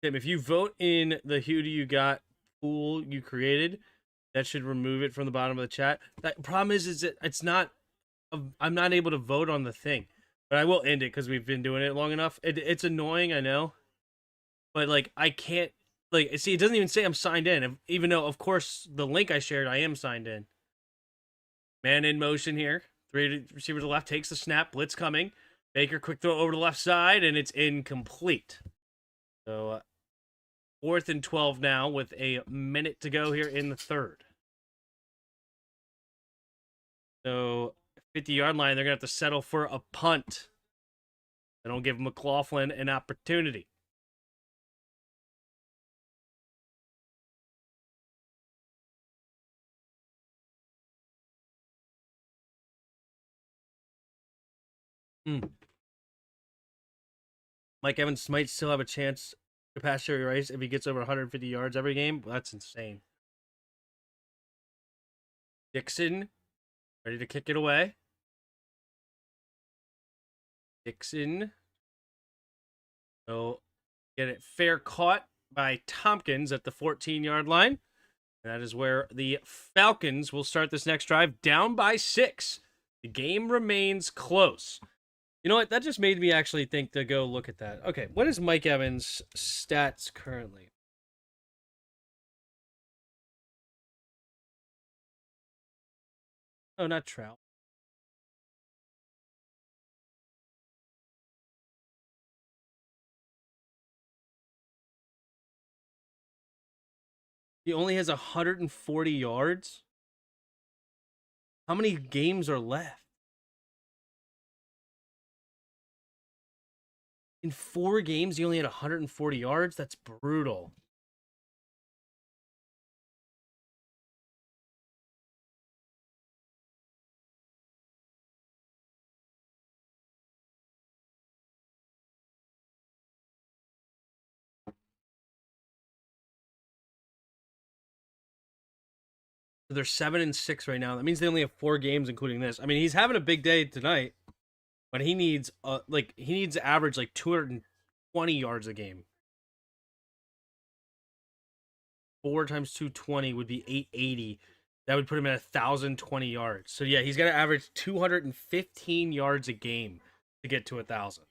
Tim, if you vote in the who do you got pool you created, that should remove it from the bottom of the chat. The problem is that it's not, I'm not able to vote on the thing. But I will end it because we've been doing it long enough. It's annoying, I know. But, like, I can't, like, see, it doesn't even say I'm signed in. Even though, of course, the link I shared, I am signed in. Man in motion here. 3 receivers to the left, takes the snap. Blitz coming. Baker, quick throw over to the left side, and it's incomplete. So, 4th and 12 now with a minute to go here in the 3rd. So 50-yard line, they're going to have to settle for a punt. They don't give McLaughlin an opportunity. Mike Evans might still have a chance to pass Jerry Rice if he gets over 150 yards every game. That's insane. Dixon, ready to kick it away. Dixon. So get it fair caught by Tompkins at the 14-yard line. And that is where the Falcons will start this next drive down by 6. The game remains close. You know what? That just made me actually think to go look at that. Okay, what is Mike Evans' stats currently? Oh, not Trout. He only has 140 yards. How many games are left? In 4 games, he only had 140 yards? That's brutal. So they're 7-6 right now. That means they only have 4 games, including this. I mean, he's having a big day tonight, but he needs to average like 220 yards a game. 4 times 220 would be 880. That would put him at 1,020 yards. So yeah, he's got to average 215 yards a game to get to 1,000.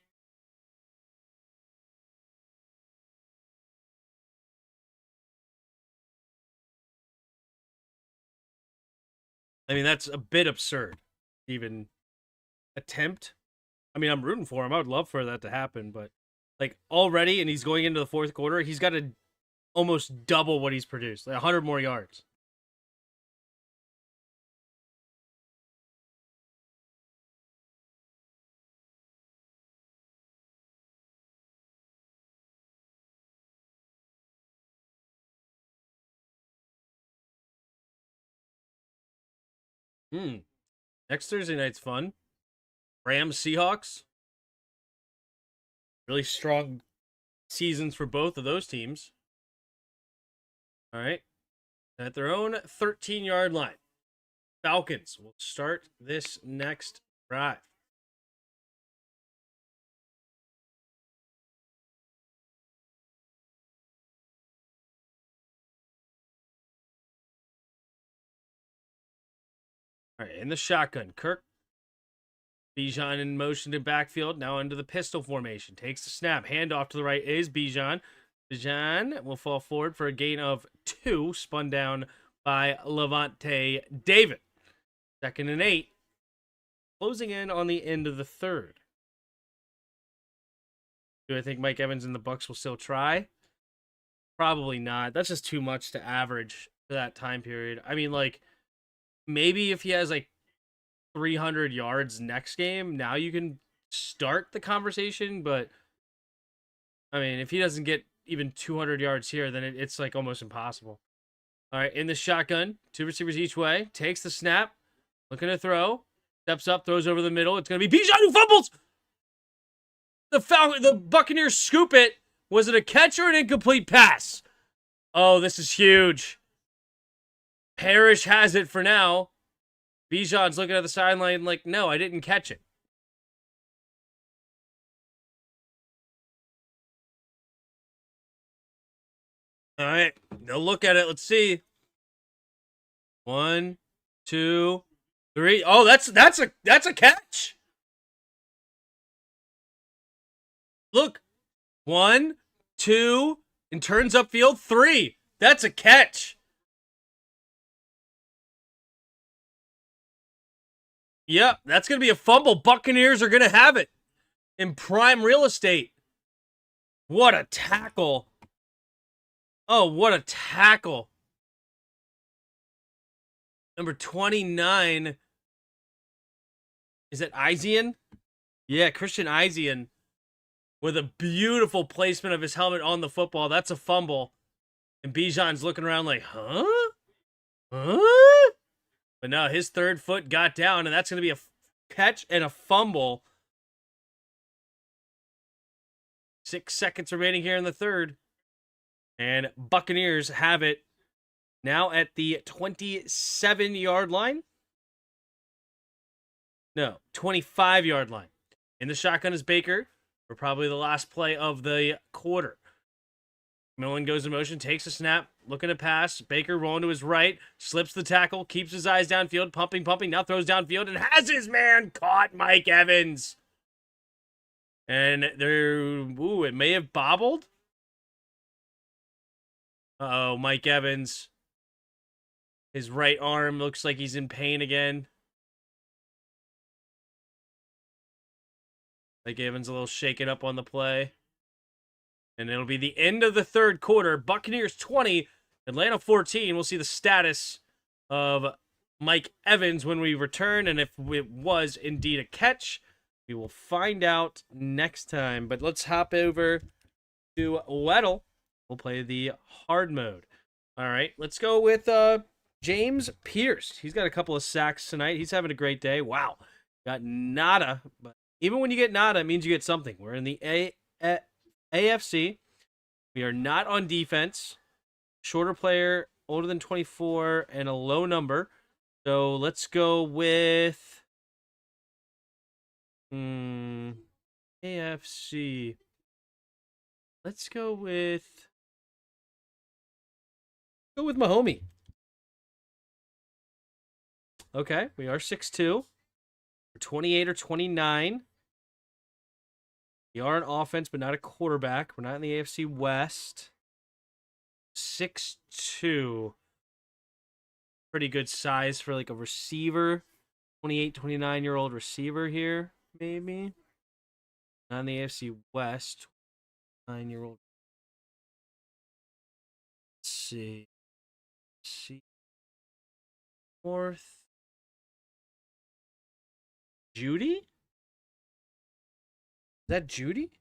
I mean, that's a bit absurd. Even attempt. I mean, I'm rooting for him. I would love for that to happen, but like already, and he's going into the 4th quarter, he's got to almost double what he's produced, like 100 more yards. Next Thursday night's fun. Rams Seahawks. Really strong seasons for both of those teams. All right. At their own 13-yard line, Falcons will start this next drive. All right, in the shotgun, Kirk. Bijan in motion to backfield, now into the pistol formation. Takes the snap. Handoff to the right is Bijan. Bijan will fall forward for a gain of 2, spun down by Levante David. 2nd and 8. Closing in on the end of the 3rd. Do I think Mike Evans and the Bucs will still try? Probably not. That's just too much to average for that time period. I mean, like, maybe if he has like 300 yards next game, now you can start the conversation. But I mean, if he doesn't get even 200 yards here, then it's like almost impossible. All right, in the shotgun, 2 receivers each way. Takes the snap, looking to throw, steps up, throws over the middle. It's gonna be Bijan who fumbles. The Buccaneers scoop it. Was it a catch or an incomplete pass? Oh, this is huge. Parrish has it for now. Bijan's looking at the sideline like, no, I didn't catch it. All right, they'll look at it. Let's see. 1, 2, 3. Oh, that's a catch. Look, 1, 2, and turns upfield 3. That's a catch. Yep, that's going to be a fumble. Buccaneers are going to have it in prime real estate. What a tackle. Oh, what a tackle. Number 29 Is it Isian? Yeah, Christian Isian with a beautiful placement of his helmet on the football. That's a fumble. And Bijan's looking around like, huh? Huh? But no, his third foot got down, and that's going to be a catch and a fumble. 6 seconds remaining here in the third. And Buccaneers have it now at the 27-yard line. No, 25-yard line. In the shotgun is Baker for probably the last play of the quarter. Millen goes in motion, takes a snap, looking to pass. Baker rolling to his right, slips the tackle, keeps his eyes downfield, pumping, now throws downfield, and has his man caught, Mike Evans. And it may have bobbled. Uh-oh, Mike Evans. His right arm looks like he's in pain again. Mike Evans a little shaken up on the play. And it'll be the end of the third quarter. Buccaneers 20, Atlanta 14. We'll see the status of Mike Evans when we return. And if it was indeed a catch, we will find out next time. But let's hop over to Weddle. We'll play the hard mode. All right, let's go with James Pierce. He's got a couple of sacks tonight. He's having a great day. Wow. Got nada. But even when you get nada, it means you get something. We're in the AFC. We are not on defense. Shorter player, older than 24, and a low number. So let's go with AFC. Let's go with Mahomie. Okay, we are 6'2". We're 28 or 29. We are an offense, but not a quarterback. We're not in the AFC West. 6'2". Pretty good size for like a receiver. 28, 29-year-old receiver here, maybe. Not in the AFC West. 9-year-old. Let's see. Fourth. Judy? Is that Judy?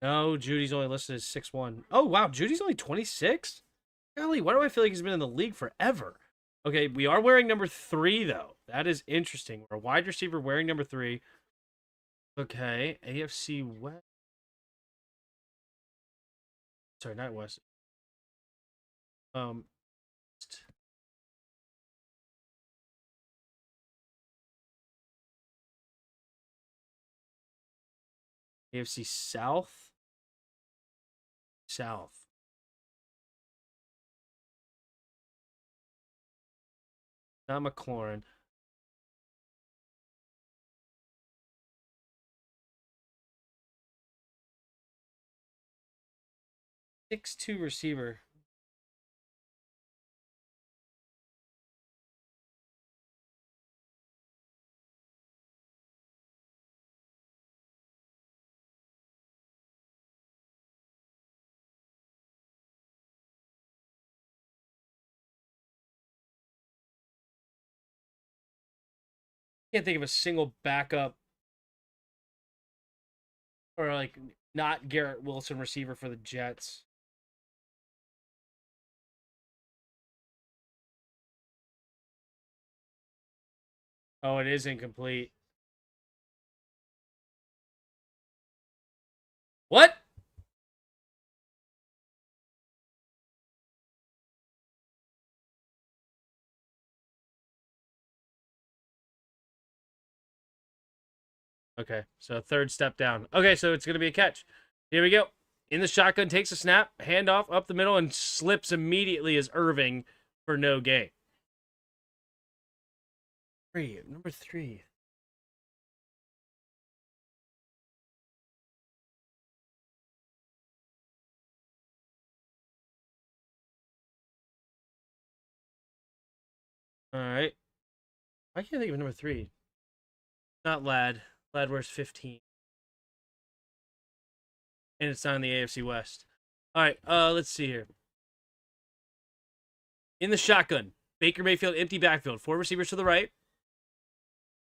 No, Judy's only listed as 6'1". Oh, wow. Judy's only 26? Golly, why do I feel like he's been in the league forever? Okay, we are wearing number 3, though. That is interesting. We're a wide receiver wearing number 3. Okay, AFC West. Sorry, not West. AFC South. South. Not McLaurin. Six-two receiver. Can't think of a single backup or like not Garrett Wilson receiver for the Jets. Oh, it is incomplete. What? Okay, so third step down. Okay, so it's going to be a catch. Here we go. In the shotgun, takes a snap, handoff up the middle, and slips immediately as Irving for no gain. Number 3. All right. I can't think of number 3. Not Lad. Lad wears 15. And it's not in the AFC West. All right, let's see here. In the shotgun, Baker Mayfield, empty backfield. 4 receivers to the right.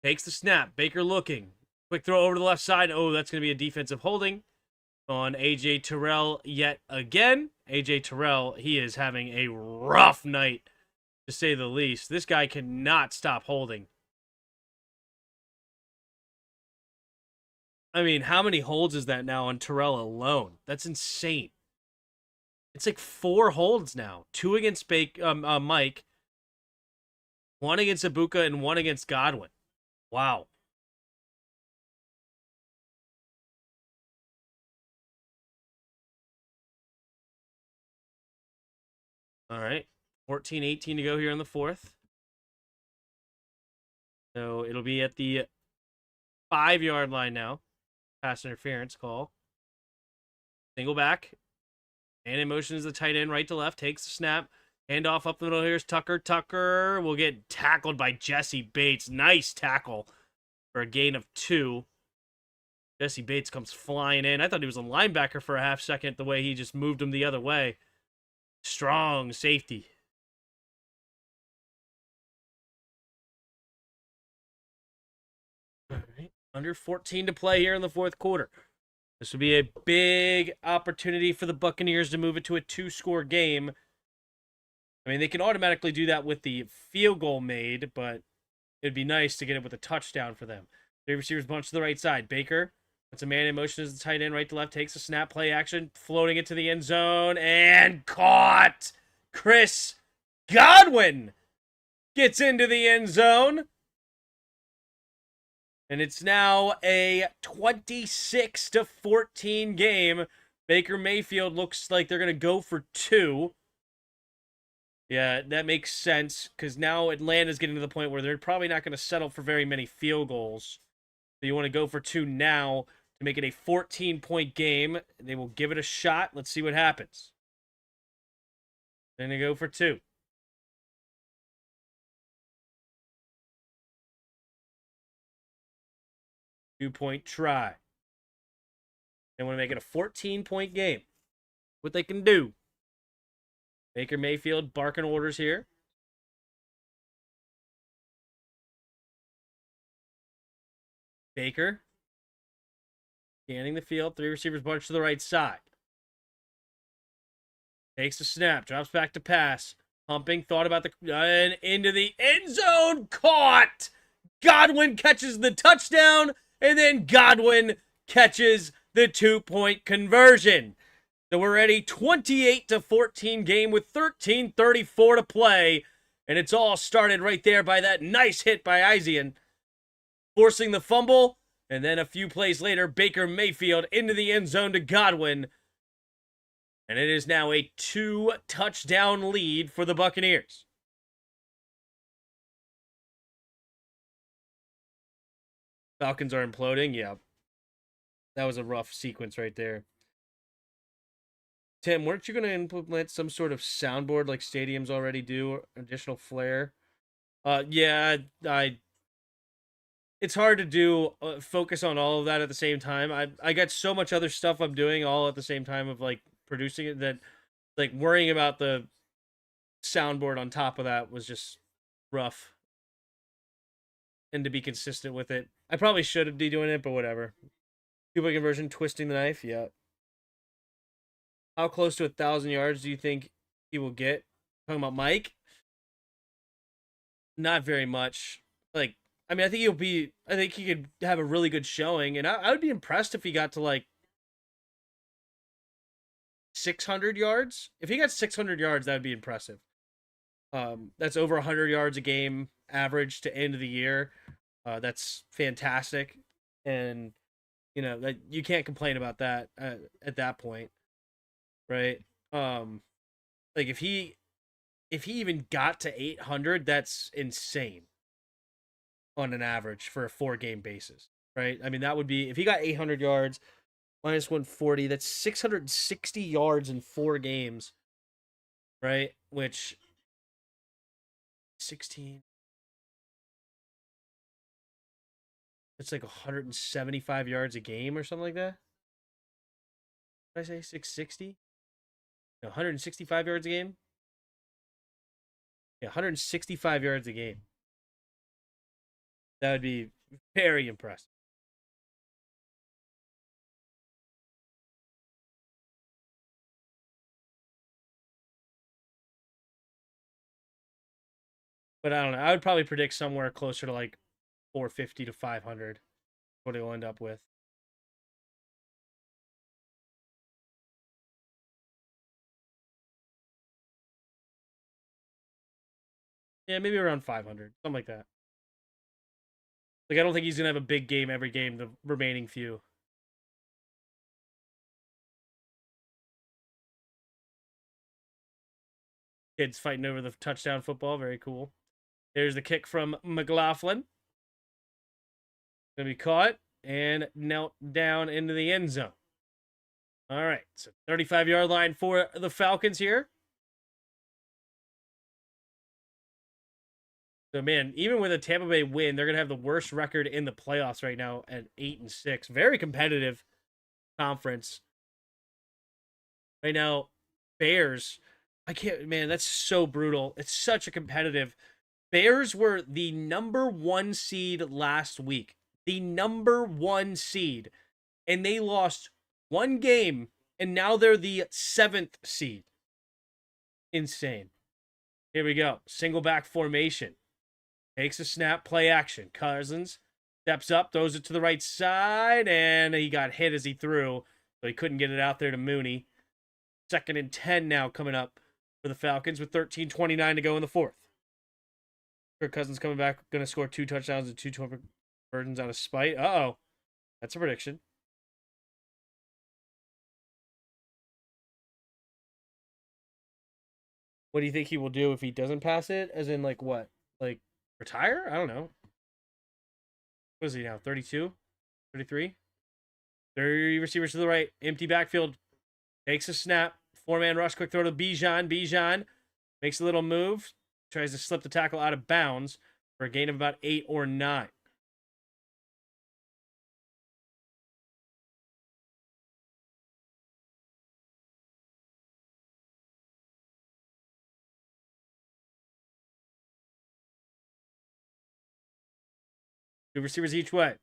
Takes the snap. Baker looking. Quick throw over to the left side. Oh, that's going to be a defensive holding on A.J. Terrell yet again. A.J. Terrell, he is having a rough night, to say the least. This guy cannot stop holding. I mean, how many holds is that now on Terrell alone? That's insane. It's like 4 holds now. 2 against Mike, 1 against Ibuka, and 1 against Godwin. Wow. All right. 14-18 to go here in the 4th. So it'll be at the 5-yard line now. Pass interference call. Single back. And in motion is the tight end right to left. Takes the snap. Handoff up the middle. Here's Tucker. Tucker will get tackled by Jesse Bates. Nice tackle for a gain of 2. Jesse Bates comes flying in. I thought he was a linebacker for a half second the way he just moved him the other way. Strong safety. All right. Under 14 to play here in the 4th quarter. This would be a big opportunity for the Buccaneers to move it to a 2-score game. I mean, they can automatically do that with the field goal made, but it'd be nice to get it with a touchdown for them. 3 receivers bunch to the right side. Baker, puts a man in motion as the tight end right to left, takes a snap, play action, floating it to the end zone, and caught! Chris Godwin gets into the end zone. And it's now a 26-14 game. Baker Mayfield looks like they're going to go for 2. Yeah, that makes sense because now Atlanta's getting to the point where they're probably not going to settle for very many field goals. So you want to go for 2 now to make it a 14-point game. They will give it a shot. Let's see what happens. They're going to go for 2. Two-point try. They want to make it a 14-point game. What they can do. Baker Mayfield barking orders here. Baker scanning the field. 3 receivers bunch to the right side. Takes the snap. Drops back to pass. Pumping. Thought about the... and into the end zone. Caught! Godwin catches the touchdown. And then Godwin catches the 2-point conversion. So we're at a 28-14 game with 13:34 to play. And it's all started right there by that nice hit by Isian, forcing the fumble. And then a few plays later, Baker Mayfield into the end zone to Godwin. And it is now a 2-touchdown lead for the Buccaneers. Falcons are imploding. Yeah. That was a rough sequence right there. Tim, weren't you going to implement some sort of soundboard like stadiums already do, or additional flair? Yeah, it's hard to do focus on all of that at the same time. I got so much other stuff I'm doing all at the same time of like producing it that like worrying about the soundboard on top of that was just rough. And to be consistent with it, I probably should be doing it, but whatever. 2-point conversion, twisting the knife, yeah. How close to 1,000 yards do you think he will get? Talking about Mike? Not very much. Like, I mean, I think he could have a really good showing, and I would be impressed if he got to like 600 yards. If he got 600 yards, that would be impressive. That's over 100 yards a game average to end of the year. That's fantastic, and you know that you can't complain about that at that point, right? Like if he even got to 800, that's insane on an average for a 4-game basis, right? I mean, that would be if he got 800 yards minus 140, that's 660 yards in 4 games, right? Which 16. It's like 175 yards a game or something like that. Did I say 660? No, 165 yards a game. Yeah, 165 yards a game. That would be very impressive. But I don't know. I would probably predict somewhere closer to like 450 to 500. What he'll end up with. Yeah, maybe around 500, something like that. Like I don't think he's gonna have a big game every game. The remaining few. Kids fighting over the touchdown football. Very cool. There's the kick from McLaughlin. Gonna be caught and knelt down into the end zone. All right, so 35-yard line for the Falcons here. So man, even with a Tampa Bay win, they're gonna have the worst record in the playoffs right now at 8-6. Very competitive conference right now. Bears, I can't. Man, that's so brutal. It's such a competitive. Bears were the number 1 seed last week. The number 1 seed, and they lost one game, and now they're the 7th seed. Insane. Here we go. Single back formation. Takes a snap, play action. Cousins steps up, throws it to the right side, and he got hit as he threw, so he couldn't get it out there to Mooney. 2nd and 10 now coming up for the Falcons with 13:29 to go in the 4th. Kirk Cousins coming back, going to score 2 touchdowns and 2 conversions out of spite. Uh-oh. That's a prediction. What do you think he will do if he doesn't pass it? As in, like, what? Like, retire? I don't know. What is he now? 32? 33? 30 receivers to the right. Empty backfield. Takes a snap. 4-man rush. Quick throw to Bijan. Bijan makes a little move. Tries to slip the tackle out of bounds for a gain of about 8 or 9. Two receivers each way.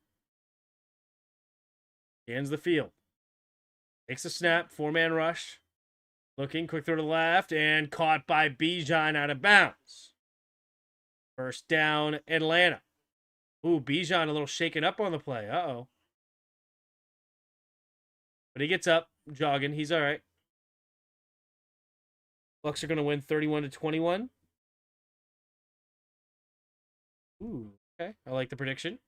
He ends the field. Takes a snap. 4-man rush. Looking. Quick throw to the left. And caught by Bijan out of bounds. First down, Atlanta. Ooh, Bijan a little shaken up on the play. Uh-oh. But he gets up, jogging. He's all right. Bucks are going to win 31-21. Ooh, okay. I like the prediction.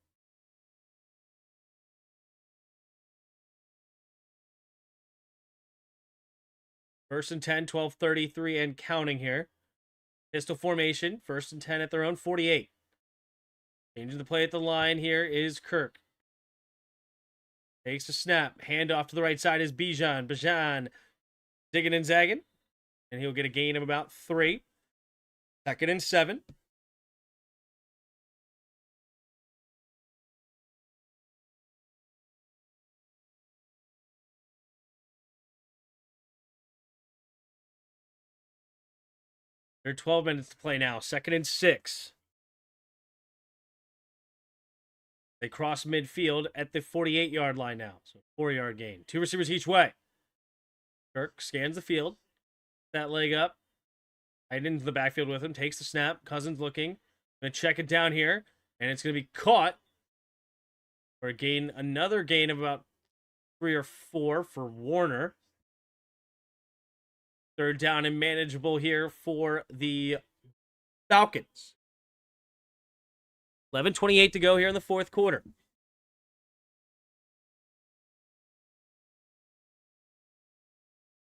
First and 10, 12:33 and counting here. Pistol formation. First and 10 at their own 48. Changing the play at the line here is Kirk. Takes a snap. Handoff to the right side is Bijan. Bijan digging and zagging. And he'll get a gain of about 3. 2nd and 7. There are 12 minutes to play now. 2nd and 6. They cross midfield at the 48-yard line now. So 4-yard gain. 2 receivers each way. Kirk scans the field. That leg up. Right into the backfield with him. Takes the snap. Cousins looking. Going to check it down here. And it's going to be caught. For a gain. Another gain of about 3 or 4 for Warner. 3rd down and manageable here for the Falcons. 11:28 to go here in the 4th quarter.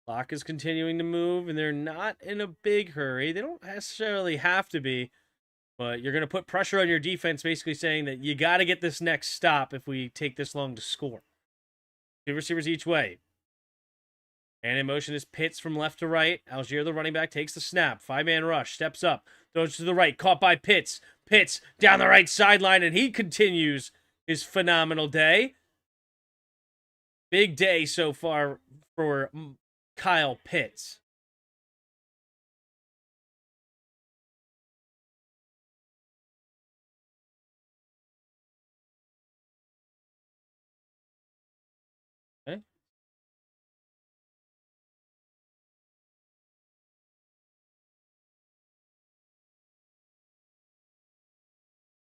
Clock is continuing to move, and they're not in a big hurry. They don't necessarily have to be, but you're going to put pressure on your defense, basically saying that you got to get this next stop if we take this long to score. 2 receivers each way. And in motion is Pitts from left to right. Algier, the running back, takes the snap. 5-man rush, steps up, throws to the right, caught by Pitts. Pitts down the right sideline, and he continues his phenomenal day. Big day so far for Kyle Pitts.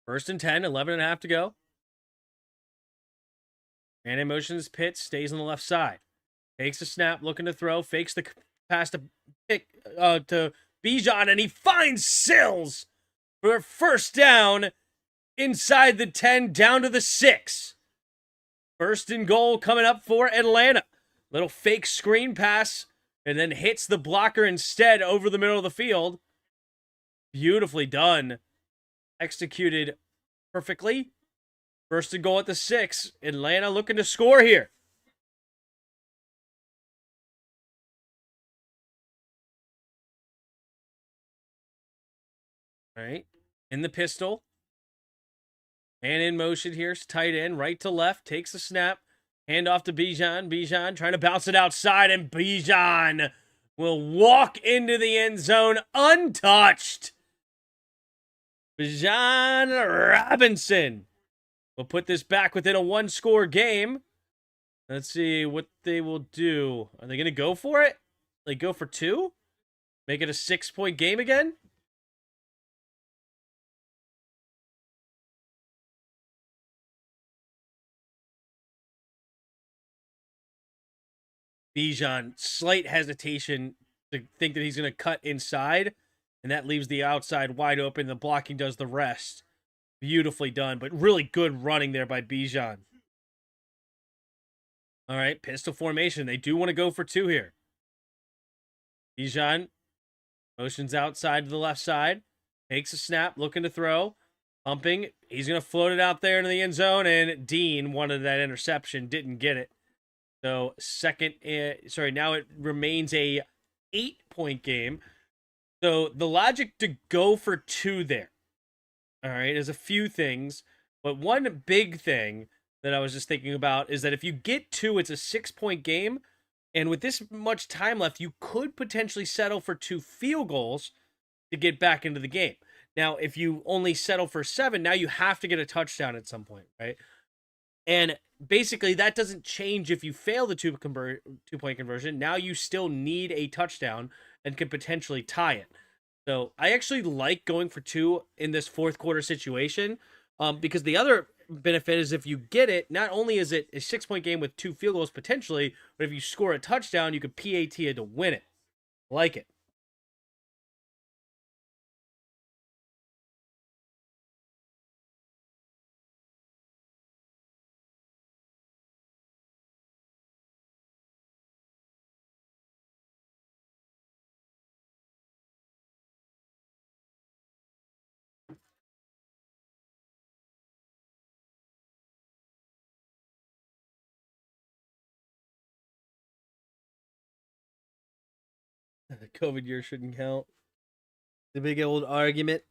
First and 10, 11.5 to go. And in motions, Pitts stays on the left side. Takes a snap, looking to throw, fakes the pass to Bijan, and he finds Sills for a first down inside the 10, down to the 6. First and goal coming up for Atlanta. Little fake screen pass, and then hits the blocker instead over the middle of the field. Beautifully done. Executed perfectly. First and goal at the 6. Atlanta looking to score here. All right. In the pistol. And in motion here. Tight end, right to left. Takes the snap. Hand off to Bijan. Bijan trying to bounce it outside. And Bijan will walk into the end zone untouched. Bijan Robinson will put this back within a one-score game. Let's see what they will do. Are they going to go for it? They go for 2? Make it a 6-point game again? Bijan, slight hesitation to think that he's going to cut inside, and that leaves the outside wide open. The blocking does the rest. Beautifully done, but really good running there by Bijan. All right, pistol formation. They do want to go for 2 here. Bijan motions outside to the left side. Takes a snap, looking to throw. Pumping. He's going to float it out there into the end zone, and Dean wanted that interception, didn't get it. So now it remains a 8-point game. So the logic to go for 2 there, all right, is a few things. But one big thing that I was just thinking about is that if you get 2, it's a 6-point game. And with this much time left, you could potentially settle for 2 field goals to get back into the game. Now, if you only settle for 7, now you have to get a touchdown at some point, right? And basically, that doesn't change if you fail the 2-point conversion. Now you still need a touchdown and can potentially tie it. So I actually like going for 2 in this fourth quarter situation, because the other benefit is if you get it, not only is it a 6-point game with 2 field goals potentially, but if you score a touchdown, you could PAT it to win it. Like it. The COVID year shouldn't count. The big old argument.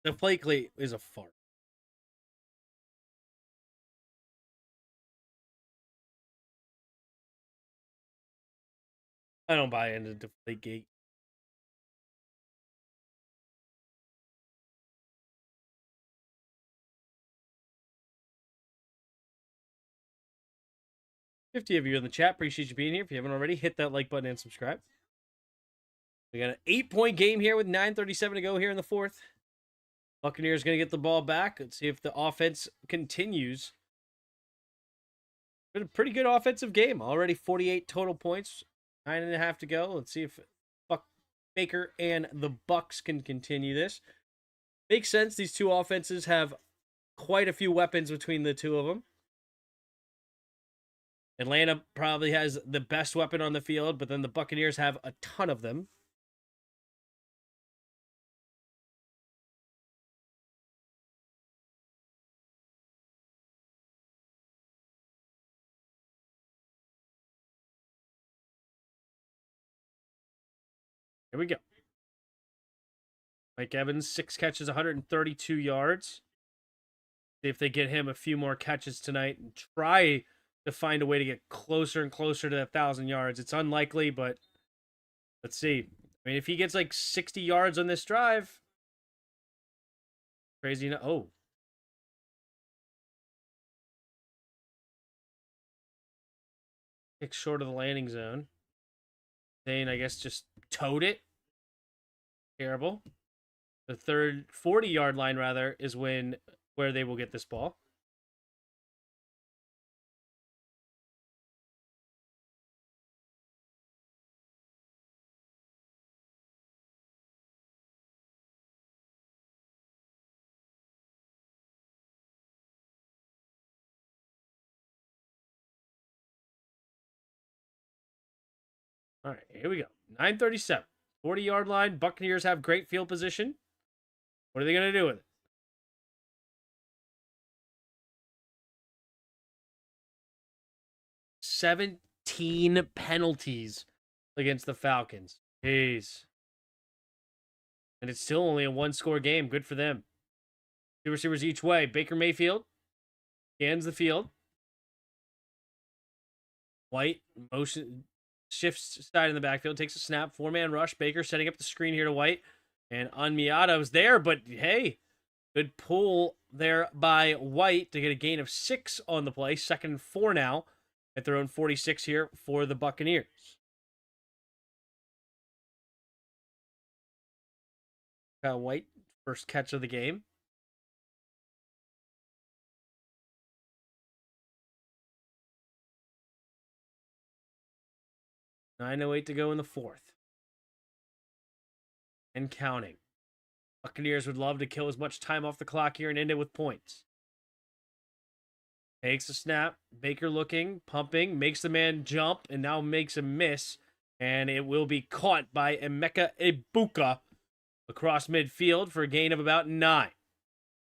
The Blakely is a fart. I don't buy into Deflategate. If you in the chat, appreciate you being here. If you haven't already, hit that like button and subscribe. We got an 8-point game here with 9:37 to go here in the fourth. Buccaneers going to get the ball back. Let's see if the offense continues. Been a pretty good offensive game. Already 48 total points. 9.5 to go. Let's see if Baker and the Bucks can continue this. Makes sense. These two offenses have quite a few weapons between the two of them. Atlanta probably has the best weapon on the field, but then the Buccaneers have a ton of them. Here we go. Mike Evans, 6 catches, 132 yards. See if they get him a few more catches tonight and try to find a way to get closer and closer to 1,000 yards. It's unlikely, but let's see. I mean, if he gets like 60 yards on this drive, crazy. Oh. Kick short of the landing zone. Zane, I guess, just towed it. Terrible. The third 40-yard line, rather, is where they will get this ball. All right, here we go. 9:37. 40-yard line. Buccaneers have great field position. What are they going to do with it? 17 penalties against the Falcons. Jeez. And it's still only a one-score game. Good for them. Two receivers each way. Baker Mayfield scans the field. White motion shifts side in the backfield, takes a snap, 4-man rush. Baker setting up the screen here to White. And Unmiato's there, but hey, good pull there by White to get a gain of 6 on the play. 2nd and 4 now at their own 46 here for the Buccaneers. Kyle White, first catch of the game. .908 to go in the fourth. And counting. Buccaneers would love to kill as much time off the clock here and end it with points. Takes a snap. Baker looking, pumping, makes the man jump, and now makes a miss. And it will be caught by Emeka Egbuka across midfield for a gain of about 9.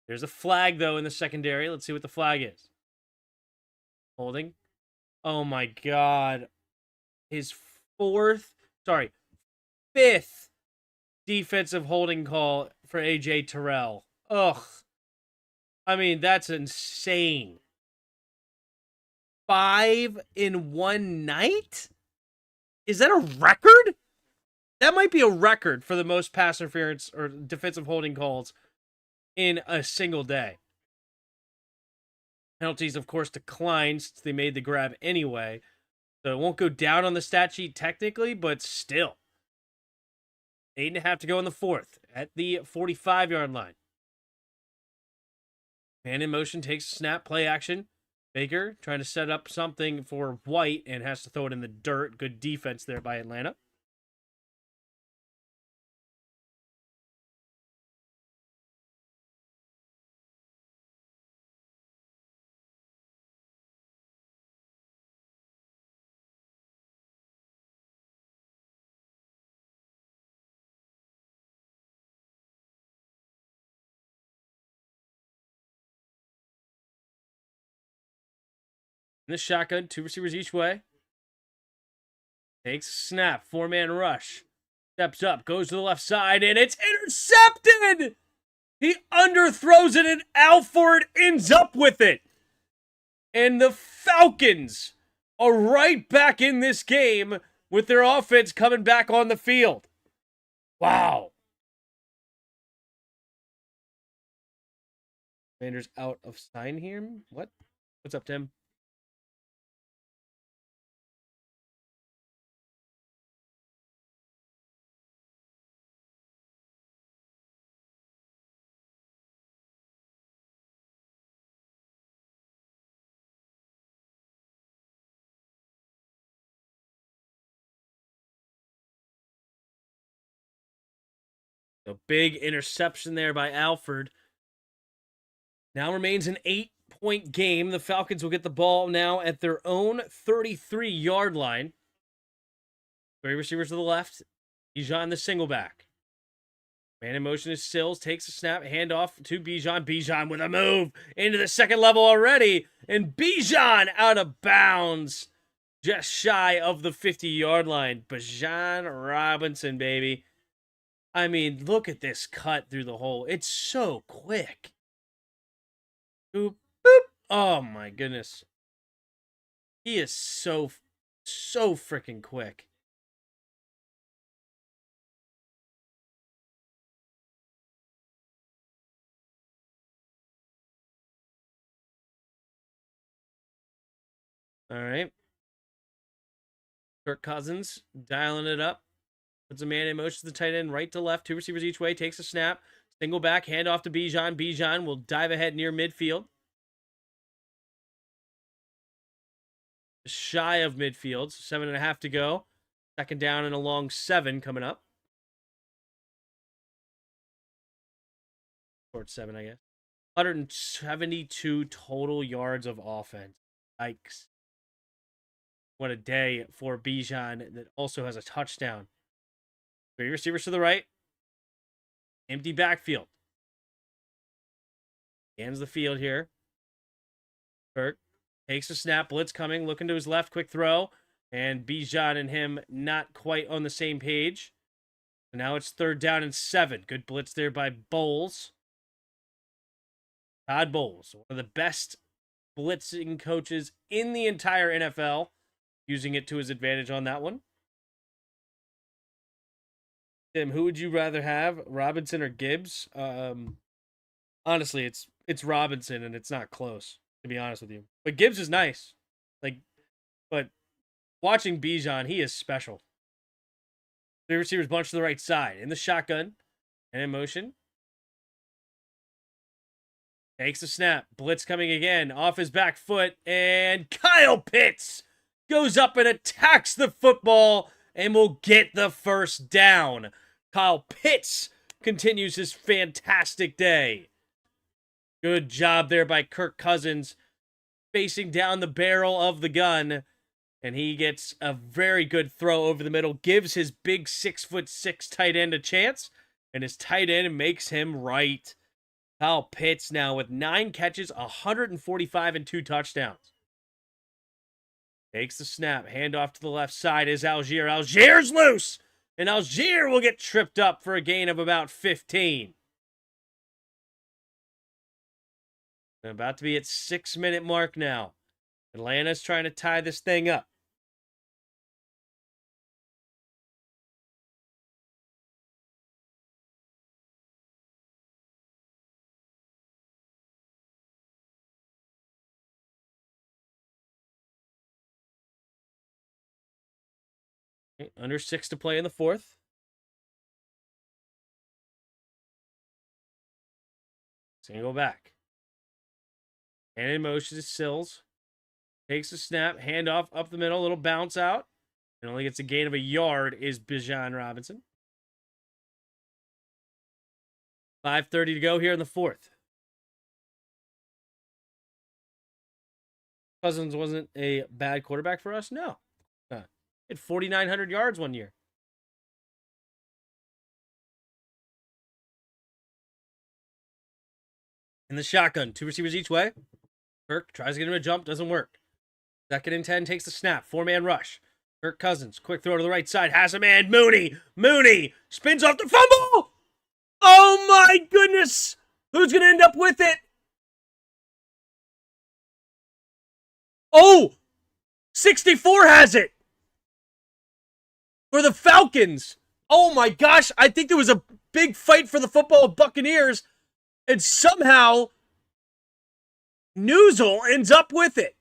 There's a flag, though, in the secondary. Let's see what the flag is. Holding. Oh, my God. His fifth defensive holding call for A.J. Terrell. Ugh. I mean, that's insane. 5 in one night? Is that a record? That might be a record for the most pass interference or defensive holding calls in a single day. Penalties, of course, declined since they made the grab anyway. So it won't go down on the stat sheet technically, but still. 8.5 to go in the fourth at the 45-yard line. Man in motion, takes a snap, play action. Baker trying to set up something for White and has to throw it in the dirt. Good defense there by Atlanta. In the shotgun, 2 receivers each way. Takes a snap, 4-man rush. Steps up, goes to the left side, and it's intercepted! He underthrows it, and Alford ends up with it. And the Falcons are right back in this game with their offense coming back on the field. Wow. Commanders out of sign here? What? What's up, Tim? A big interception there by Alford. Now remains an 8-point game. The Falcons will get the ball now at their own 33-yard line. 3 receivers to the left. Bijan the single back. Man in motion is Sills. Takes a snap. Handoff to Bijan. Bijan with a move into the second level already. And Bijan out of bounds. Just shy of the 50-yard line. Bijan Robinson, baby. I mean, look at this cut through the hole. It's so quick. Boop, boop. Oh, my goodness. He is so freaking quick. All right. Kirk Cousins dialing it up. Puts a man in motion to the tight end, right to left, 2 receivers each way, takes a snap, Single back, hand off to Bijan. Bijan will dive ahead near midfield. Shy of midfield, so 7.5 to go. Second down and a long 7 coming up. Short 7, I guess. 172 total yards of offense. Yikes. What a day for Bijan that also has a touchdown. 3 receivers to the right. Empty backfield. Scans the field here. Kirk takes a snap. Blitz coming. Looking to his left. Quick throw. And Bijan and him not quite on the same page. So now it's 3rd down and 7. Good blitz there by Bowles. Todd Bowles, one of the best blitzing coaches in the entire NFL, using it to his advantage on that one. Tim, who would you rather have, Robinson or Gibbs? Honestly, it's Robinson, and it's not close, to be honest with you. But Gibbs is nice. But watching Bijan, he is special. 3 receivers bunched to the right side. In the shotgun. And in motion. Takes a snap. Blitz coming again. Off his back foot. And Kyle Pitts goes up and attacks the football and will get the first down. Kyle Pitts continues his fantastic day. Good job there by Kirk Cousins, facing down the barrel of the gun. And he gets a very good throw over the middle. Gives his big 6'6" tight end a chance. And his tight end makes him right. Kyle Pitts now with 9 catches, 145 and 2 touchdowns. Takes the snap. Handoff to the left side is Algier. Algier's loose. And Algier will get tripped up for a gain of about 15. We're about to be at 6-minute mark now. Atlanta's trying to tie this thing up. Okay, under 6 to play in the 4th. Single back. And in motion is Sills. Takes a snap, handoff up the middle, little bounce out. And only gets a gain of a yard is Bijan Robinson. 5:30 to go here in the 4th. Cousins wasn't a bad quarterback for us? No. He had 4,900 yards one year. In the shotgun, 2 receivers each way. Kirk tries to get him a jump, doesn't work. 2nd and 10, takes the snap. 4-man rush. Kirk Cousins, quick throw to the right side. Has a man. Mooney spins off the fumble. Oh my goodness. Who's going to end up with it? Oh, 64 has it for the Falcons. Oh my gosh. I think there was a big fight for the football Buccaneers, and somehow Newsel ends up with it.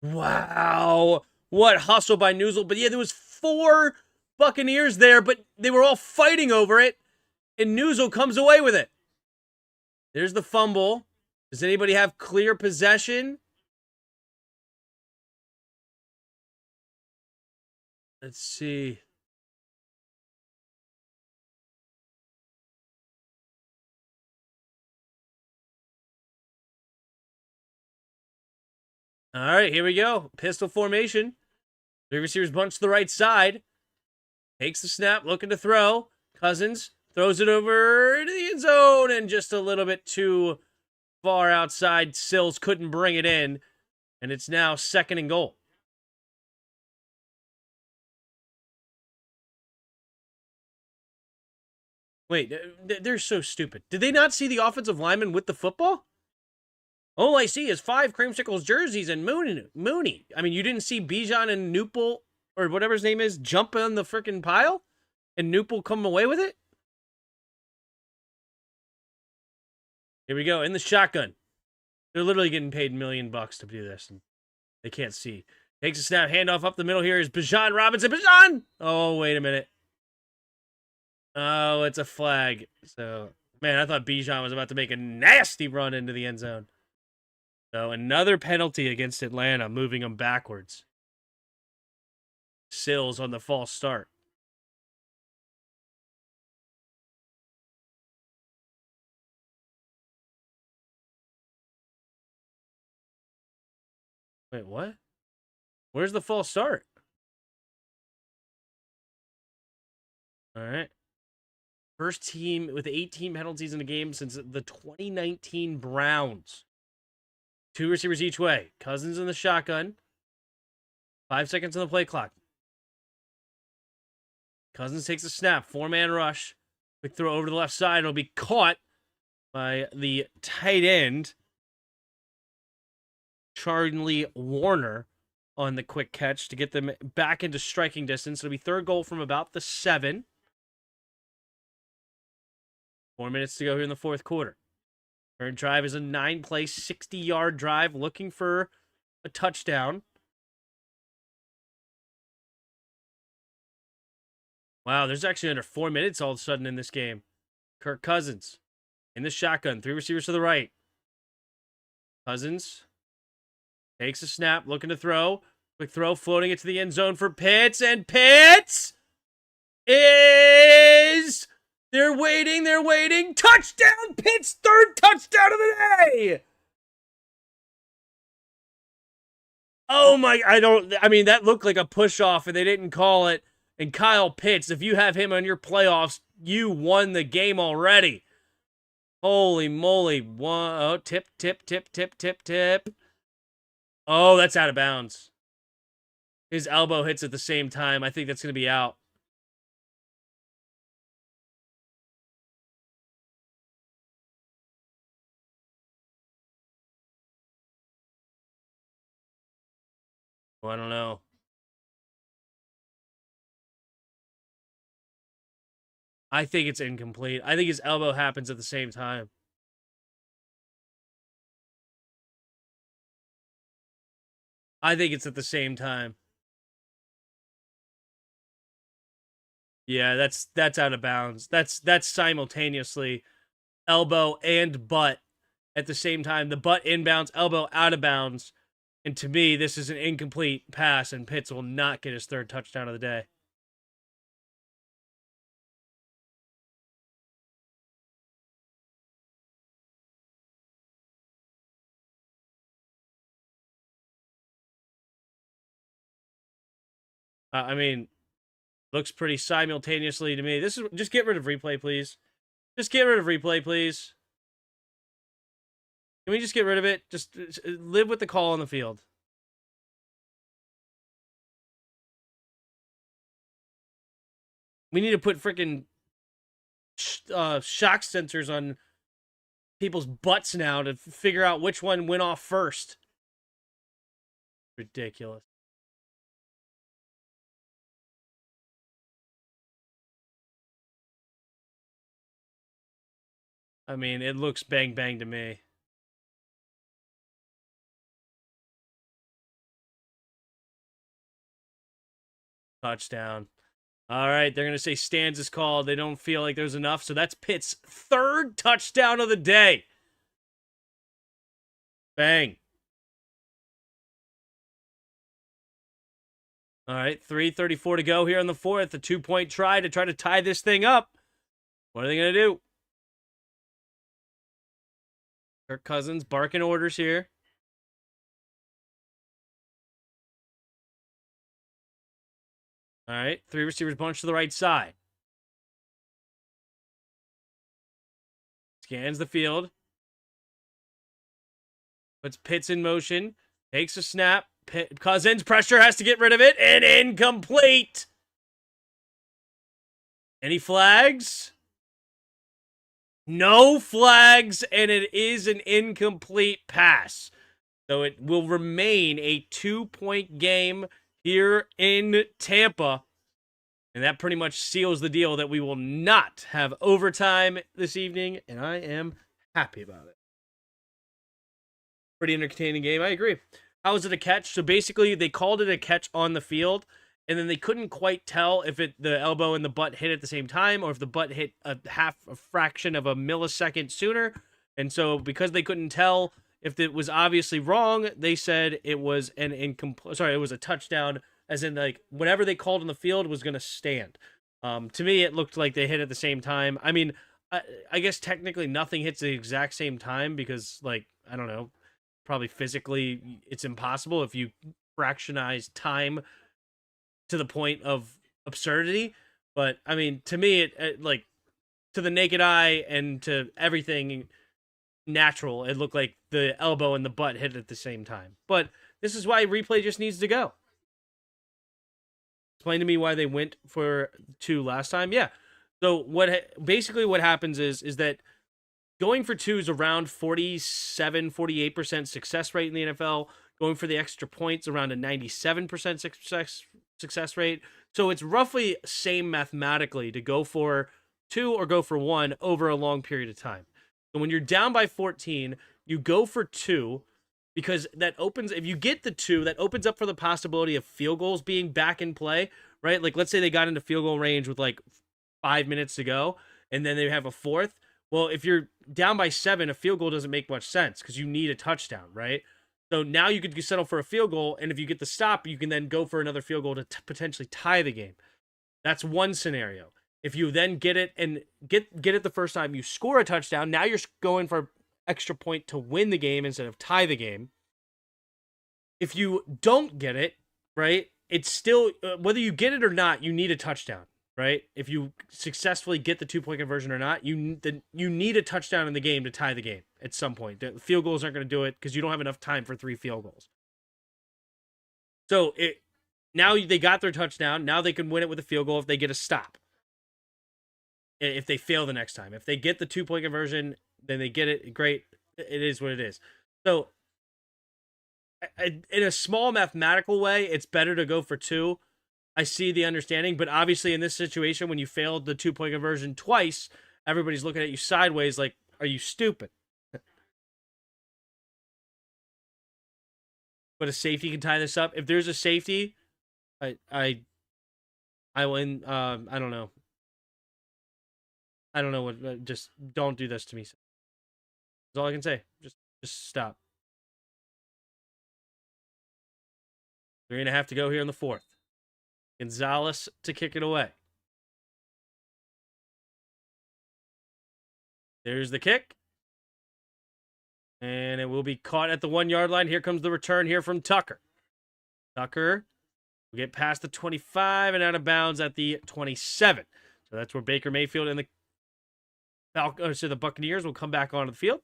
Wow. What hustle by Newsel. But yeah, there was 4 Buccaneers there, but they were all fighting over it, and Newsel comes away with it. There's the fumble. Does anybody have clear possession? Let's see. All right, here we go. Pistol formation. 3 receivers bunch to the right side. Takes the snap, looking to throw. Cousins throws it over to the end zone, and just a little bit too far outside. Sills couldn't bring it in, and it's now 2nd and goal. Wait, they're so stupid. Did they not see the offensive lineman with the football? All I see is 5 Creamsicles jerseys and Mooney. I mean, you didn't see Bijan and Newpol, or whatever his name is, jump on the freaking pile? And Newpol come away with it? Here we go, in the shotgun. They're literally getting paid $1 million to do this, and they can't see. Takes a snap, handoff up the middle here is Bijan Robinson. Bijan! Oh, wait a minute. Oh, it's a flag. So, man, I thought Bijan was about to make a nasty run into the end zone. So, another penalty against Atlanta, moving them backwards. Sills on the false start. Wait, what? Where's the false start? All right. First team with 18 penalties in a game since the 2019 Browns. 2 receivers each way. Cousins in the shotgun. 5 seconds on the play clock. Cousins takes a snap. 4-man rush. Quick throw over to the left side. It'll be caught by the tight end, Charlie Warner, on the quick catch to get them back into striking distance. It'll be third goal from about the 7. 4 minutes to go here in the fourth quarter. Current drive is a 9-play, 60-yard drive looking for a touchdown. Wow, there's actually under 4 minutes all of a sudden in this game. Kirk Cousins in the shotgun. 3 receivers to the right. Cousins takes a snap, looking to throw. Quick throw, floating it to the end zone for Pitts. And Pitts is... They're waiting. Touchdown, Pitts! Third touchdown of the day! Oh my, I mean, that looked like a push-off and they didn't call it. And Kyle Pitts, if you have him on your playoffs, you won the game already. Holy moly. Oh, tip. Oh, that's out of bounds. His elbow hits at the same time. I think that's going to be out. Oh, I don't know. I think it's incomplete. I think his elbow happens at the same time. I think it's at the same time. Yeah, that's out of bounds. That's simultaneously elbow and butt at the same time. The butt inbounds, elbow out of bounds. And to me, this is an incomplete pass, and Pitts will not get his third touchdown of the day. I mean, looks pretty simultaneously to me. This is just get rid of replay, please. Just get rid of replay, please. Can we just get rid of it? Just live with the call on the field. We need to put freaking shock sensors on people's butts now to figure out which one went off first. Ridiculous. I mean, it looks bang bang to me. Touchdown. All right, they're going to say stands is called. They don't feel like there's enough, so that's Pitt's third touchdown of the day. Bang. All right, 3:34 to go here in the fourth. A 2-point try to tie this thing up. What are they going to do? Kirk Cousins barking orders here. All right, 3 receivers bunch to the right side. Scans the field. Puts Pitts in motion. Takes a snap. Cousins pressure, has to get rid of it. And incomplete. Any flags? No flags, and it is an incomplete pass. So it will remain a 2-point game here in Tampa. And that pretty much seals the deal that we will not have overtime this evening. And I am happy about it. Pretty entertaining game. I agree. How was it a catch? So basically, they called it a catch on the field. and then they couldn't quite tell if the elbow and the butt hit at the same time or if the butt hit a fraction of a millisecond sooner. And so because they couldn't tell if it was obviously wrong, they said it was it was a touchdown, as in like whatever they called on the field was going to stand. To me, it looked like they hit at the same time. I mean, I guess technically nothing hits the exact same time because, like, I don't know, probably physically it's impossible if you fractionize time to the point of absurdity. But I mean, to me, it like to the naked eye and to everything natural, it looked like the elbow and the butt hit at the same time. But this is why replay just needs to go. Explain to me why they went for 2 last time. Yeah. So what happens is that going for 2 is around 47-48% success rate in the NFL. Going for the extra points around a 97% success rate. So it's roughly same mathematically to go for 2 or go for 1 over a long period of time. So when you're down by 14, you go for 2 because that opens, if you get the 2, that opens up for the possibility of field goals being back in play, right? Like let's say they got into field goal range with like 5 minutes to go and then they have a fourth. Well, if you're down by 7, a field goal doesn't make much sense because you need a touchdown, right? So now you could settle for a field goal, and if you get the stop, you can then go for another field goal to potentially tie the game. That's one scenario. If you then get it and get it the first time, you score a touchdown. Now you're going for extra point to win the game instead of tie the game. If you don't get it, right, it's still whether you get it or not, you need a touchdown, right? If you successfully get the 2-point conversion or not, you need a touchdown in the game to tie the game at some point. The field goals aren't going to do it because you don't have enough time for 3 field goals. So now they got their touchdown. Now they can win it with a field goal if they get a stop. If they fail the next time, if they get the 2-point conversion, then they get it. Great, it is what it is. So in a small mathematical way, it's better to go for 2. I see the understanding, but obviously in this situation, when you failed the 2-point conversion twice, everybody's looking at you sideways like, are you stupid? But a safety can tie this up. If there's a safety, I will. I don't know. I don't know what. Just don't do this to me. That's all I can say. Just stop. They're gonna have to go here in the 4th. Gonzalez to kick it away. There's the kick. And it will be caught at the 1-yard line. Here comes the return here from Tucker. Tucker will get past the 25 and out of bounds at the 27. So that's where Baker Mayfield and the Buccaneers will come back onto the field.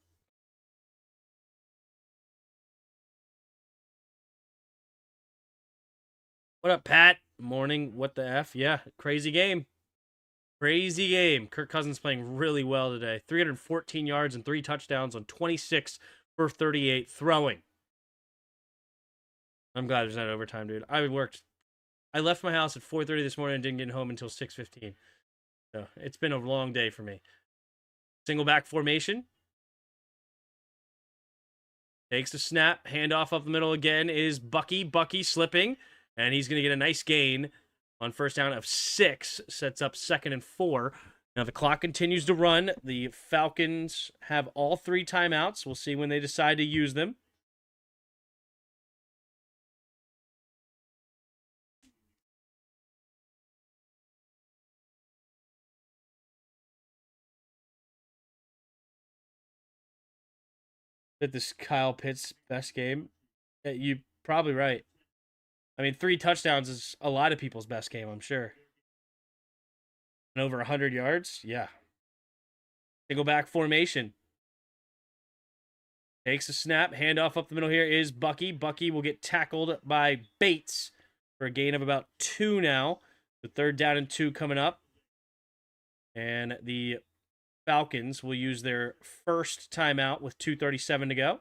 What up, Pat? Morning. What the F? Yeah, crazy game. Crazy game. Kirk Cousins playing really well today. 314 yards and 3 touchdowns on 26 for 38 throwing. I'm glad there's not overtime, dude. I left my house at 4:30 this morning and didn't get home until 6:15. So it's been a long day for me. Single back formation. Takes the snap. Handoff up the middle again is Bucky. Bucky slipping. And he's going to get a nice gain on first down of 6. Sets up 2nd and 4. Now the clock continues to run. The Falcons have all 3 timeouts. We'll see when they decide to use them. That this Kyle Pitts best game. You're probably right. I mean, 3 touchdowns is a lot of people's best game, I'm sure. And over 100 yards? Yeah. Single back formation. Takes a snap. Handoff up the middle here is Bucky. Bucky will get tackled by Bates for a gain of about 2 now. The 3rd down and 2 coming up. And the Falcons will use their first timeout with 2:37 to go.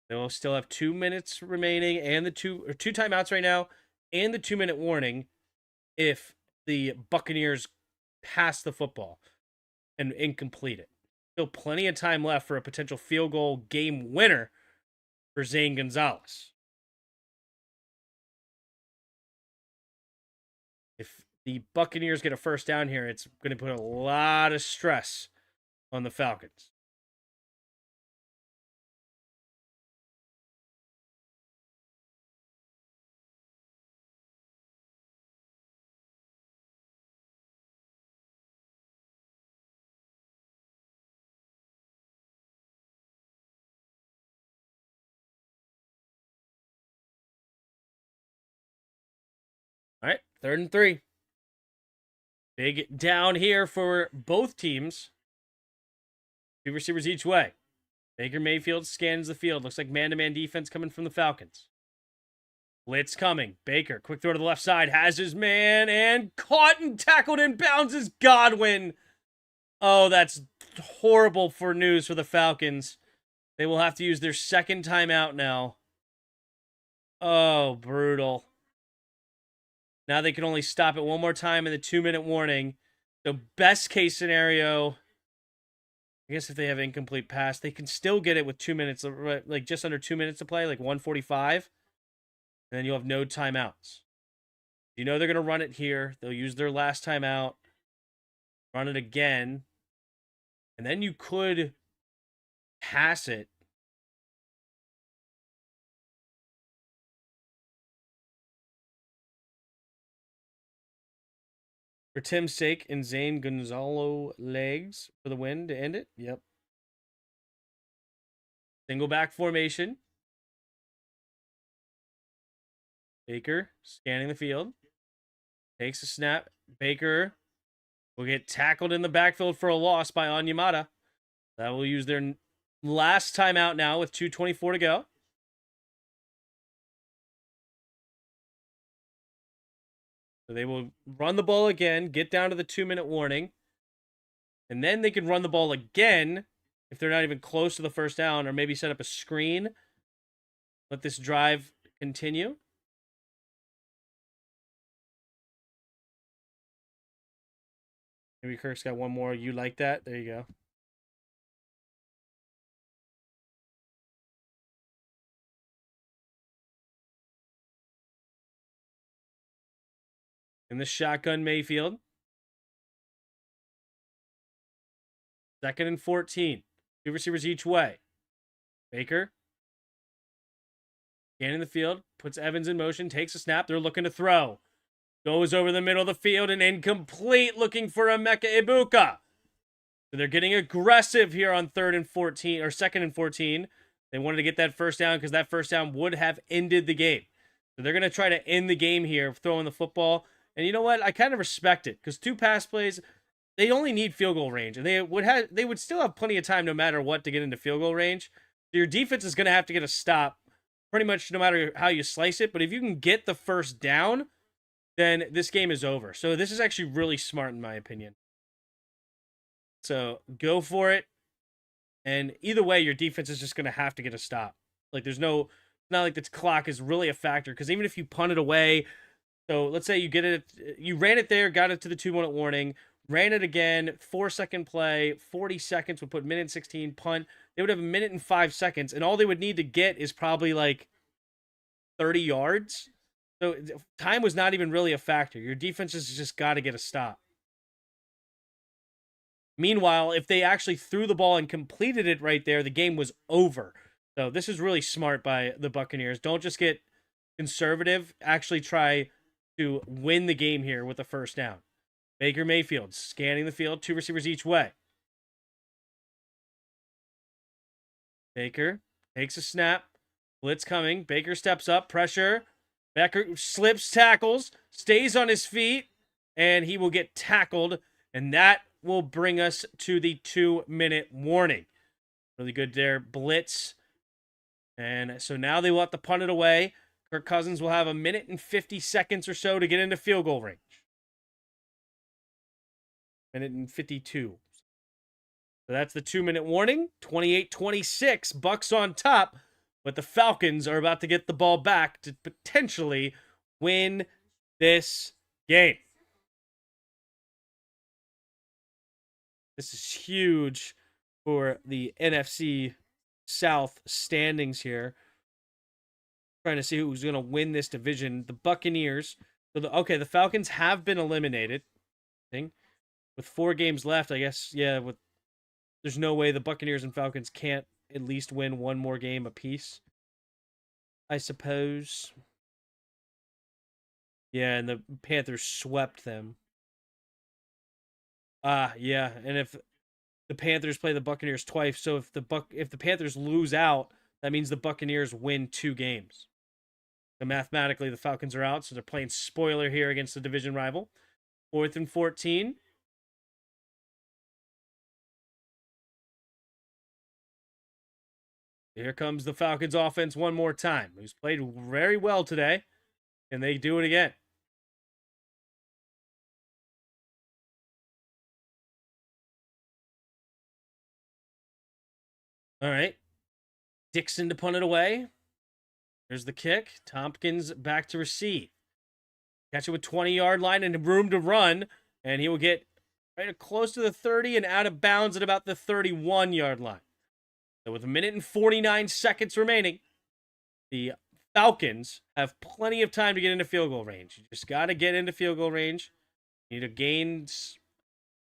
They will still have 2 minutes remaining and the two timeouts right now and the 2-minute warning if the Buccaneers pass the football and incomplete it. Still plenty of time left for a potential field goal game winner for Zane Gonzalez. the Buccaneers get a first down here, it's going to put a lot of stress on the Falcons. All right, 3rd and 3. Big down here for both teams. 2 receivers each way. Baker Mayfield scans the field. Looks like man-to-man defense coming from the Falcons. Blitz coming. Baker, quick throw to the left side. Has his man and caught and tackled and bounces Godwin. Oh, that's horrible for news for the Falcons. They will have to use their second timeout now. Oh, brutal. Now they can only stop it one more time in the 2-minute warning. So best case scenario, I guess if they have incomplete pass, they can still get it with 2 minutes, like just under 2 minutes to play, like 1:45. And then you'll have no timeouts. You know they're going to run it here. They'll use their last timeout, run it again, and then you could pass it. For Tim's sake, and Zane Gonzalo legs for the win to end it. Yep. Single back formation. Baker scanning the field. Takes a snap. Baker will get tackled in the backfield for a loss by Onyemata. That will use their last timeout now with 2:24 to go. So they will run the ball again, get down to the 2-minute warning, and then they can run the ball again if they're not even close to the first down, or maybe set up a screen. Let this drive continue. Maybe Kirk's got one more. You like that? There you go. In the shotgun, Mayfield. 2nd and 14. 2 receivers each way. Baker. Scanning the field. Puts Evans in motion. Takes a snap. They're looking to throw. Goes over the middle of the field and incomplete, looking for Emeka Ibuka. So they're getting aggressive here on 3rd and 14, or 2nd and 14. They wanted to get that first down because that first down would have ended the game. So they're going to try to end the game here, throwing the football. And you know what? I kind of respect it because 2 pass plays, they only need field goal range, and they would still have plenty of time no matter what to get into field goal range. So your defense is going to have to get a stop pretty much no matter how you slice it. But if you can get the first down, then this game is over. So this is actually really smart in my opinion. So go for it. And either way, your defense is just going to have to get a stop. Like not like the clock is really a factor, because even if you punt it away, so let's say you ran it there, got it to the 2-minute warning, ran it again, 4-second play, 40 seconds would put minute 16, punt. They would have a minute and 5 seconds, and all they would need to get is probably like 30 yards. So time was not even really a factor. Your defense has just got to get a stop. Meanwhile, if they actually threw the ball and completed it right there, the game was over. So this is really smart by the Buccaneers. Don't just get conservative. Actually try to win the game here with a first down. Baker Mayfield scanning the field, 2 receivers each way. Baker takes a snap. Blitz coming. Baker steps up. Pressure. Baker slips, tackles, stays on his feet, and he will get tackled. And that will bring us to the 2-minute warning. Really good there. Blitz. And so now they will have to punt it away. Kirk Cousins will have a minute and 50 seconds or so to get into field goal range. Minute and 52. So that's the 2-minute warning. 28-26, Bucks on top. But the Falcons are about to get the ball back to potentially win this game. This is huge for the NFC South standings here. Trying to see who's going to win this division. The Buccaneers, So the Falcons have been eliminated. With 4 games left, I guess, yeah, there's no way the Buccaneers and Falcons can't at least win one more game apiece, I suppose. Yeah, and the Panthers swept them. Yeah, and if the Panthers play the Buccaneers twice, so if the Panthers lose out, that means the Buccaneers win 2 games. So mathematically, the Falcons are out, so they're playing spoiler here against the division rival. 4th and 14. Here comes the Falcons offense one more time, who's played very well today, and they do it again. All right. Dixon to punt it away. There's the kick. Tompkins back to receive. Catch it with 20-yard line and room to run, and he will get right close to the 30 and out of bounds at about the 31-yard line. So with 1:49 remaining, the Falcons have plenty of time to get into field goal range. You just got to get into field goal range. You need to gain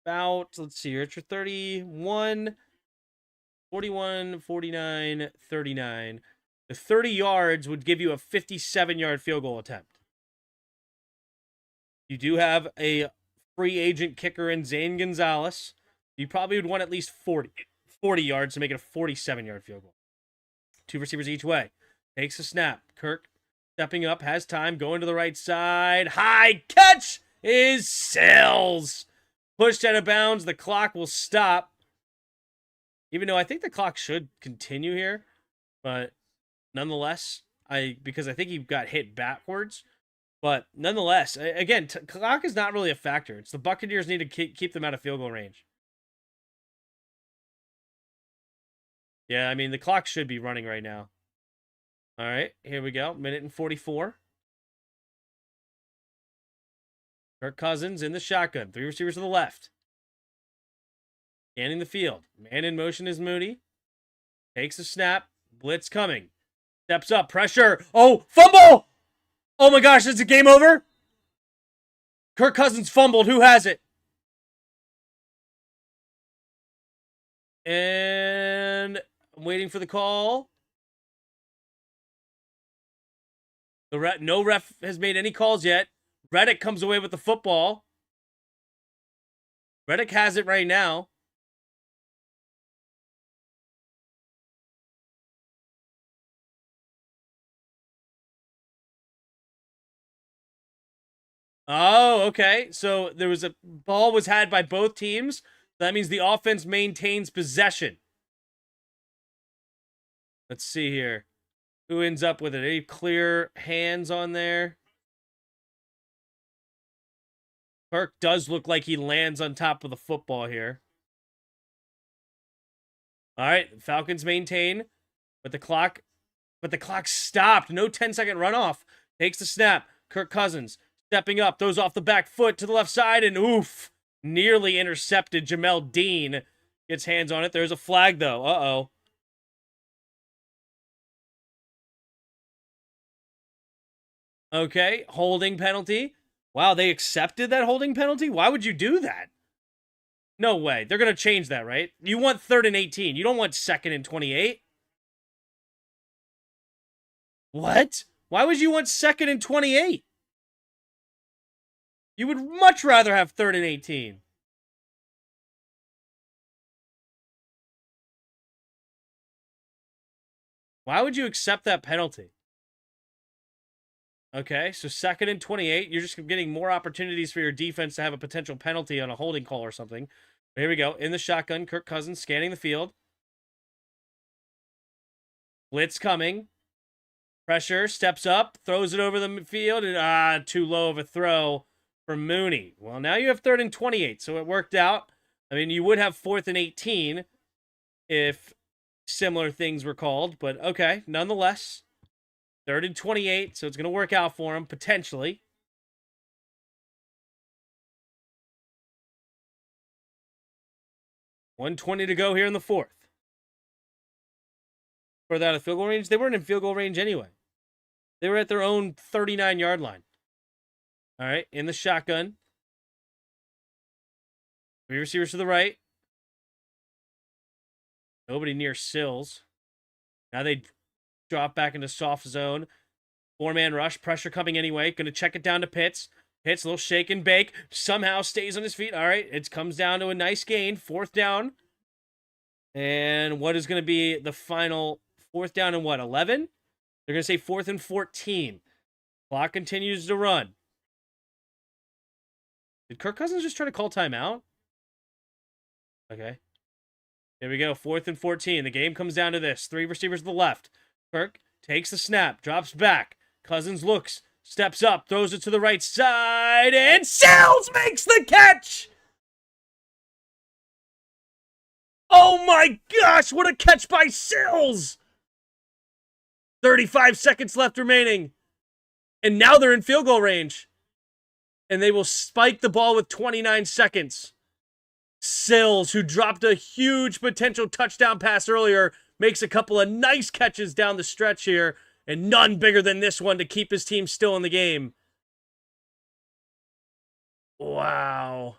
about, let's see here, it's your 31, 41, 49, 39. The 30 yards would give you a 57-yard field goal attempt. You do have a free agent kicker in Zane Gonzalez. You probably would want at least 40 yards to make it a 47-yard field goal. 2 receivers each way. Takes a snap. Kirk stepping up, has time, going to the right side. High catch is sails. Pushed out of bounds. The clock will stop. Even though I think the clock should continue here, but nonetheless, because I think he got hit backwards. But nonetheless, again, clock is not really a factor. It's the Buccaneers need to keep them out of field goal range. Yeah, I mean, the clock should be running right now. All right, here we go. 1:44. Kirk Cousins in the shotgun. 3 receivers to the left. Scanning the field. Man in motion is Mooney. Takes a snap. Blitz coming. Steps up. Pressure. Oh, fumble! Oh my gosh, is it game over? Kirk Cousins fumbled. Who has it? And I'm waiting for the call. No ref has made any calls yet. Reddick comes away with the football. Reddick has it right now. Oh, okay. So there was a ball was had by both teams. That means the offense maintains possession. Let's see here. Who ends up with it? Any clear hands on there? Kirk does look like he lands on top of the football here. All right, Falcons maintain, but the clock stopped. No 10-second runoff. Takes the snap. Kirk Cousins stepping up, throws off the back foot to the left side, and oof, nearly intercepted. Jamel Dean gets hands on it. There's a flag though. Uh-oh. Okay, holding penalty. Wow, they accepted that holding penalty? Why would you do that? No way. They're going to change that, right? You want 3rd and 18. You don't want 2nd and 28. What? Why would you want 2nd and 28? You would much rather have 3rd and 18. Why would you accept that penalty? Okay, so 2nd and 28. You're just getting more opportunities for your defense to have a potential penalty on a holding call or something. Here we go. In the shotgun, Kirk Cousins scanning the field. Blitz coming. Pressure, steps up, throws it over the field, and too low of a throw for Mooney. Well, now you have 3rd and 28, so it worked out. I mean, you would have 4th and 18 if similar things were called, but okay, nonetheless. 3rd and 28, so it's going to work out for him, potentially. $1:20 to go here in the 4th. Further out of field goal range, they weren't in field goal range anyway. They were at their own 39-yard line. All right, in the shotgun. 3 receivers to the right. Nobody near Sills. Now they drop back into soft zone. 4-man rush. Pressure coming anyway. Going to check it down to Pitts. Pitts, a little shake and bake. Somehow stays on his feet. All right, it comes down to a nice gain. 4th down. And what is going to be the final 4th down and what, 11? They're going to say 4th and 14. Clock continues to run. Did Kirk Cousins just try to call timeout? Okay. Here we go. 4th and 14. The game comes down to this. 3 receivers to the left. Kirk takes the snap, drops back. Cousins looks, steps up, throws it to the right side, and Sills makes the catch! Oh my gosh, what a catch by Sills! 35 seconds left remaining. And now they're in field goal range. And they will spike the ball with 29 seconds. Sills, who dropped a huge potential touchdown pass earlier, makes a couple of nice catches down the stretch here, and none bigger than this one to keep his team still in the game. Wow.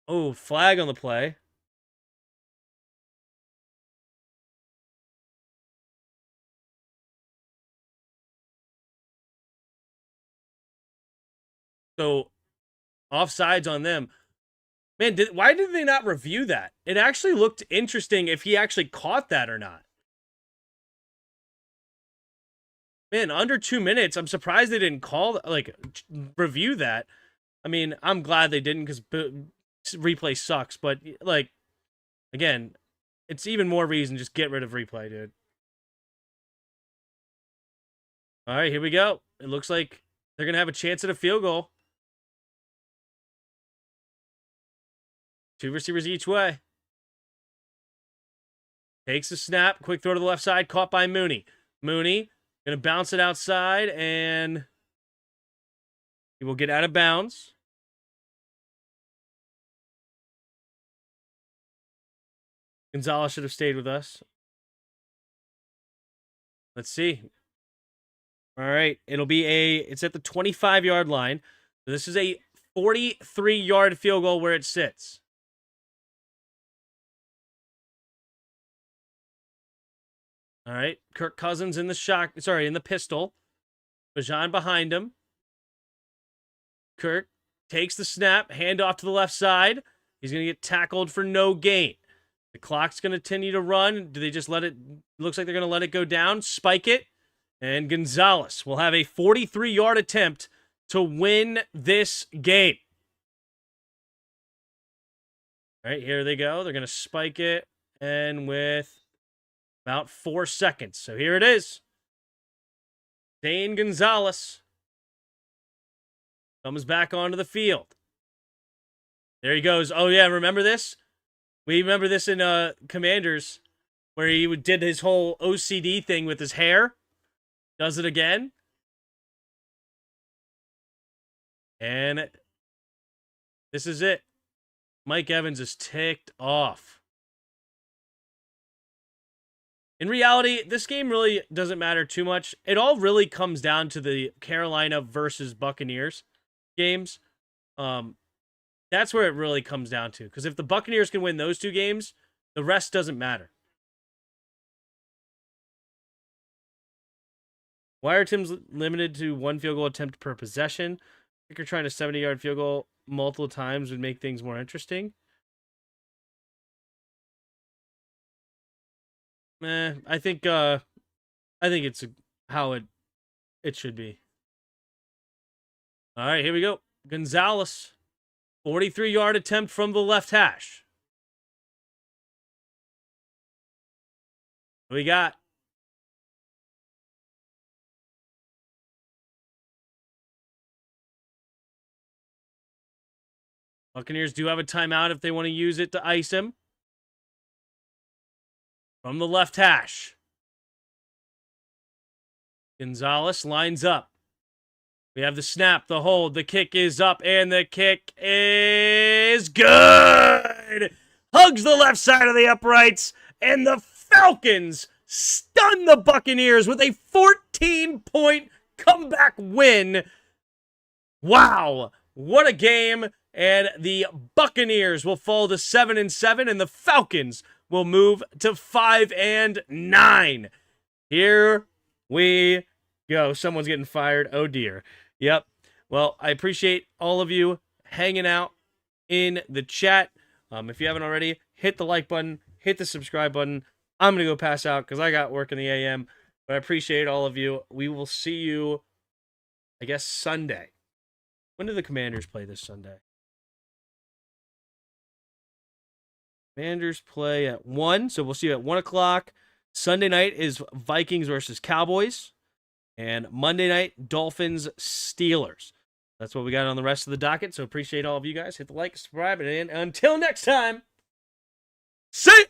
Oh, flag on the play. So, offsides on them. Man, why did they not review that? It actually looked interesting if he actually caught that or not. Man, under 2 minutes. I'm surprised they didn't review that. I mean, I'm glad they didn't because replay sucks. But, again, it's even more reason just get rid of replay, dude. All right, here we go. It looks like they're going to have a chance at a field goal. 2 receivers each way. Takes the snap. Quick throw to the left side. Caught by Mooney. Mooney going to bounce it outside, and he will get out of bounds. Gonzalez should have stayed with us. Let's see. All right. It's at the 25-yard line. So this is a 43-yard field goal where it sits. All right, Kirk Cousins in the pistol. Bajan behind him. Kirk takes the snap, hand off to the left side. He's going to get tackled for no gain. The clock's going to continue to run. Do they just let it? Looks like they're going to let it go down, spike it, and Gonzalez will have a 43-yard attempt to win this game. All right, here they go. They're going to spike it, and with about 4 seconds. So here it is. Dane Gonzalez comes back onto the field. There he goes. Oh, yeah, remember this? We remember this in Commanders, where he did his whole OCD thing with his hair. Does it again. And this is it. Mike Evans is ticked off. In reality, this game really doesn't matter too much. It all really comes down to the Carolina versus Buccaneers games. That's where it really comes down to. Because if the Buccaneers can win those 2 games, the rest doesn't matter. Why are Tims limited to 1 field goal attempt per possession? I think you're trying a 70-yard field goal multiple times would make things more interesting. I think it's how it should be. All right, here we go. Gonzalez, 43-yard attempt from the left hash. What we got? Buccaneers do have a timeout if they want to use it to ice him. From the left hash. Gonzalez lines up. We have the snap, the hold, the kick is up, and the kick is good! Hugs the left side of the uprights, and the Falcons stun the Buccaneers with a 14-point comeback win. Wow, what a game. And the Buccaneers will fall to 7-7, and the Falcons will move to 5-9. Here we go. Someone's getting fired. Oh, dear. Yep. Well, I appreciate all of you hanging out in the chat. If you haven't already, hit the like button, hit the subscribe button. I'm going to go pass out because I got work in the AM. But I appreciate all of you. We will see you, I guess, Sunday. When do the Commanders play this Sunday? Commanders play at 1, so we'll see you at 1 o'clock. Sunday night is Vikings versus Cowboys. And Monday night, Dolphins, Steelers. That's what we got on the rest of the docket, so appreciate all of you guys. Hit the like, subscribe, and until next time, see ya!